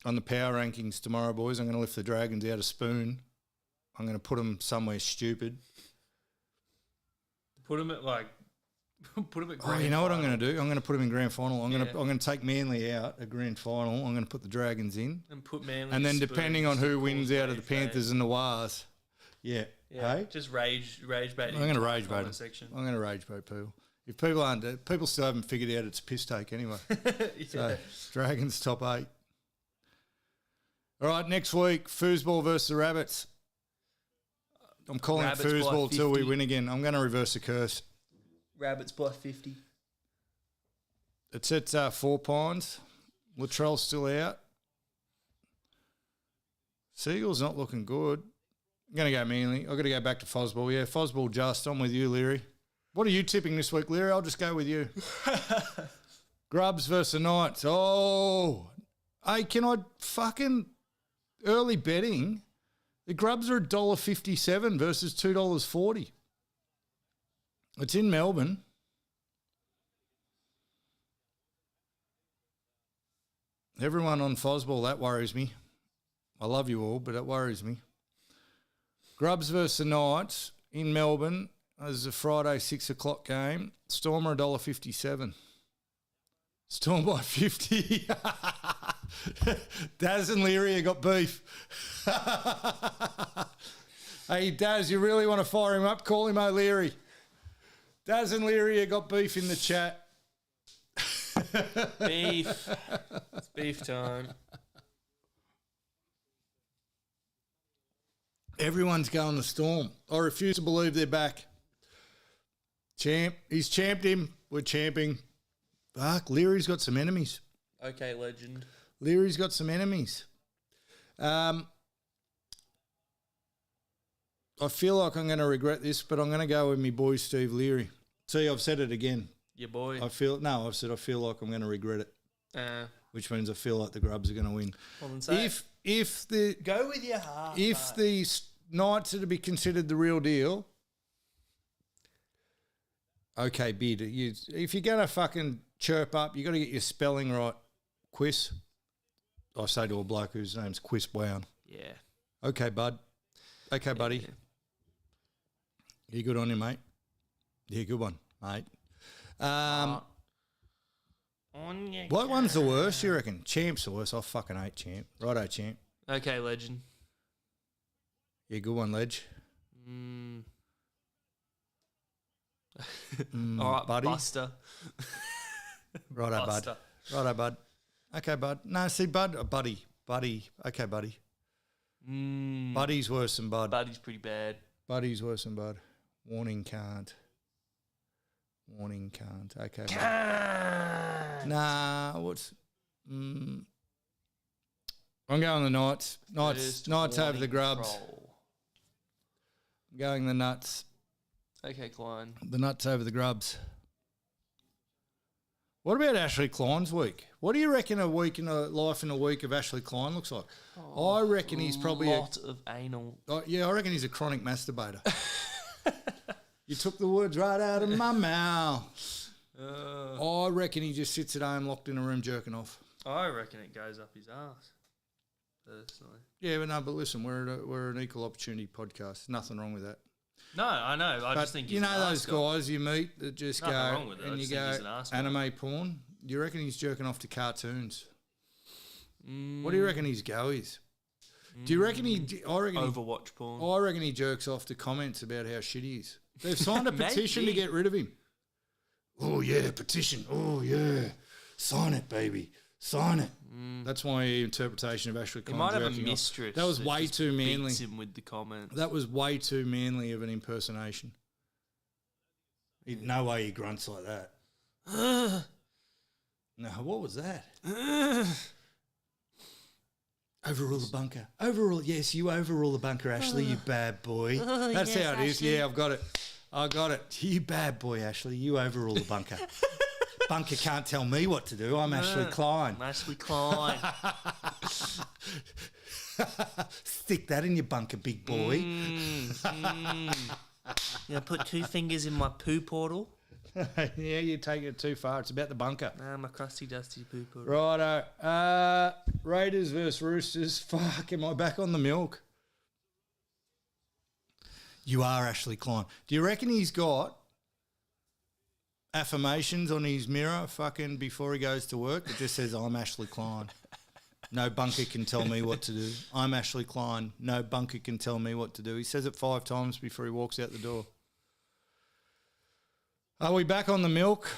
the power rankings tomorrow, boys, I'm going to lift the Dragons out of spoon. I'm going to put them somewhere stupid. Put them at grand you know what I'm going to do? I'm going to put them in grand final. I'm going to take Manly out at grand final. I'm going to put the Dragons in. And put Manly and then depending on who wins out of the Panthers and the Wars. Yeah. Hey? Just rage bait. I'm going to rage bait them. I'm going to rage bait people. If people still haven't figured out it's a piss take anyway. So, Dragons top 8. All right, next week, foosball versus the Rabbits. I'm calling it foosball till we win again. I'm going to reverse the curse. Rabbits by 50. It's at 4 Pines. Latrell's still out. Seagull's not looking good. I'm going to go Manly. I've got to go back to FOZBALL. Yeah, FOZBALL just. I'm with you, Leary. What are you tipping this week, Leary? I'll just go with you. Grubs versus the Knights. Oh. Hey, can I fucking... early betting, the grubs are $1.57 versus $2.40. It's in Melbourne. Everyone on FOZBALL, that worries me. I love you all, but that worries me. Grubs versus the Knights in Melbourne. This is a Friday 6 o'clock game. Storm are $1.57. Storm by 50. Daz and Leary have got beef. Hey, Daz, you really want to fire him up? Call him O'Leary. Daz and Leary have got beef in the chat. Beef. It's beef time. Everyone's going the Storm. I refuse to believe they're back. Champ. He's champed him. We're champing. Fuck, Leary's got some enemies. Okay, legend. Leary's got some enemies. I feel like I'm going to regret this, but I'm going to go with me boy Steve Leary. See, I've said it again. Your boy. I've feel like I'm going to regret it, which means I feel like the Grubs are going to win. Well, then say if the go with your heart. If the Knights are to be considered the real deal, okay, bid. If you're going to fucking chirp up, you got to get your spelling right. Quiz. I say to a bloke whose name's Quiz Brown. Yeah. Okay, bud. Okay, buddy. Yeah. You good on you, mate? Yeah, good one, mate. What one's the worst, you reckon? Champ's the worst. I fucking hate Champ. Righto, Champ. Okay, legend. Yeah, good one, Ledge. All right, buddy. Buster. Righto, Buster. bud. Righto, bud. Okay, bud. No, see, bud. Buddy. Buddy. Okay, buddy. Buddy's worse than bud. Buddy's pretty bad. Buddy's worse than bud. Warning, can't. Warning, can't. Okay. Can't. Nah, what's... I'm going the Knights. Knights over the Grubs. Control. I'm going the Nuts. Okay, Klein. The Nuts over the Grubs. What about Ashley Klein's week? What do you reckon a week in a life in a week of Ashley Klein looks like? I reckon he's probably a lot of anal. I reckon he's a chronic masturbator. You took the words right out of my mouth. I reckon he just sits at home locked in a room jerking off. I reckon it goes up his ass. Personally. Yeah, but listen, we're an equal opportunity podcast. Nothing wrong with that. No, I know. I just think he's an those arse guy. guys you meet that just Nothing go wrong with it. I and you just think he's go an arse guy. anime porn. Do you reckon he's jerking off to cartoons? What do you reckon his go is? Do you reckon Overwatch porn? I reckon he jerks off to comments about how shit he is. They've signed a petition to get rid of him. Oh yeah, petition. Oh yeah, sign it, baby, sign it. That's my interpretation of Ashley He Klein. might have a jerking off. mistress. That was way just too manly. beats him with the comments. That was way too manly of an impersonation. No way he grunts like that. No, what was that? Overrule the bunker. Overrule, yes, you overrule the bunker, Ashley, you bad boy. That's yes, how it is. Ashley. Yeah, I've got it. I got it. You bad boy, Ashley, you overrule the bunker. Bunker can't tell me what to do. I'm Ashley Klein. Ashley Klein. Stick that in your bunker, big boy. Yeah, put 2 fingers in my poo portal. Yeah, you're taking it too far. It's about the bunker. My crusty, dusty poo portal. Righto. Raiders versus Roosters. Fuck, am I back on the milk? You are Ashley Klein. Do you reckon he's got affirmations on his mirror fucking before he goes to work? It just says, I'm Ashley Klein. No bunker can tell me what to do. I'm Ashley Klein. No bunker can tell me what to do. He says it 5 times before he walks out the door. Are we back on the milk?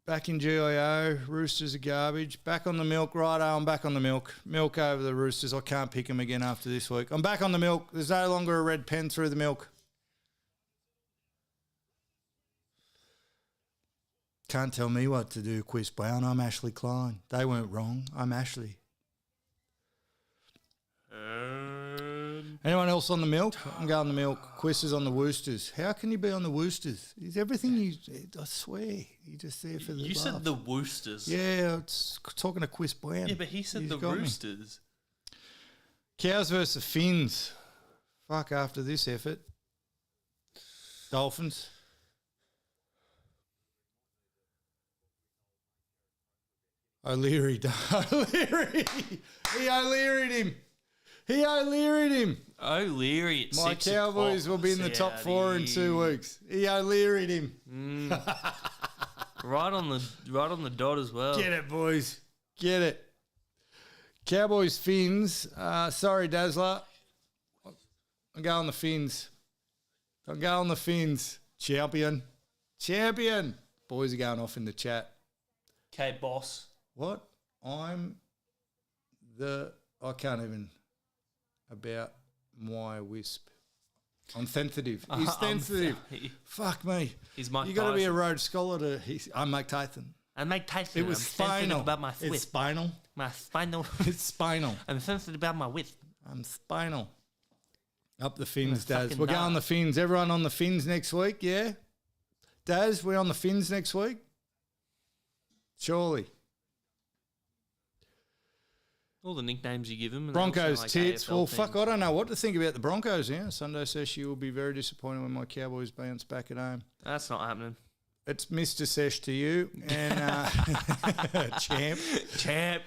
Back in GIO. Roosters are garbage. Back on the milk. Righto, I'm back on the milk. Milk over the Roosters. I can't pick them again after this week. I'm back on the milk. There's no longer a red pen through the milk. Can't tell me what to do, Quiz Brown. I'm Ashley Klein. They weren't wrong. I'm Ashley. And Anyone else on the milk? I'm going the milk. Quest is on the Woosters. How can you be on the Woosters? Is everything you... I swear, you're just there for the You said the Woosters. Yeah, it's talking to Quist Brown. Yeah, but he said the Roosters. Cows versus Finns. Fuck, after this effort. Dolphins. O'Leary. O'Leary. He O'Leary'd him. He O'Leary'd him. O'Leary at My 6 Cowboys o'clock. will be in the top 4 in 2 weeks. He O'Leary'd him. Right on the dot as well. Get it, boys. Get it. Cowboys, Finns. Sorry, Dazzler. I'm going the Finns. I'm going the Finns. Champion. Champion. Boys are going off in the chat. Okay, boss. What? I can't even about my wisp. I'm sensitive. He's sensitive. Fuck me. He's Mike You got to be a Tyson. Rhodes Scholar I'm Mike Tyson. I'm Mike Tyson. It was I'm sensitive spinal. about my It's whip. spinal. My spinal. It's spinal. I'm sensitive about my whip. I'm spinal. Up the Finns, I'm a Daz. fucking We're going dart. the Finns. Everyone on the Finns next week, yeah? Daz, we're on the Finns next week? Surely. All the nicknames you give him. Broncos, tits. AFL Well, teams. fuck, I don't know what to think about the Broncos now. Sunday Sesh, you will be very disappointed when my Cowboys bounce back at home. That's not happening. It's Mr. Sesh to you and champ. Champ.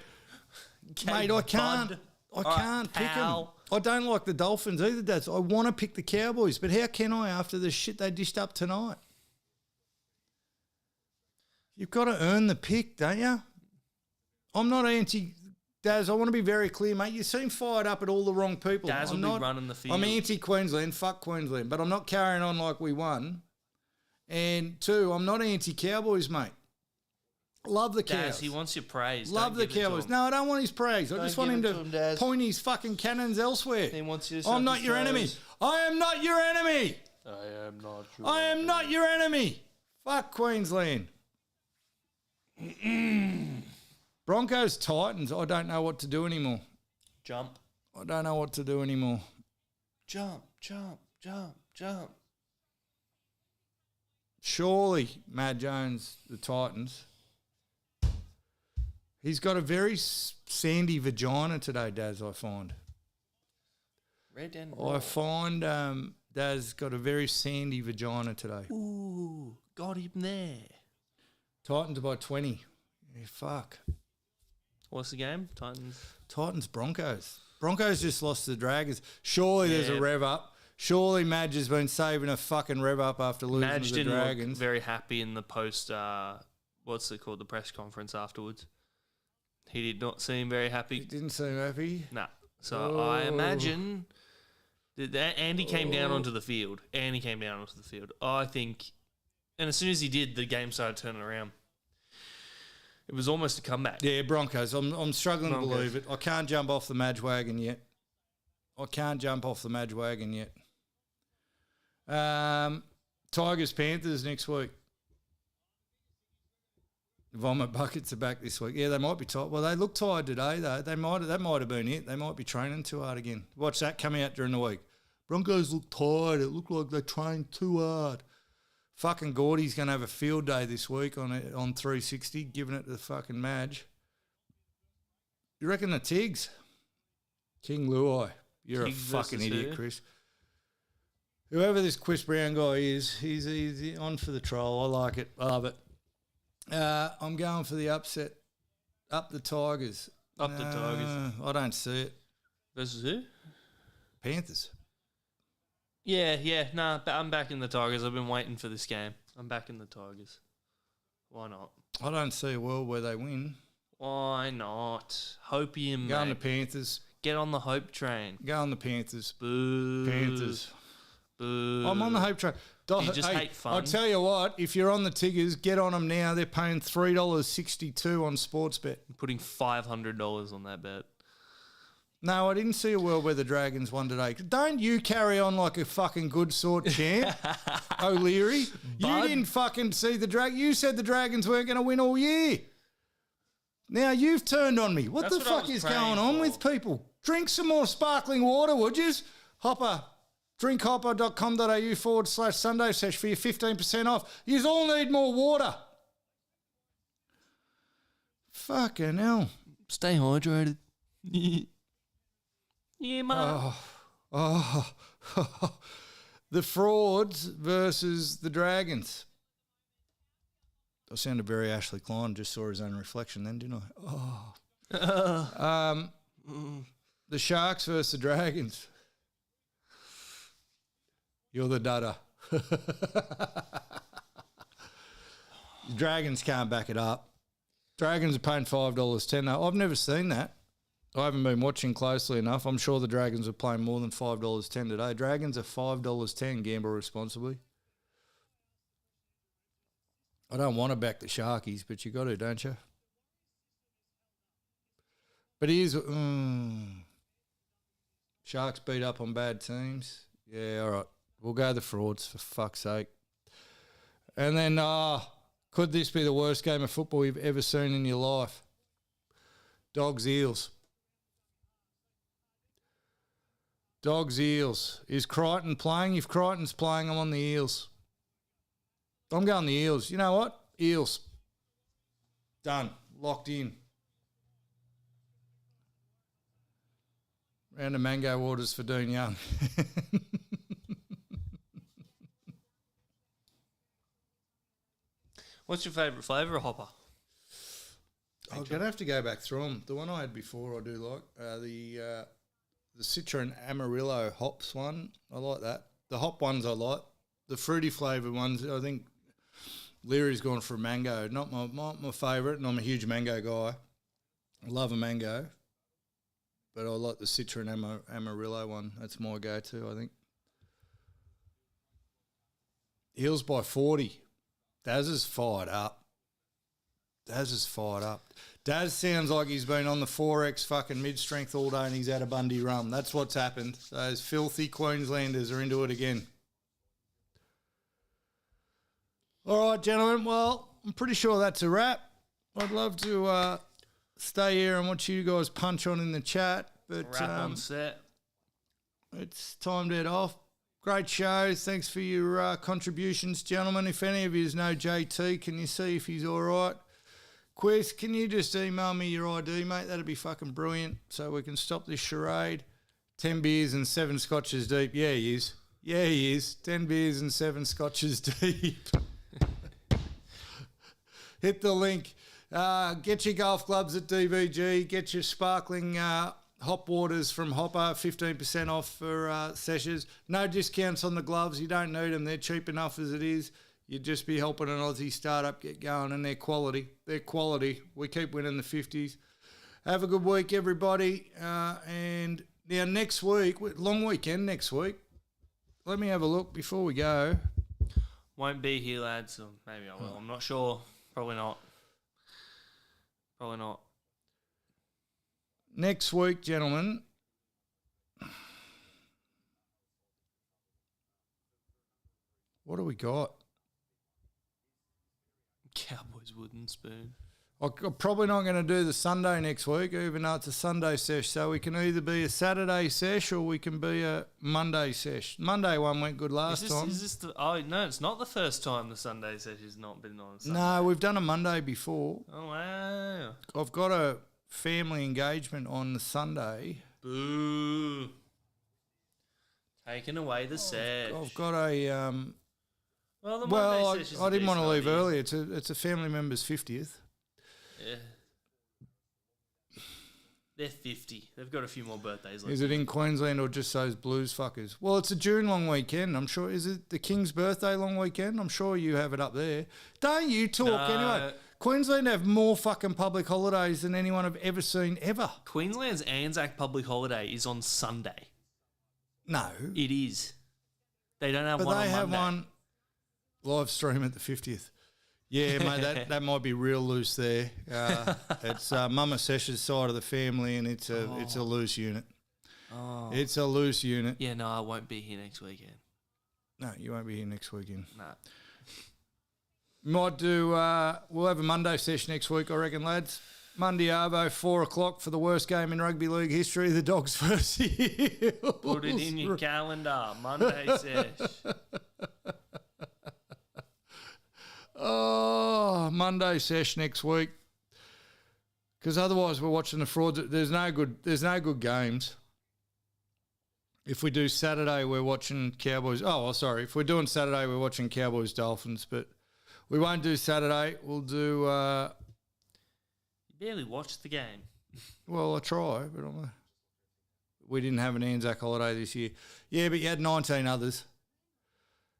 Mate, I can't. I can't pick them. I don't like the Dolphins either, Dad. I want to pick the Cowboys, but how can I after the shit they dished up tonight? You've got to earn the pick, don't you? I'm not anti... Daz, I want to be very clear, mate. You seem fired up at all the wrong people. Daz will be running the field. I'm anti-Queensland. Fuck Queensland. But I'm not carrying on like we won. And two, I'm not anti-Cowboys, mate. Love the Cows. Daz, he wants your praise. Love Don't the give it to Cowboys. him. No, I don't want his praise. I Don't just want give him it to him, Daz. point his fucking cannons elsewhere. He wants you to I'm suck not his your toes. enemy. I am not your enemy. I am not your I am not your enemy. Fuck Queensland. Broncos, Titans. I don't know what to do anymore. Jump. I don't know what to do anymore. Jump, jump, jump, jump. Surely, Matt Jones, the Titans. He's got a very sandy vagina today, Daz, I find. Red and I find Daz got a very sandy vagina today. Ooh, got him there. Titans by 20. Yeah, fuck. What's the game? Titans. Titans, Broncos. Broncos just lost to the Dragons. Surely there's a Yeah. rev up. Surely Madge has been saving a fucking rev up after losing Madge to the didn't Dragons. look very happy in the post, what's it called, the press conference afterwards. He did not seem very He happy. didn't seem happy. Nah. So I imagine that Andy came down onto the field. I think, and as soon as he did, the game started turning around. It was almost a comeback. Yeah, Broncos. I'm struggling Broncos. to believe it. I can't jump off the Madge wagon yet. Tigers, Panthers next week. Vomit buckets are back this week. Yeah, they might be tired. Well, they look tired today, though. That might have been it. They might be training too hard again. Watch that coming out during the week. Broncos look tired. It looked like they trained too hard. Fucking Gordy's going to have a field day this week on 360, giving it to the fucking Madge. You reckon the Tigs? King Luai. You're Tigs a fucking versus idiot, who? Chris. Whoever this Chris Brown guy is, he's on for the troll. I like it. I love it. I'm going for the upset. Up the Tigers. Up the Tigers. I don't see it. Versus who? Panthers. Yeah. Nah, I'm back in the Tigers. I've been waiting for this game. I'm back in the Tigers. Why not? I don't see a world where they win. Why not? Hopium, Go on the mate. Panthers. Get on the hope train. Go on the Panthers. Boo. Panthers. Boo. I'm on the hope train. You just hate fun. I'll tell you what, if you're on the Tigers, get on them now. They're paying $3.62 on Sportsbet. I'm putting $500 on that bet. No, I didn't see a world where the Dragons won today. Don't you carry on like a fucking good sort champ, O'Leary. You Bud. didn't fucking see the Dragons. You said the Dragons weren't going to win all year. Now you've turned on me. What That's the what I fuck was is praying going on for. with people? Drink some more sparkling water, would you? Hopper, drinkhopper.com.au/Sunday Sesh for your 15% off. You all need more water. Fucking hell. Stay hydrated. Yeah, mate. Oh. The Frauds versus the Dragons. I sounded very Ashley Klein, just saw his own reflection then, didn't I? The Sharks versus the Dragons. You're the dudder. Dragons can't back it up. Dragons are paying $5.10 now. I've never seen that. I haven't been watching closely enough. I'm sure the Dragons are playing more than $5.10 today. Dragons are $5.10. Gamble responsibly. I don't want to back the Sharkies, but you got to, don't you? But here's Sharks beat up on bad teams. Yeah, all right. We'll go the Frauds, for fuck's sake. And then, could this be the worst game of football you've ever seen in your life? Dogs, Eels. Dogs, Eels. Is Crichton playing? If Crichton's playing, I'm on the Eels. I'm going the Eels. You know what? Eels. Done. Locked in. Round of mango waters for Dean Young. What's your favourite flavour of Hopper? I'm going to have to go back through them. The one I had before I do like. The Citra Amarillo hops one. I like that. The hop ones I like. The fruity flavoured ones, I think Leary's gone for a mango. Not my favourite, and I'm a huge mango guy. I love a mango. But I like the Citra and Amarillo one. That's my go-to, I think. Eels by 40. Daz is fired up. Daz sounds like he's been on the 4X fucking mid-strength all day and he's had a Bundy rum. That's what's happened. Those filthy Queenslanders are into it again. All right, gentlemen. Well, I'm pretty sure that's a wrap. I'd love to stay here and watch you guys punch on in the chat. But Wrap on set. It's time to head off. Great show. Thanks for your contributions, gentlemen. If any of you know JT, can you see if he's all right? Quiz, can you just email me your ID, mate? That'd be fucking brilliant so we can stop this charade. 10 beers and 7 scotches deep. Yeah, he is. 10 beers and 7 scotches deep. Hit the link. Get your golf clubs at DVG. Get your sparkling hop waters from Hopper, 15% off for sessions. No discounts on the gloves. You don't need them. They're cheap enough as it is. You'd just be helping an Aussie startup get going, and they're quality. We keep winning the 50s. Have a good week, everybody. And now next week, long weekend next week. Let me have a look before we go. Won't be here, lads. Or maybe I will. I'm not sure. Probably not. Next week, gentlemen. What do we got? Cowboys wooden spoon. I'm probably not going to do the Sunday next week, even though it's a Sunday sesh. So we can either be a Saturday sesh or we can be a Monday sesh. Monday one went good last time. No, it's not the first time the Sunday sesh has not been on Sunday. No, we've done a Monday before. Oh, wow. I've got a family engagement on the Sunday. Boo. Taking away the sesh. I've got a... Monday sesh is I didn't want to leave idea. early. It's a family member's 50th. Yeah. They're 50. They've got a few more birthdays left. Is it in Queensland or just those blues fuckers? Well, it's a June long weekend. I'm sure. Is it the King's birthday long weekend? I'm sure you have it up there. Don't you talk anyway. Queensland have more fucking public holidays than anyone I've ever seen ever. Queensland's Anzac public holiday is on Sunday. No. It is. They don't have but one on they have Monday. one live stream at the 50th. Yeah, mate, that might be real loose there. It's Mama Sesh's side of the family, and it's a loose unit. Oh. It's a loose unit. Yeah, no, I won't be here next weekend. No, you won't be here next weekend. No. Might do. We'll have a Monday session next week, I reckon, lads. Monday Arvo, 4 o'clock for the worst game in rugby league history, the Dogs versus the Eels. Put it in your calendar. Monday Sesh. Oh, Monday Sesh next week. Because otherwise we're watching the frauds. There's no good games. If we do Saturday, we're watching Cowboys. Oh, well, sorry. If we're doing Saturday, we're watching Cowboys Dolphins. But we won't do Saturday. We'll do. You barely watched the game. Well, I try, but we didn't have an Anzac holiday this year. Yeah, but you had 19 others.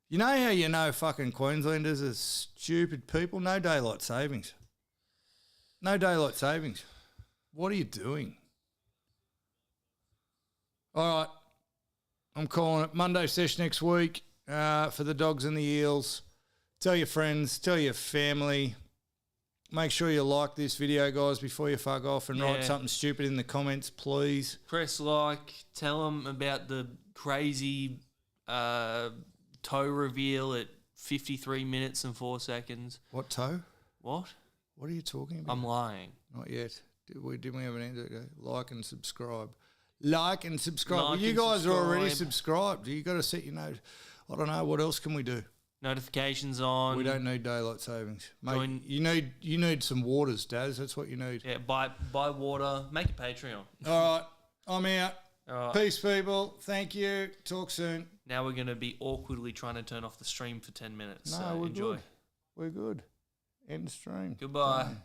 You know how you know fucking Queenslanders are stupid people? No daylight savings. No daylight savings. What are you doing? All right. I'm calling it Monday Sesh next week for the Dogs and the Eels. Tell your friends, tell your family. Make sure you like this video, guys, before you fuck off and write something stupid in the comments, please. Press like. Tell them about the crazy toe reveal at 53 minutes and 4 seconds. What toe? What? What are you talking about? I'm lying. Not yet. Didn't we have an answer? Like and subscribe. Like and subscribe. Like well, you and guys are already subscribe. subscribed. You got to set your note. I don't know. What else can we do? Notifications on. We don't need daylight savings. Mate, you need some waters, Daz. That's what you need. Yeah, buy water. Make a Patreon. All right. I'm out. All right. Peace, people. Thank you. Talk soon. Now we're going to be awkwardly trying to turn off the stream for 10 minutes. No, so we're enjoy. good. We're good. End stream. Goodbye. Done.